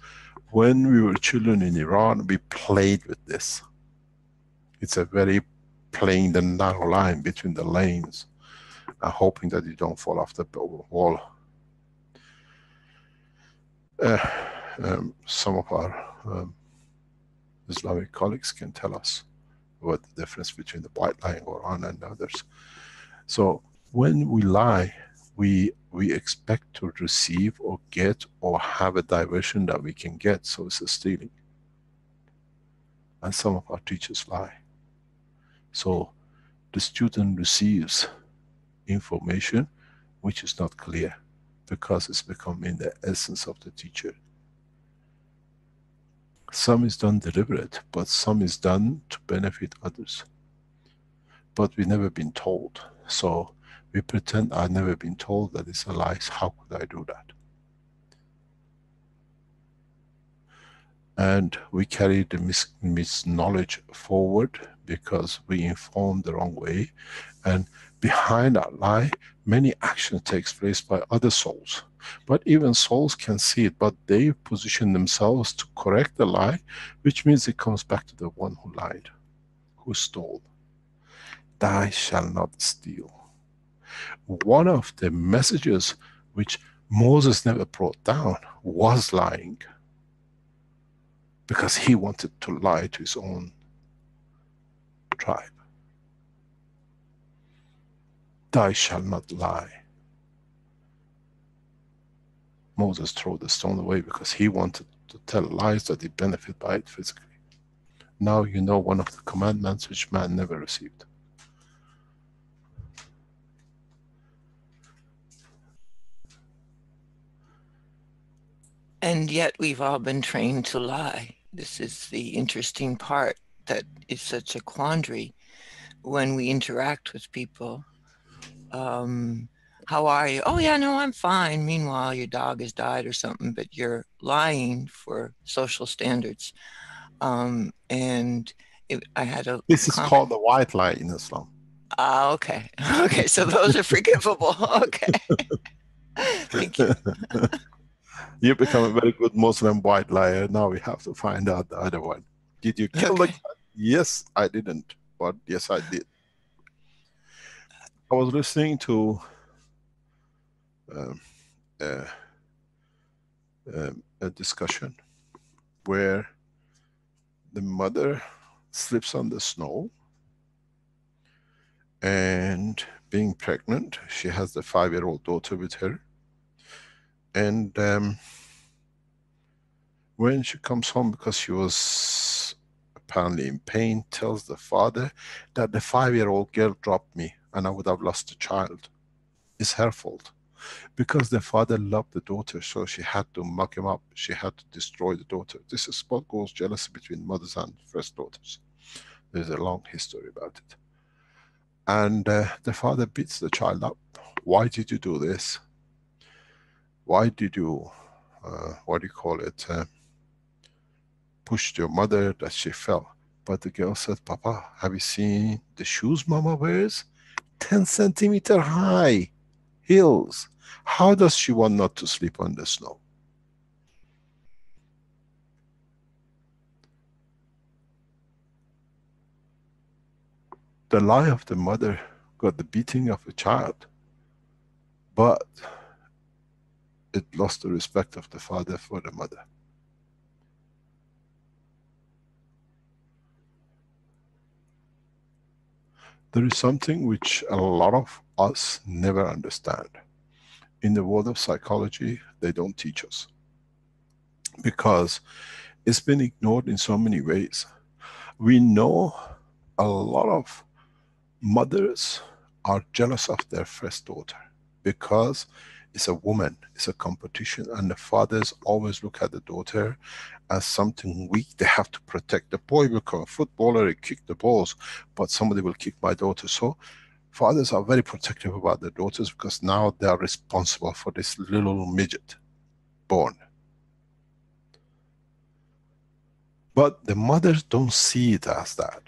when we were children in Iran, we played with this. It's a very plain and narrow line between the lanes, hoping that you don't fall off the wall. Some of our Islamic colleagues can tell us what the difference between the white lie in Quran and others. So when we lie, we expect to receive or get or have a diversion that we can get, so it's a stealing. And some of our teachers lie. So the student receives information which is not clear, because it's becoming the essence of the teacher. Some is done deliberate, but some is done to benefit others. But we've never been told. So we pretend I've never been told that it's a lie. How could I do that? And we carry the misknowledge forward because we inform the wrong way. And behind that lie, many action takes place by other souls. But even souls can see it, but they position themselves to correct the lie, which means it comes back to the one who lied, who stole. Thou shalt not steal. One of the messages which Moses never brought down was lying, because he wanted to lie to his own tribe. Thou shalt not lie. Moses threw the stone away because he wanted to tell lies that he benefit by it physically. Now you know one of the commandments which man never received. And yet we've all been trained to lie. This is the interesting part that is such a quandary when we interact with people. How are you? Oh yeah, no, I'm fine. Meanwhile, your dog has died or something, but you're lying for social standards. I had a... This is called the white lie in Islam. Okay. Okay, so those are forgivable. Okay. Thank you. You become a very good Muslim white liar. Now we have to find out the other one. Did you kill the cat? Yes, I didn't, but yes, I did. I was listening to a discussion where the mother slips on the snow, and being pregnant, she has the 5-year-old daughter with her, and when she comes home, because she was apparently in pain, tells the father that the 5-year-old girl dropped me and I would have lost the child. It's her fault. Because the father loved the daughter, so she had to muck him up. She had to destroy the daughter. This is what goes jealousy between mothers and first daughters. There's a long history about it. And the father beats the child up. Why did you do this? Why did you, what do you call it, pushed your mother that she fell? But the girl said, Papa, have you seen the shoes Mama wears? 10 centimeter high heels. How does she want not to sleep on the snow? The lie of the mother got the beating of a child, but it lost the respect of the father for the mother. There is something which a lot of us never understand. In the world of psychology, they don't teach us. Because it's been ignored in so many ways. We know a lot of mothers are jealous of their first daughter because it's a woman, it's a competition, and the fathers always look at the daughter as something weak. They have to protect. The boy will become a footballer, he kick the balls, but somebody will kick my daughter. So fathers are very protective about their daughters because now they are responsible for this little midget born. But the mothers don't see it as that.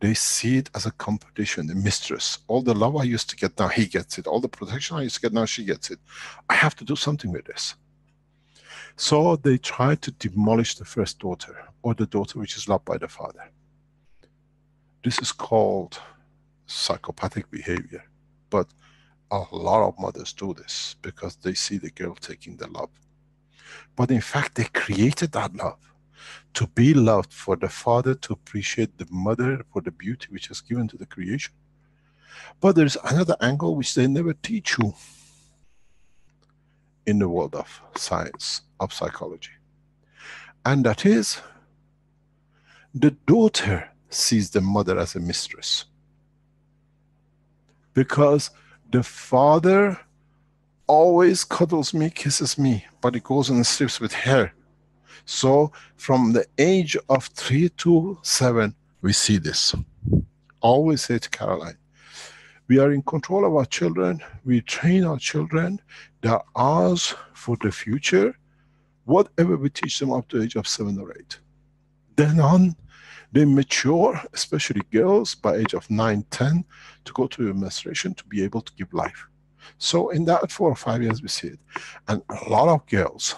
They see it as a competition, a mistress. All the love I used to get, now he gets it. All the protection I used to get, now she gets it. I have to do something with this. So they try to demolish the first daughter, or the daughter which is loved by the father. This is called psychopathic behavior. But a lot of mothers do this because they see the girl taking the love. But in fact, they created that love. To be loved, for the father to appreciate the mother for the beauty which is given to the creation. But there's another angle which they never teach you in the world of science, of psychology. And that is, the daughter sees the mother as a mistress. Because the father always cuddles me, kisses me, but he goes and sleeps with her. So from the age of 3 to 7, we see this. Always say to Caroline, we are in control of our children, we train our children, they are ours for the future, whatever we teach them up to the age of 7 or 8. Then on, they mature, especially girls, by age of 9, 10, to go to menstruation to be able to give life. So in that 4 or 5 years we see it. And a lot of girls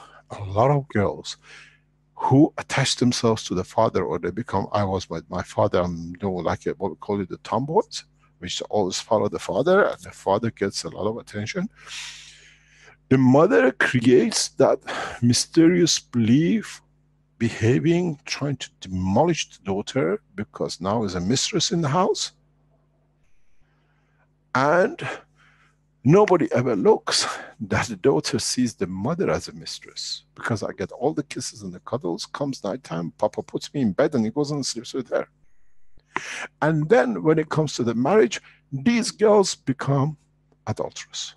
who attach themselves to the father, or they become, I was with my father, I'm like what we call it the tomboys, which always follow the father, and the father gets a lot of attention. The mother creates that mysterious belief, behaving, trying to demolish the daughter, because now is a mistress in the house. And nobody ever looks that the daughter sees the mother as a mistress. Because I get all the kisses and the cuddles, comes nighttime, Papa puts me in bed and he goes and sleeps with her. And then when it comes to the marriage, these girls become adulterous.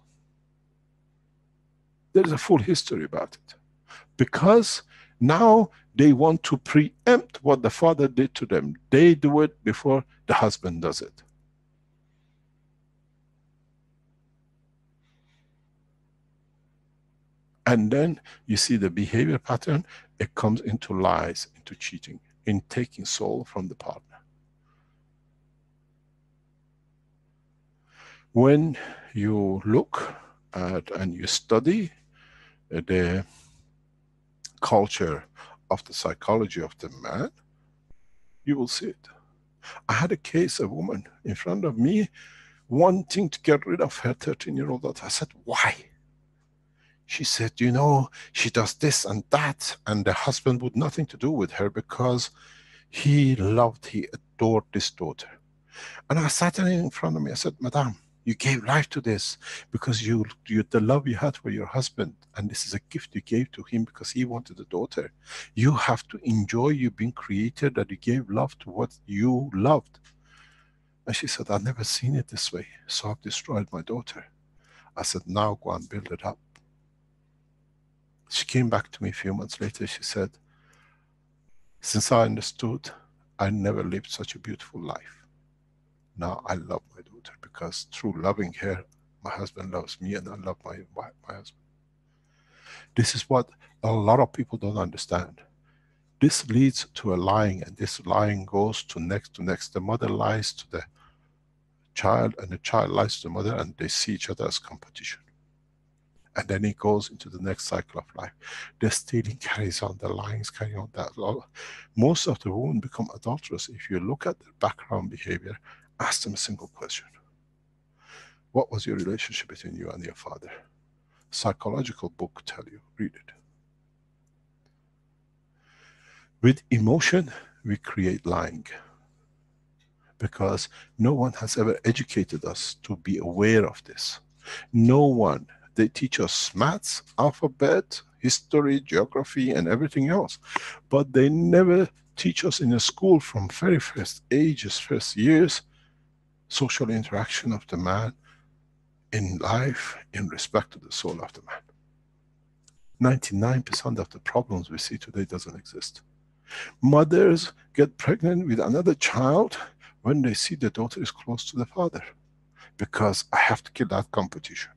There is a full history about it. Because now they want to preempt what the father did to them. They do it before the husband does it. And then you see the behavior pattern, it comes into lies, into cheating, in taking soul from the partner. When you look at and you study the culture of the psychology of the man, you will see it. I had a case, a woman in front of me wanting to get rid of her 13-year-old daughter. I said, why? She said, you know, she does this and that, and the husband would nothing to do with her because he loved, he adored this daughter. And I sat there in front of me, I said, Madame, you gave life to this because you the love you had for your husband, and this is a gift you gave to him because he wanted a daughter. You have to enjoy you being created, that you gave love to what you loved. And she said, I've never seen it this way, so I've destroyed my daughter. I said, now go and build it up. She came back to me a few months later, she said, since I understood, I never lived such a beautiful life. Now I love my daughter because through loving her, my husband loves me and I love my husband. This is what a lot of people don't understand. This leads to a lying, and this lying goes to next. The mother lies to the child and the child lies to the mother, and they see each other as competition. And then it goes into the next cycle of life. The stealing carries on, the lying is carrying on. That most of the women become adulterous. If you look at their background behavior, ask them a single question. What was your relationship between you and your father? Psychological book tell you, read it. With emotion, we create lying. Because no one has ever educated us to be aware of this. No one. They teach us maths, alphabet, history, geography, and everything else. But they never teach us in a school from very first ages, first years, social interaction of the man in life, in respect to the soul of the man. 99% of the problems we see today doesn't exist. Mothers get pregnant with another child when they see the daughter is close to the father, because I have to kill that competition.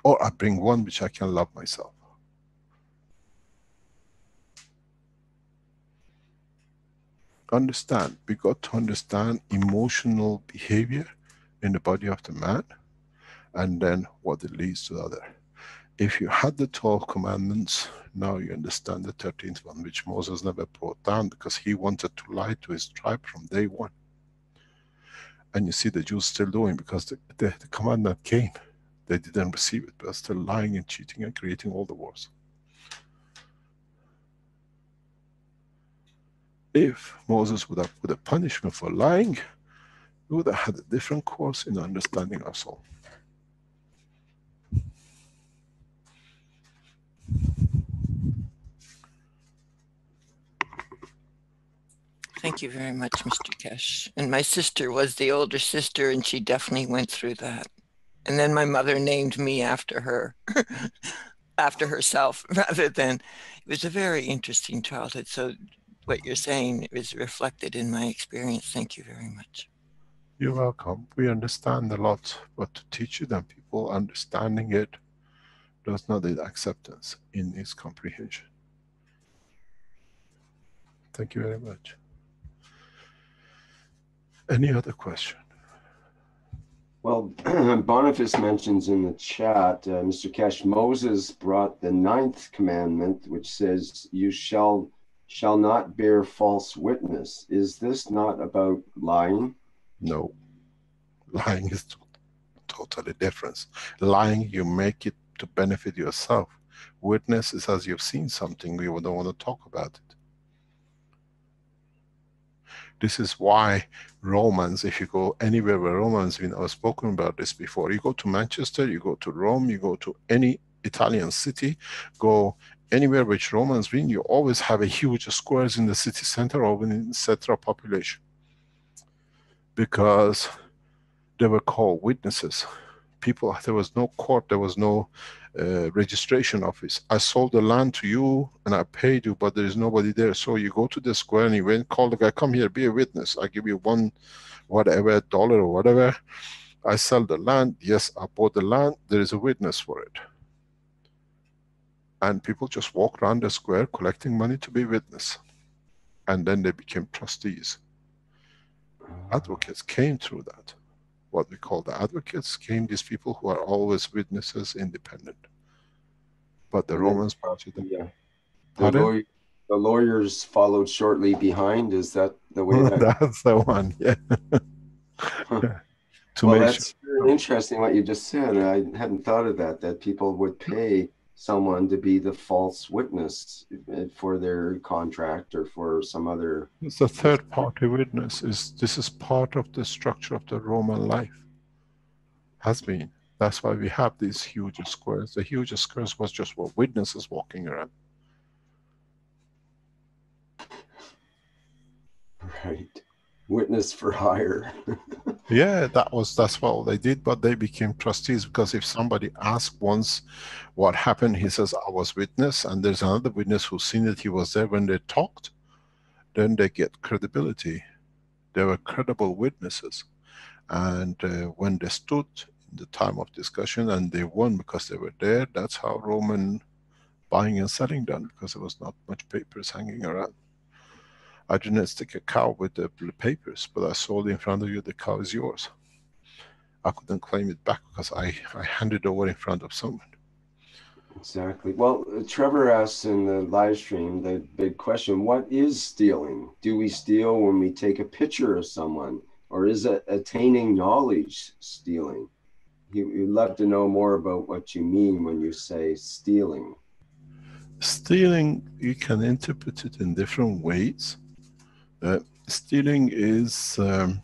Or I bring one which I can love myself. Understand, we got to understand emotional behavior in the body of the man, and then what it leads to the other. If you had the 12 commandments, now you understand the 13th one, which Moses never brought down because he wanted to lie to his tribe from day one. And you see the Jews still doing, because the commandment came. They didn't receive it, but still lying and cheating and creating all the wars. If Moses would have put a punishment for lying, we would have had a different course in understanding our soul. Thank you very much, Mr. Keshe. And my sister was the older sister, and she definitely went through that. And then my mother named me after her, after herself, rather than, it was a very interesting childhood. So what you're saying is reflected in my experience. Thank you very much. You're welcome. We understand a lot, but to teach it and people understanding it does not need acceptance in its comprehension. Thank you very much. Any other question? Well, Boniface mentions in the chat, Mr. Keshe, Moses brought the 9th commandment, which says, you shall not bear false witness. Is this not about lying? No. Lying is totally different. Lying, you make it to benefit yourself. Witness is as you've seen something, you don't want to talk about it. This is why Romans, if you go anywhere where Romans, I've spoken about this before, you go to Manchester, you go to Rome, you go to any Italian city, go anywhere which Romans win, you always have a huge squares in the city center or in the center of population. Because they were called witnesses. People, there was no court, there was no registration office. I sold the land to you and I paid you, but there is nobody there. So you go to the square and you went, call the guy, come here, be a witness. I give you $1 or whatever. I sell the land. Yes, I bought the land. There is a witness for it. And people just walk around the square collecting money to be witness. And then they became trustees. Advocates came through that. What we call the advocates came these people who are always witnesses, independent. But the Romans parted them. Yeah. The lawyers followed shortly behind. Is that the way that? That's the one, yeah. Well, that's very interesting what you just said. I hadn't thought of that people would pay someone to be the false witness for their contract or for some other. It's a third party witness. This is part of the structure of the Roman life. Has been. That's why we have these huge squares. The huge squares was just for witnesses walking around. Right. Witness for hire. Yeah, that's what they did, but they became trustees, because if somebody asked once what happened, he says, I was witness, and there's another witness who's seen that he was there when they talked, then they get credibility. They were credible witnesses. And when they stood in the time of discussion and they won because they were there, that's how Roman buying and selling done, because there was not much papers hanging around. I didn't stick a cow with the papers, but I sold in front of you, the cow is yours. I couldn't claim it back because I handed over in front of someone. Exactly. Well, Trevor asks in the live stream the big question, what is stealing? Do we steal when we take a picture of someone, or is it attaining knowledge stealing? He'd love to know more about what you mean when you say stealing. Stealing, you can interpret it in different ways. Stealing is in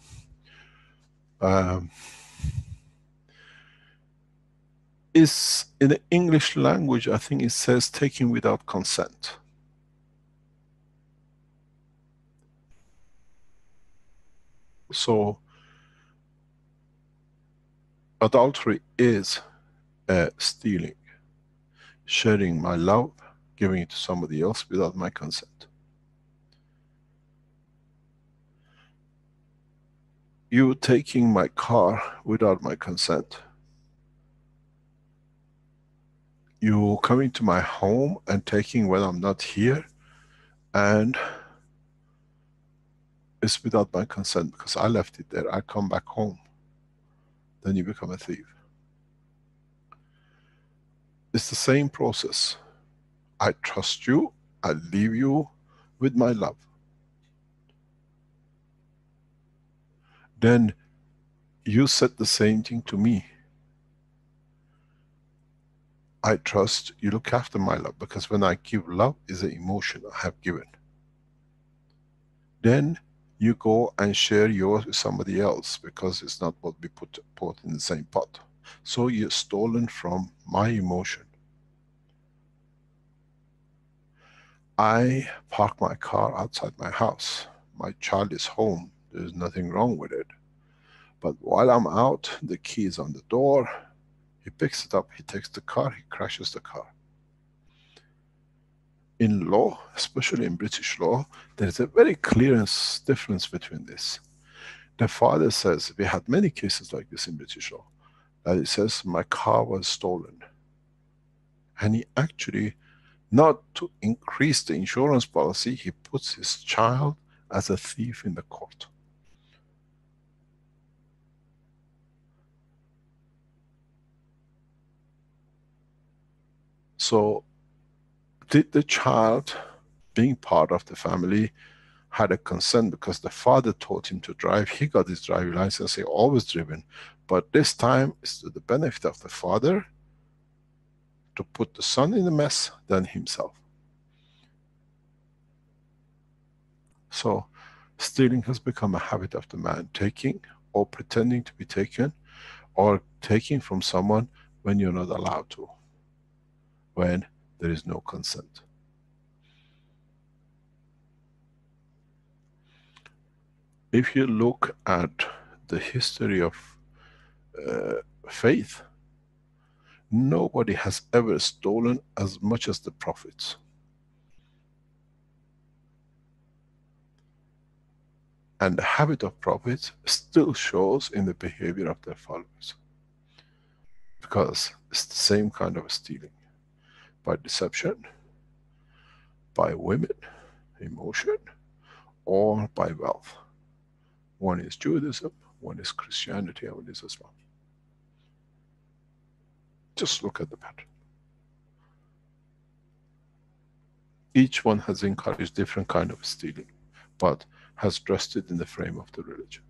the English language, I think it says taking without consent. So adultery is stealing, sharing my love, giving it to somebody else without my consent. You taking my car without my consent. You coming to my home and taking when I'm not here, and it's without my consent because I left it there. I come back home. Then you become a thief. It's the same process. I trust you, I leave you with my love. Then you said the same thing to me. I trust you look after my love, because when I give love, is an emotion I have given. Then you go and share yours with somebody else, because it's not what we put in the same pot. So you're stolen from my emotion. I park my car outside my house. My child is home. There's nothing wrong with it. But while I'm out, the key is on the door. He picks it up, he takes the car, he crashes the car. In law, especially in British law, there's a very clear difference between this. The father says, we had many cases like this in British law, that it says, my car was stolen. And he actually, not to increase the insurance policy, he puts his child as a thief in the court. So, did the child, being part of the family, had a consent because the father taught him to drive? He got his driving license, he always driven. But this time, it's to the benefit of the father to put the son in the mess than himself. So, stealing has become a habit of the man, taking or pretending to be taken, or taking from someone when you're not allowed to, when there is no consent. If you look at the history of faith, nobody has ever stolen as much as the prophets. And the habit of prophets still shows in the behavior of their followers. Because it's the same kind of stealing. By deception, by women, emotion, or by wealth. One is Judaism, one is Christianity, and one is Islam. Just look at the pattern. Each one has encouraged different kind of stealing, but has dressed it in the frame of the religion.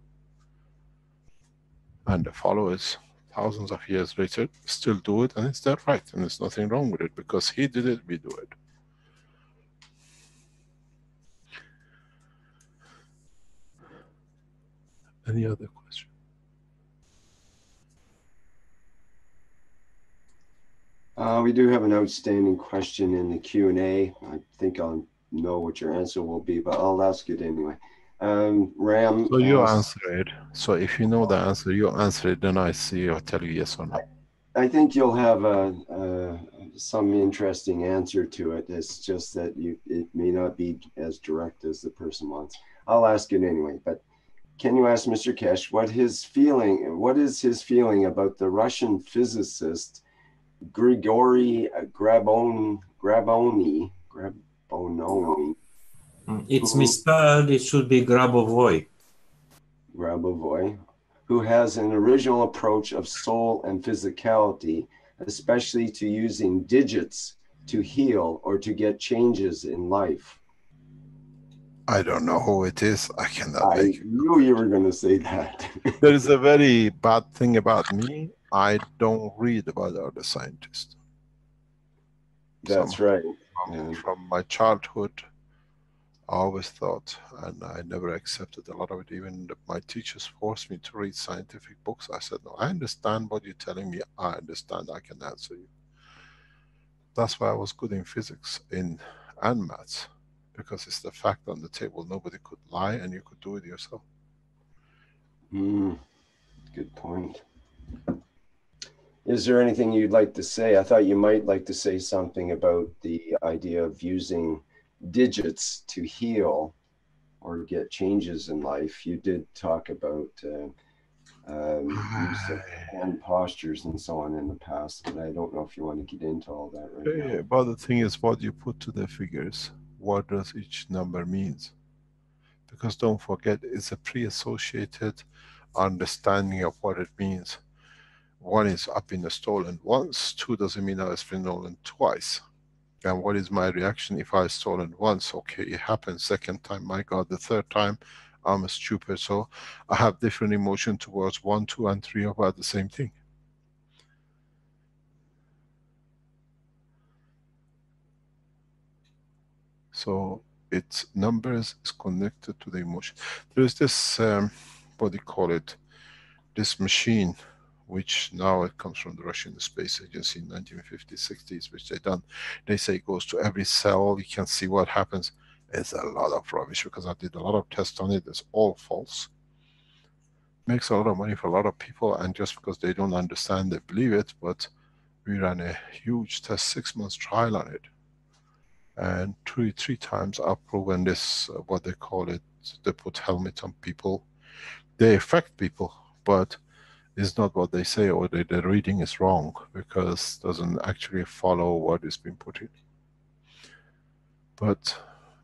And the followers, thousands of years later, still do it, and it's their right, and there's nothing wrong with it, because he did it, we do it. Any other question? We do have an outstanding question in the Q&A. I think I'll know what your answer will be, but I'll ask it anyway. Ram. So you answer it. So if you know the answer, you answer it, then I see or tell you yes or no. I think you'll have some interesting answer to it. It's just that it may not be as direct as the person wants. I'll ask it anyway, but can you ask Mr. Keshe what is his feeling about the Russian physicist Grigory Graboni? It's misspelled, it should be Grabovoi. Grabovoi, who has an original approach of soul and physicality, especially to using digits to heal or to get changes in life. I don't know who it is. I cannot make it. I knew you were going to say that. There is a very bad thing about me. I don't read about other scientists. That's right. From my childhood, I always thought, and I never accepted a lot of it. Even my teachers forced me to read scientific books. I said, no, I understand what you're telling me. I understand. I can answer you. That's why I was good in physics and maths, because it's the fact on the table. Nobody could lie, and you could do it yourself. Good point. Is there anything you'd like to say? I thought you might like to say something about the idea of using digits to heal or get changes in life. You did talk about use of hand postures and so on in the past, but I don't know if you want to get into all that right now. But the thing is, what you put to the figures, what does each number means? Because don't forget, it's a pre-associated understanding of what it means. One is I've been stolen once, two doesn't mean I was stolen twice. And what is my reaction if I stolen once? Okay, it happened. Second time, my God, the third time, I'm stupid. So I have different emotion towards 1, 2, and 3 about the same thing. So its numbers is connected to the emotion. There is this, what do you call it? This machine, which now it comes from the Russian Space Agency in 1950s, 60s, which they done. They say it goes to every cell, you can see what happens. It's a lot of rubbish because I did a lot of tests on it, it's all false. Makes a lot of money for a lot of people, and just because they don't understand, they believe it, but we ran a huge test, 6 months trial on it. And three times I've proven this, what they call it, they put helmets on people. They affect people, but it's not what they say, or the reading is wrong, because it doesn't actually follow what is being put in. But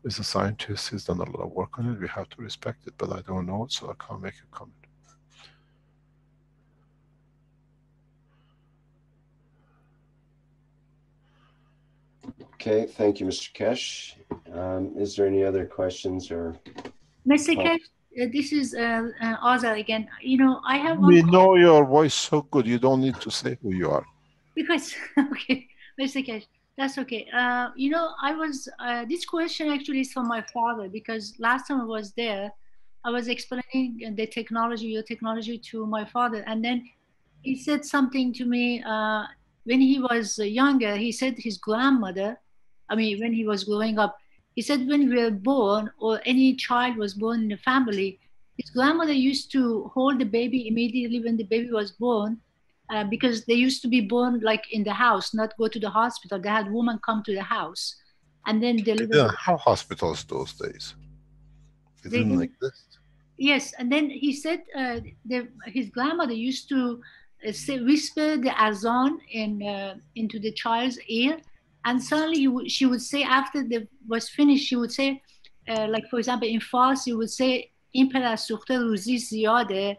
as a scientist, he's done a lot of work on it, we have to respect it, but I don't know it, so I can't make a comment. Okay, thank you, Mr. Keshe. Is there any other questions or? Mr. Keshe, this is Azar again. You know, I have one. We know your voice so good, you don't need to say who you are. Because, okay, Mr. Keshe, that's okay. You know, I was, this question actually is from my father, because last time I was there, I was explaining the technology, your technology, to my father. And then he said something to me when he was younger. He said his grandmother, I mean, when he was growing up, he said when we were born, or any child was born in the family, his grandmother used to hold the baby immediately when the baby was born, because they used to be born like in the house, not go to the hospital. They had women come to the house and then deliver. They didn't have hospitals those days. It didn't exist. Yes, and then he said his grandmother used to whisper the azan into the child's ear, and suddenly she would say, after the was finished, she would say, like for example in Fars, she would say "این پدر سوخته روزی زیاده,"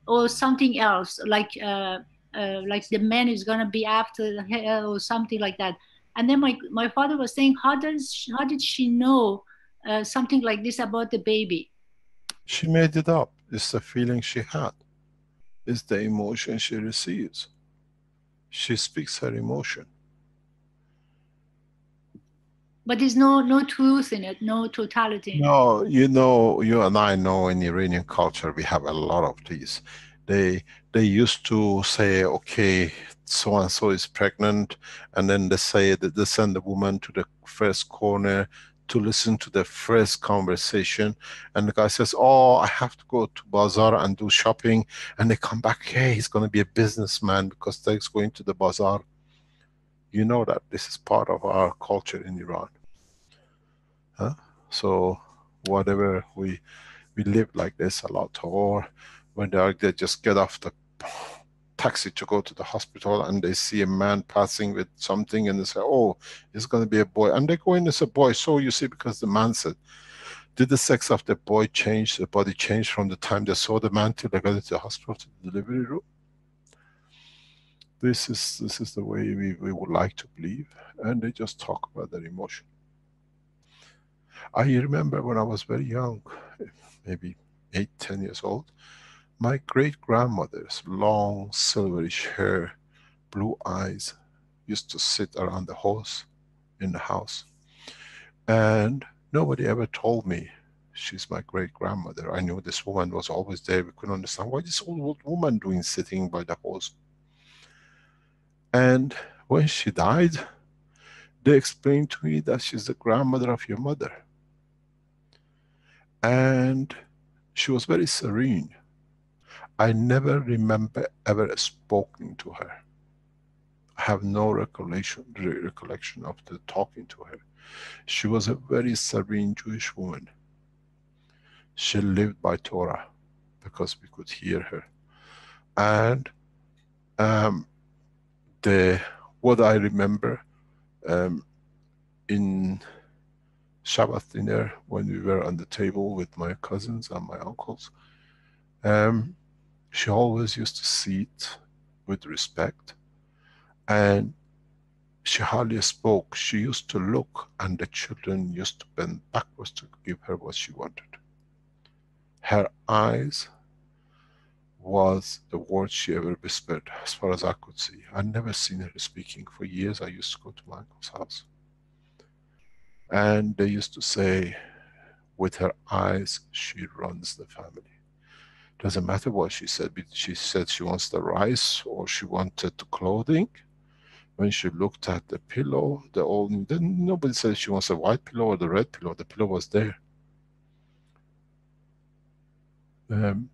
or something else, like the man is gonna be after her or something like that. And then my father was saying, how did she know something like this about the baby? She made it up. It's the feeling she had. It's the emotion she receives. She speaks her emotion. But there's no truth in it, no totality in it. No, you know, you and I know in Iranian culture we have a lot of these. They used to say, okay, so and so is pregnant, and then they say that they send the woman to the first corner to listen to the first conversation, and the guy says, oh, I have to go to bazaar and do shopping, and they come back, hey, he's going to be a businessman because they're going to the bazaar. You know that this is part of our culture in Iran. Huh? So whatever we live like this a lot, or when they just get off the taxi to go to the hospital and they see a man passing with something and they say, oh, it's going to be a boy, and they go in as a boy. So you see, because the man said, did the sex of the boy change, the body change from the time they saw the man till they got into the hospital to the delivery room? This is the way we would like to believe, and they just talk about their emotion. I remember when I was very young, maybe 8, 10 years old, My great-grandmother's long silverish hair, blue eyes, used to sit around the house, in the house. And nobody ever told me she's my great-grandmother. I knew this woman was always there. We couldn't understand what this old woman doing sitting by the house. And when she died, they explained to me that she's the grandmother of your mother. And she was very serene. I never remember ever speaking to her. I have no recollection of the talking to her. She was a very serene Jewish woman. She lived by Torah because we could hear her. And what I remember in Shabbat dinner, when we were on the table with my cousins and my uncles, she always used to sit with respect, and she hardly spoke. She used to look, and the children used to bend backwards to give her what she wanted. Her eyes was the word she ever whispered, as far as I could see. I never seen her speaking. For years I used to go to my uncle's house. And they used to say, with her eyes, she runs the family. Doesn't matter what she said. She said she wants the rice or she wanted the clothing. When she looked at the pillow, then nobody said she wants a white pillow or the red pillow. The pillow was there. And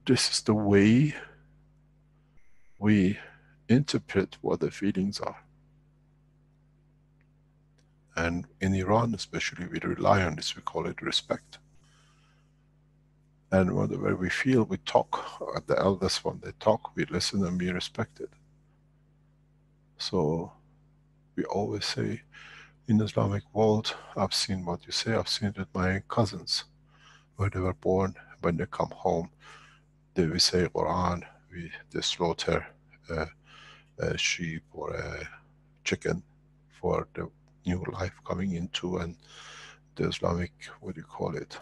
this is the way we interpret what the feelings are. And in Iran especially, we rely on this. We call it respect. And whatever we feel, we talk. The eldest one, they talk, we listen, and we respect it. So we always say, in the Islamic world, I've seen what you say, I've seen it with my cousins. Where they were born, when they come home, we say Quran, they slaughter a sheep or a chicken for the new life coming into, and the Islamic, what do you call it,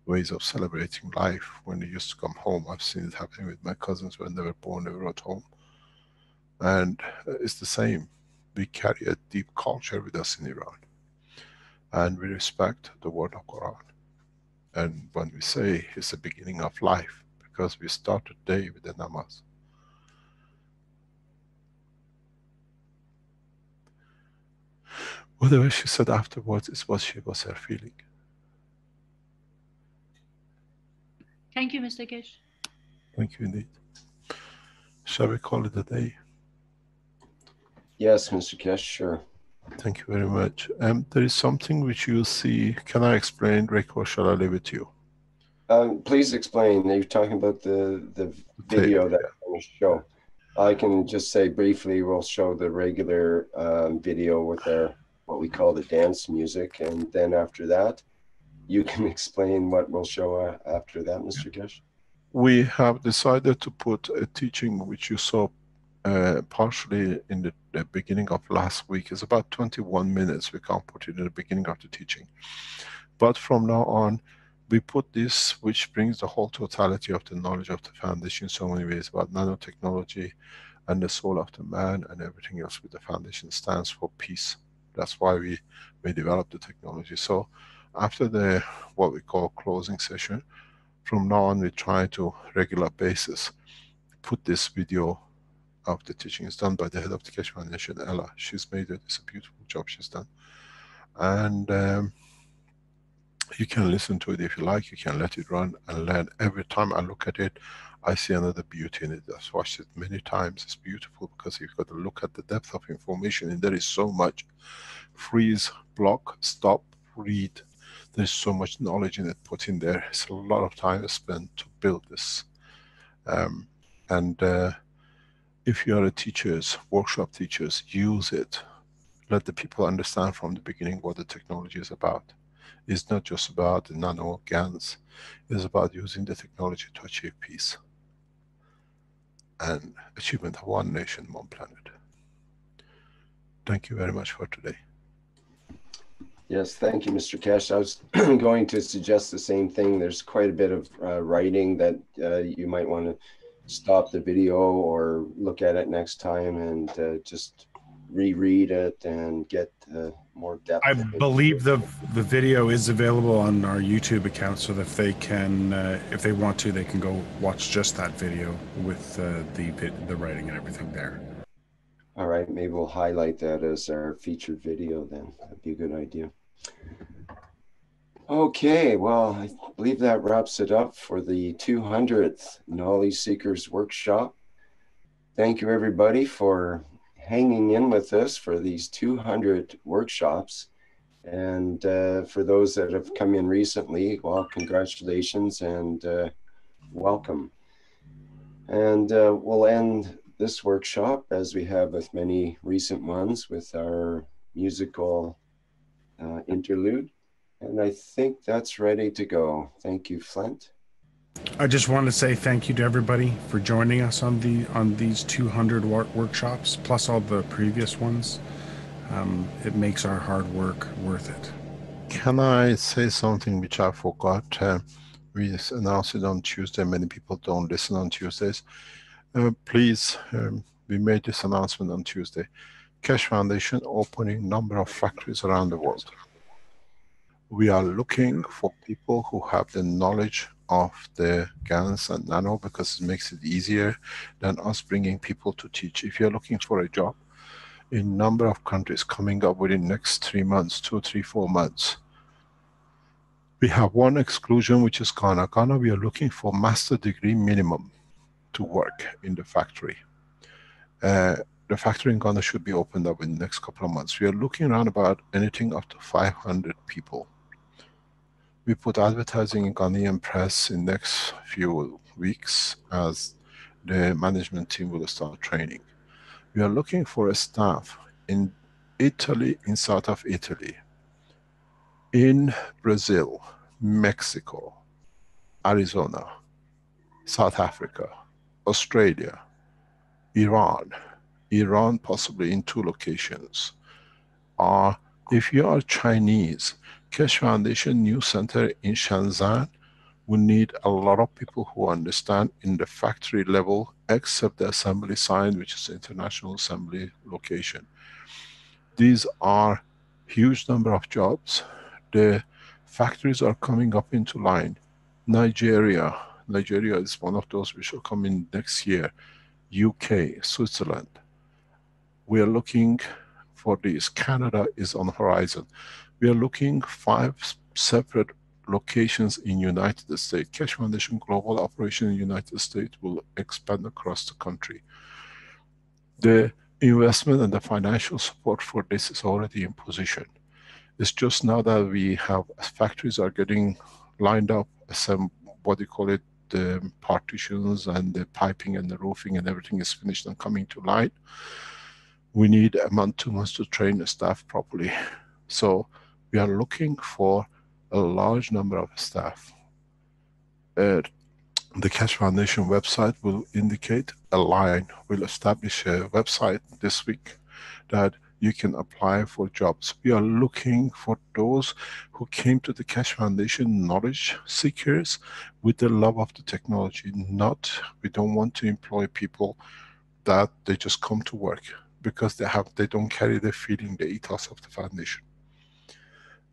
ways of celebrating life when they used to come home. I've seen it happening with my cousins. When they were born, they were at home. And it's the same. We carry a deep culture with us in Iran. And we respect the word of Quran. And when we say it's the beginning of life, because we start the day with the namaz. Whatever she said afterwards is what she was her feeling. Thank you, Mr. Keshe. Thank you indeed. Shall we call it a day? Yes, Mr. Keshe, sure. Thank you very much. There is something which you see. Can I explain, Rick, or shall I leave it to you? Please explain. You're talking about the video that I'm going to show. I can just say briefly, we'll show the regular video with our, what we call the dance music. And then after that, you can explain what we'll show after that, Mr. Keshe. We have decided to put a teaching which you saw partially in the beginning of last week. It's about 21 minutes. We can't put it in the beginning of the teaching. But from now on, we put this, which brings the whole totality of the knowledge of the foundation in so many ways, about nanotechnology and the soul of the man and everything else with the foundation stands for peace. That's why we developed the technology. So after the, what we call closing session, from now on we try to regular basis put this video of the teaching. Is done by the head of the Keshe Foundation, Ella. She's made it. It's a beautiful job she's done. And you can listen to it if you like. You can let it run and learn. Every time I look at it, I see another beauty in it. I've watched it many times. It's beautiful because you've got to look at the depth of information, and there is so much. Freeze, block, stop, read. There's so much knowledge in it put in there. It's a lot of time spent to build this. If you are a teachers, workshop teachers, use it. Let the people understand from the beginning what the technology is about. It's not just about the nano GANs. It's about using the technology to achieve peace and achievement of one nation, one planet. Thank you very much for today. Yes, thank you, Mr. Keshe. I was going to suggest the same thing. There's quite a bit of writing that you might want to stop the video or look at it next time and just reread it and get more depth. I believe the video is available on our YouTube account, so that if they want to, they can go watch just that video with the writing and everything there. All right, maybe we'll highlight that as our featured video then. That'd be a good idea. Okay, well, I believe that wraps it up for the 200th Knowledge Seekers Workshop. Thank you, everybody, for hanging in with us for these 200 workshops. And for those that have come in recently, well, congratulations and welcome. And we'll end this workshop, as we have with many recent ones, with our musical interlude. And I think that's ready to go. Thank you, Flint. I just want to say thank you to everybody for joining us on these 200 workshops, plus all the previous ones. It makes our hard work worth it. Can I say something which I forgot? We announced it on Tuesday. Many people don't listen on Tuesdays. Please, we made this announcement on Tuesday. Keshe Foundation opening number of factories around the world. We are looking for people who have the knowledge of the GANs and nano, because it makes it easier than us bringing people to teach. If you're looking for a job in number of countries coming up within next 3 months, 2, 3, 4 months, we have one exclusion, which is Ghana. Ghana, we are looking for master degree minimum to work in the factory. The factory in Ghana should be opened up in the next couple of months. We are looking around about anything up to 500 people. We put advertising in Ghanaian press in next few weeks as the management team will start training. We are looking for a staff in Italy, in south of Italy, in Brazil, Mexico, Arizona, South Africa, Australia, Iran possibly in 2 locations. If you are Chinese, Keshe Foundation New Center in Shenzhen will need a lot of people who understand in the factory level, except the assembly side, which is international assembly location. These are huge number of jobs. The factories are coming up into line. Nigeria is one of those which will come in next year. UK, Switzerland. We are looking for this. Canada is on the horizon. We are looking 5 separate locations in United States. Keshe Foundation Global Operation in United States will expand across the country. The investment and the financial support for this is already in position. It's just now that we have factories are getting lined up, some, what do you call it, the partitions and the piping and the roofing and everything is finished and coming to line. We need a month, 2 months to train the staff properly. So we are looking for a large number of staff. The Keshe Foundation website will indicate a line. We'll establish a website this week that you can apply for jobs. We are looking for those who came to the Keshe Foundation knowledge seekers with the love of the technology. We don't want to employ people that they just come to work because they don't carry the feeling, the ethos of the foundation.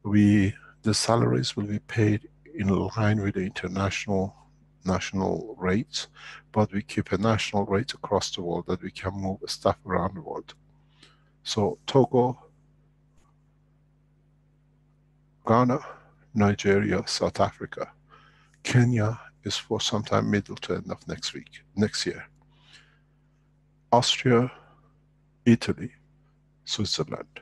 The salaries will be paid in line with the international national rates, but we keep a national rate across the world that we can move staff around the world. So Togo, Ghana, Nigeria, South Africa. Kenya is for sometime middle to end of next year. Austria, Italy, Switzerland.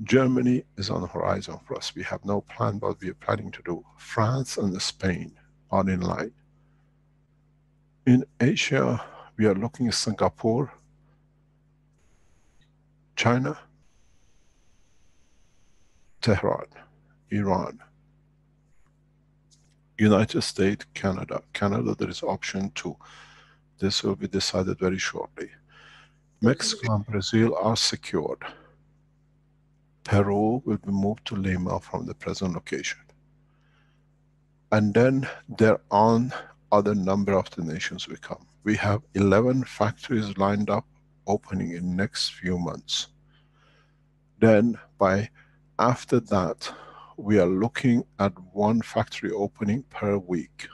Germany is on the horizon for us. We have no plan, but we are planning to do. France and Spain are in line. In Asia, we are looking at Singapore, China, Tehran, Iran, United States, Canada. Canada, there is option 2. This will be decided very shortly. Mexico and Brazil are secured. Peru will be moved to Lima from the present location. And then there are other number of the nations will come. We have 11 factories lined up opening in next few months. Then after that, we are looking at 1 factory opening per week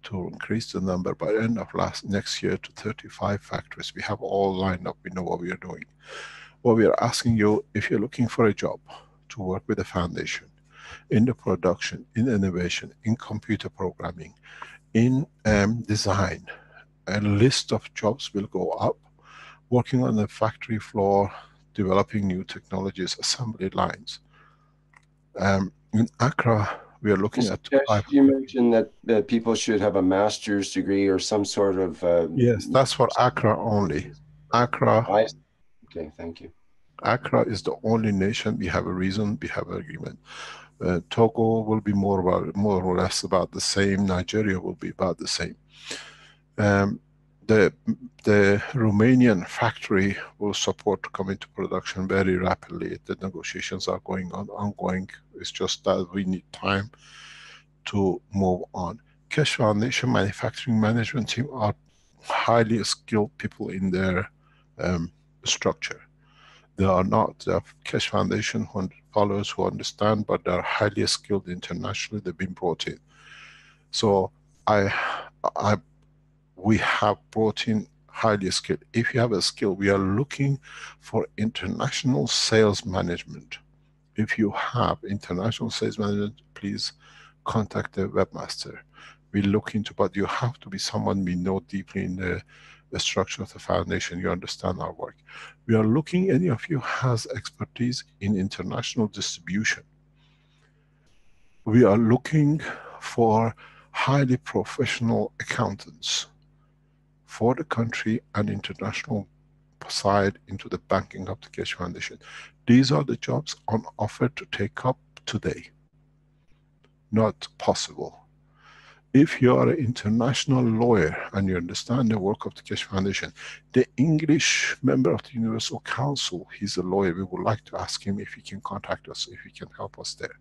to increase the number by the end of next year to 35 factories. We have all lined up. We know what we are doing. What we are asking you, if you're looking for a job to work with the foundation, in the production, in innovation, in computer programming, in design, a list of jobs will go up. Working on the factory floor, developing new technologies, assembly lines. In Accra, we are looking at... You mentioned that people should have a master's degree or some sort of... yes, that's for Accra only. Accra... Okay, thank you. Accra is the only nation we have a reason, we have an agreement. Togo will be more or less about the same. Nigeria will be about the same. The Romanian factory will support to come into production very rapidly. The negotiations are ongoing. It's just that we need time to move on. Keshe Foundation manufacturing management team are highly skilled people in their structure. They are not the Keshe Foundation followers who understand, but they are highly skilled internationally. They've been brought in. So we have brought in highly skilled. If you have a skill, we are looking for international sales management. If you have international sales management, please contact the webmaster. We look into, but you have to be someone we know deeply in the structure of the foundation. You understand our work. We are looking, any of you has expertise in international distribution. We are looking for highly professional accountants for the country and international side into the banking of the Keshe Foundation. These are the jobs on offer to take up today. Not possible. If you are an international lawyer and you understand the work of the Keshe Foundation, the English member of the Universal Council, he's a lawyer, we would like to ask him if he can contact us, if he can help us there.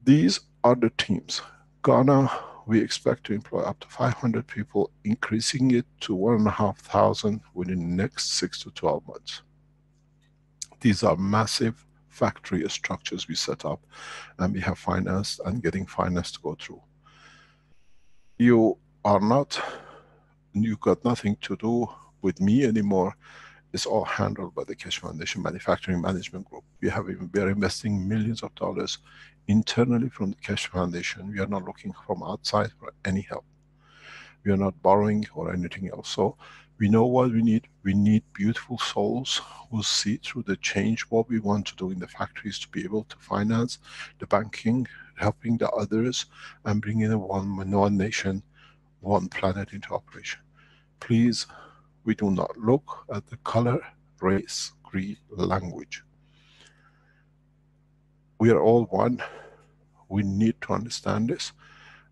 These are the teams. Ghana, we expect to employ up to 500 people, increasing it to 1,500 within the next 6 to 12 months. These are massive factory structures we set up, and we have financed and getting finance to go through. You got nothing to do with me anymore. It's all handled by the Keshe Foundation Manufacturing Management Group. We are investing millions of dollars internally from the Keshe Foundation. We are not looking from outside for any help. We are not borrowing or anything else. So we know what we need. We need beautiful souls who see through the change what we want to do in the factories to be able to finance the banking, helping the others, and bringing a one nation, one planet into operation. Please, we do not look at the color, race, creed, language. We are all one. We need to understand this,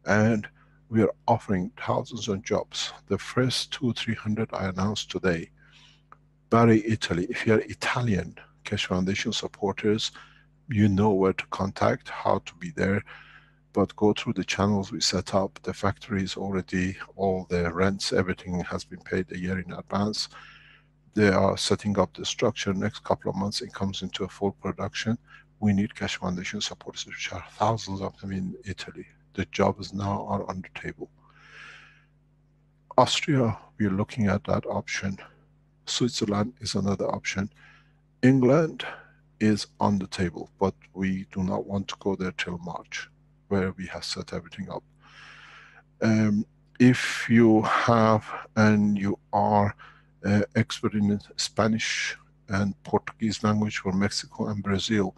and we are offering thousands of jobs. The first 200-300 I announced today. Bari, Italy. If you are Italian Keshe Foundation supporters, you know where to contact, how to be there. But go through the channels we set up. The factory is already, all the rents, everything has been paid a year in advance. They are setting up the structure. Next couple of months it comes into a full production. We need Keshe Foundation supporters, which are thousands of them in Italy. The jobs now are on the table. Austria, we are looking at that option. Switzerland is another option. England is on the table, but we do not want to go there till March, where we have set everything up. If you have and you are expert in Spanish and Portuguese language for Mexico and Brazil,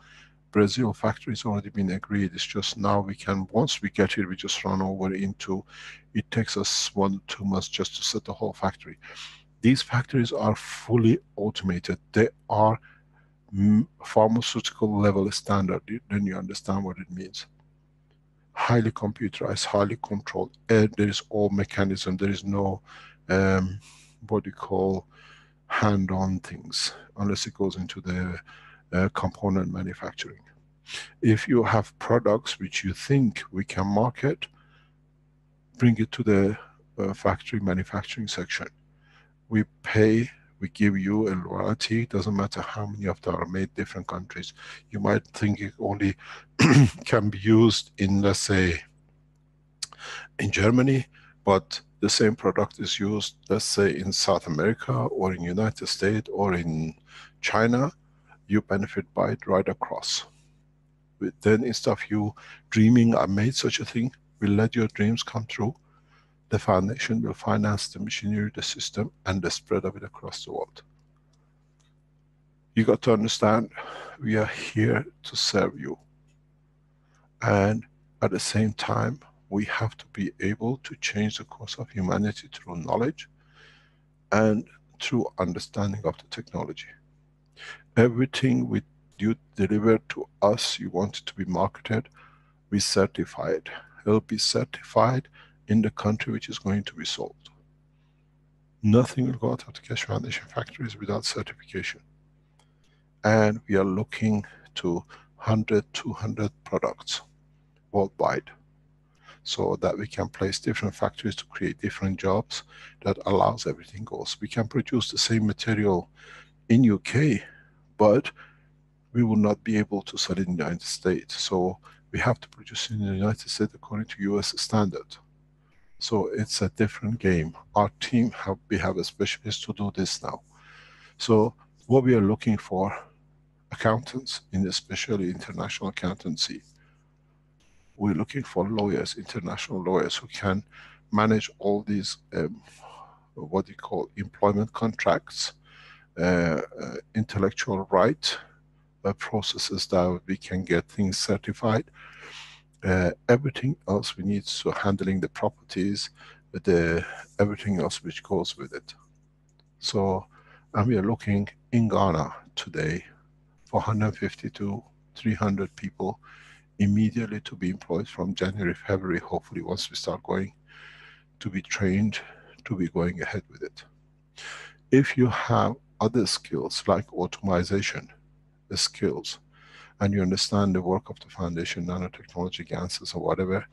Brazil factory has already been agreed. It's just now we can, once we get here, we just run over into, it takes us 1 or 2 months just to set the whole factory. These factories are fully automated. They are pharmaceutical level standard. Then you understand what it means. Highly computerized, highly controlled. There is all mechanism. There is no what you call hand-on things, unless it goes into the component manufacturing. If you have products which you think we can market, bring it to the factory manufacturing section. We pay, we give you a royalty, doesn't matter how many of them are made different countries. You might think it only can be used in, let's say, in Germany, but the same product is used, let's say, in South America or in United States or in China. You benefit by it right across. Then instead of you dreaming, I made such a thing, we'll let your dreams come true. The foundation will finance the machinery, the system, and the spread of it across the world. You got to understand, we are here to serve you. And at the same time, we have to be able to change the course of humanity through knowledge and through understanding of the technology. Everything you deliver to us, you want it to be marketed, we certify it. It'll be certified in the country which is going to be sold. Nothing will go out of the Keshe Foundation factories without certification. And we are looking to 100, 200 products worldwide, so that we can place different factories to create different jobs that allows everything goes. We can produce the same material in UK, but we will not be able to sell it in the United States. So we have to produce in the United States according to US standard. So it's a different game. Our team, we have a specialist to do this now. So what we are looking for, accountants, in especially international accountancy. We're looking for lawyers, international lawyers, who can manage all these, what you call employment contracts, intellectual right processes, that we can get things certified. Everything else we need, so handling the properties, everything else which goes with it. So, and we are looking in Ghana today for 150 to 300 people immediately to be employed from January, February, hopefully once we start going, to be trained, to be going ahead with it. If you have other skills like automation skills, and you understand the work of the foundation, nanotechnology, gases or whatever,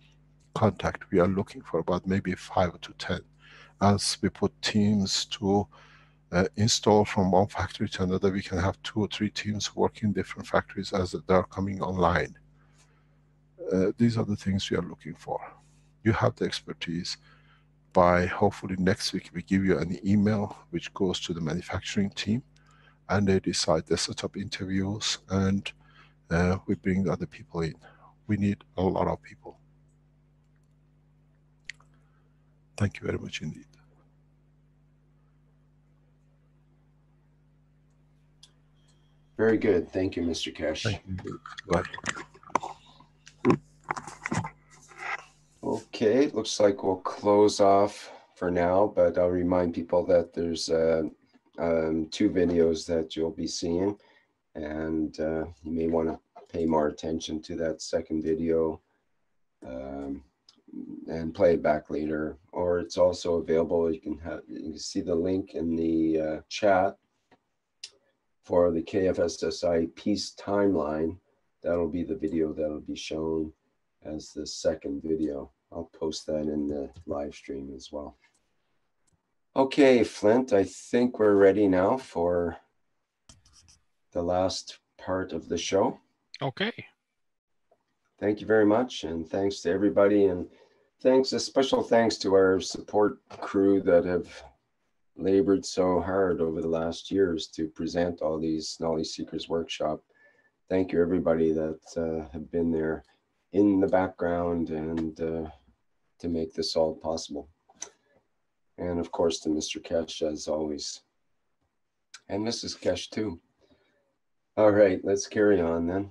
contact. We are looking for about maybe 5 to 10. As we put teams to install from one factory to another, we can have 2 or 3 teams working in different factories as they are coming online. These are the things we are looking for. You have the expertise. By hopefully next week, we give you an email which goes to the manufacturing team, and they decide, they set up interviews, and we bring the other people in. We need a lot of people. Thank you very much indeed. Very good. Thank you, Mr. Keshe. Thank you. Bye. Okay, looks like we'll close off for now, but I'll remind people that there's 2 videos that you'll be seeing, and you may want to pay more attention to that second video and play it back later. Or it's also available, you can see the link in the chat for the KFSSI Peace Timeline. That'll be the video that'll be shown as the second video. I'll post that in the live stream as well. Okay, Flint, I think we're ready now for the last part of the show. Okay. Thank you very much, and thanks to everybody, and a special thanks to our support crew that have labored so hard over the last years to present all these Knowledge Seekers Workshop. Thank you everybody that have been there in the background and to make this all possible. And of course to Mr. Keshe, as always. And Mrs. Keshe too. All right, let's carry on then.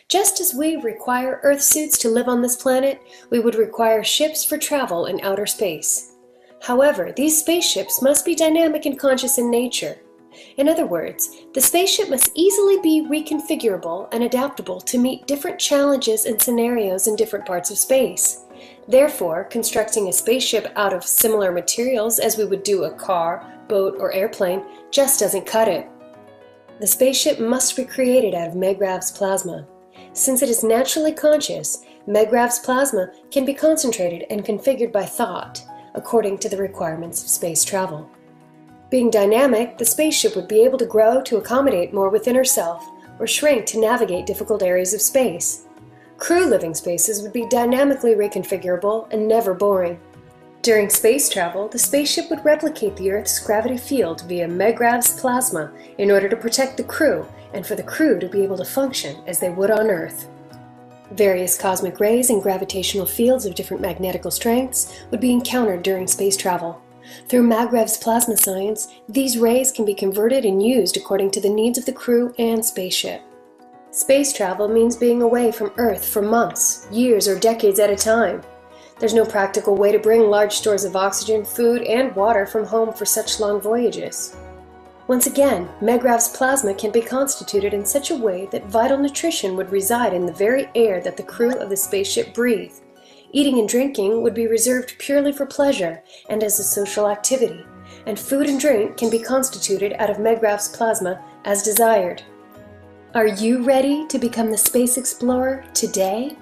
Just as we require Earth suits to live on this planet, we would require ships for travel in outer space. However, these spaceships must be dynamic and conscious in nature. In other words, the spaceship must easily be reconfigurable and adaptable to meet different challenges and scenarios in different parts of space. Therefore, constructing a spaceship out of similar materials as we would do a car, boat, or airplane just doesn't cut it. The spaceship must be created out of Megrav's plasma. Since it is naturally conscious, Megrav's plasma can be concentrated and configured by thought, according to the requirements of space travel. Being dynamic, the spaceship would be able to grow to accommodate more within herself, or shrink to navigate difficult areas of space. Crew living spaces would be dynamically reconfigurable and never boring. During space travel, the spaceship would replicate the Earth's gravity field via Megrav's plasma in order to protect the crew and for the crew to be able to function as they would on Earth. Various cosmic rays and gravitational fields of different magnetical strengths would be encountered during space travel. Through Megrav's plasma science, these rays can be converted and used according to the needs of the crew and spaceship. Space travel means being away from Earth for months, years, or decades at a time. There's no practical way to bring large stores of oxygen, food, and water from home for such long voyages. Once again, Megrav's plasma can be constituted in such a way that vital nutrition would reside in the very air that the crew of the spaceship breathe. Eating and drinking would be reserved purely for pleasure and as a social activity, and food and drink can be constituted out of Megrav's plasma as desired. Are you ready to become the space explorer today?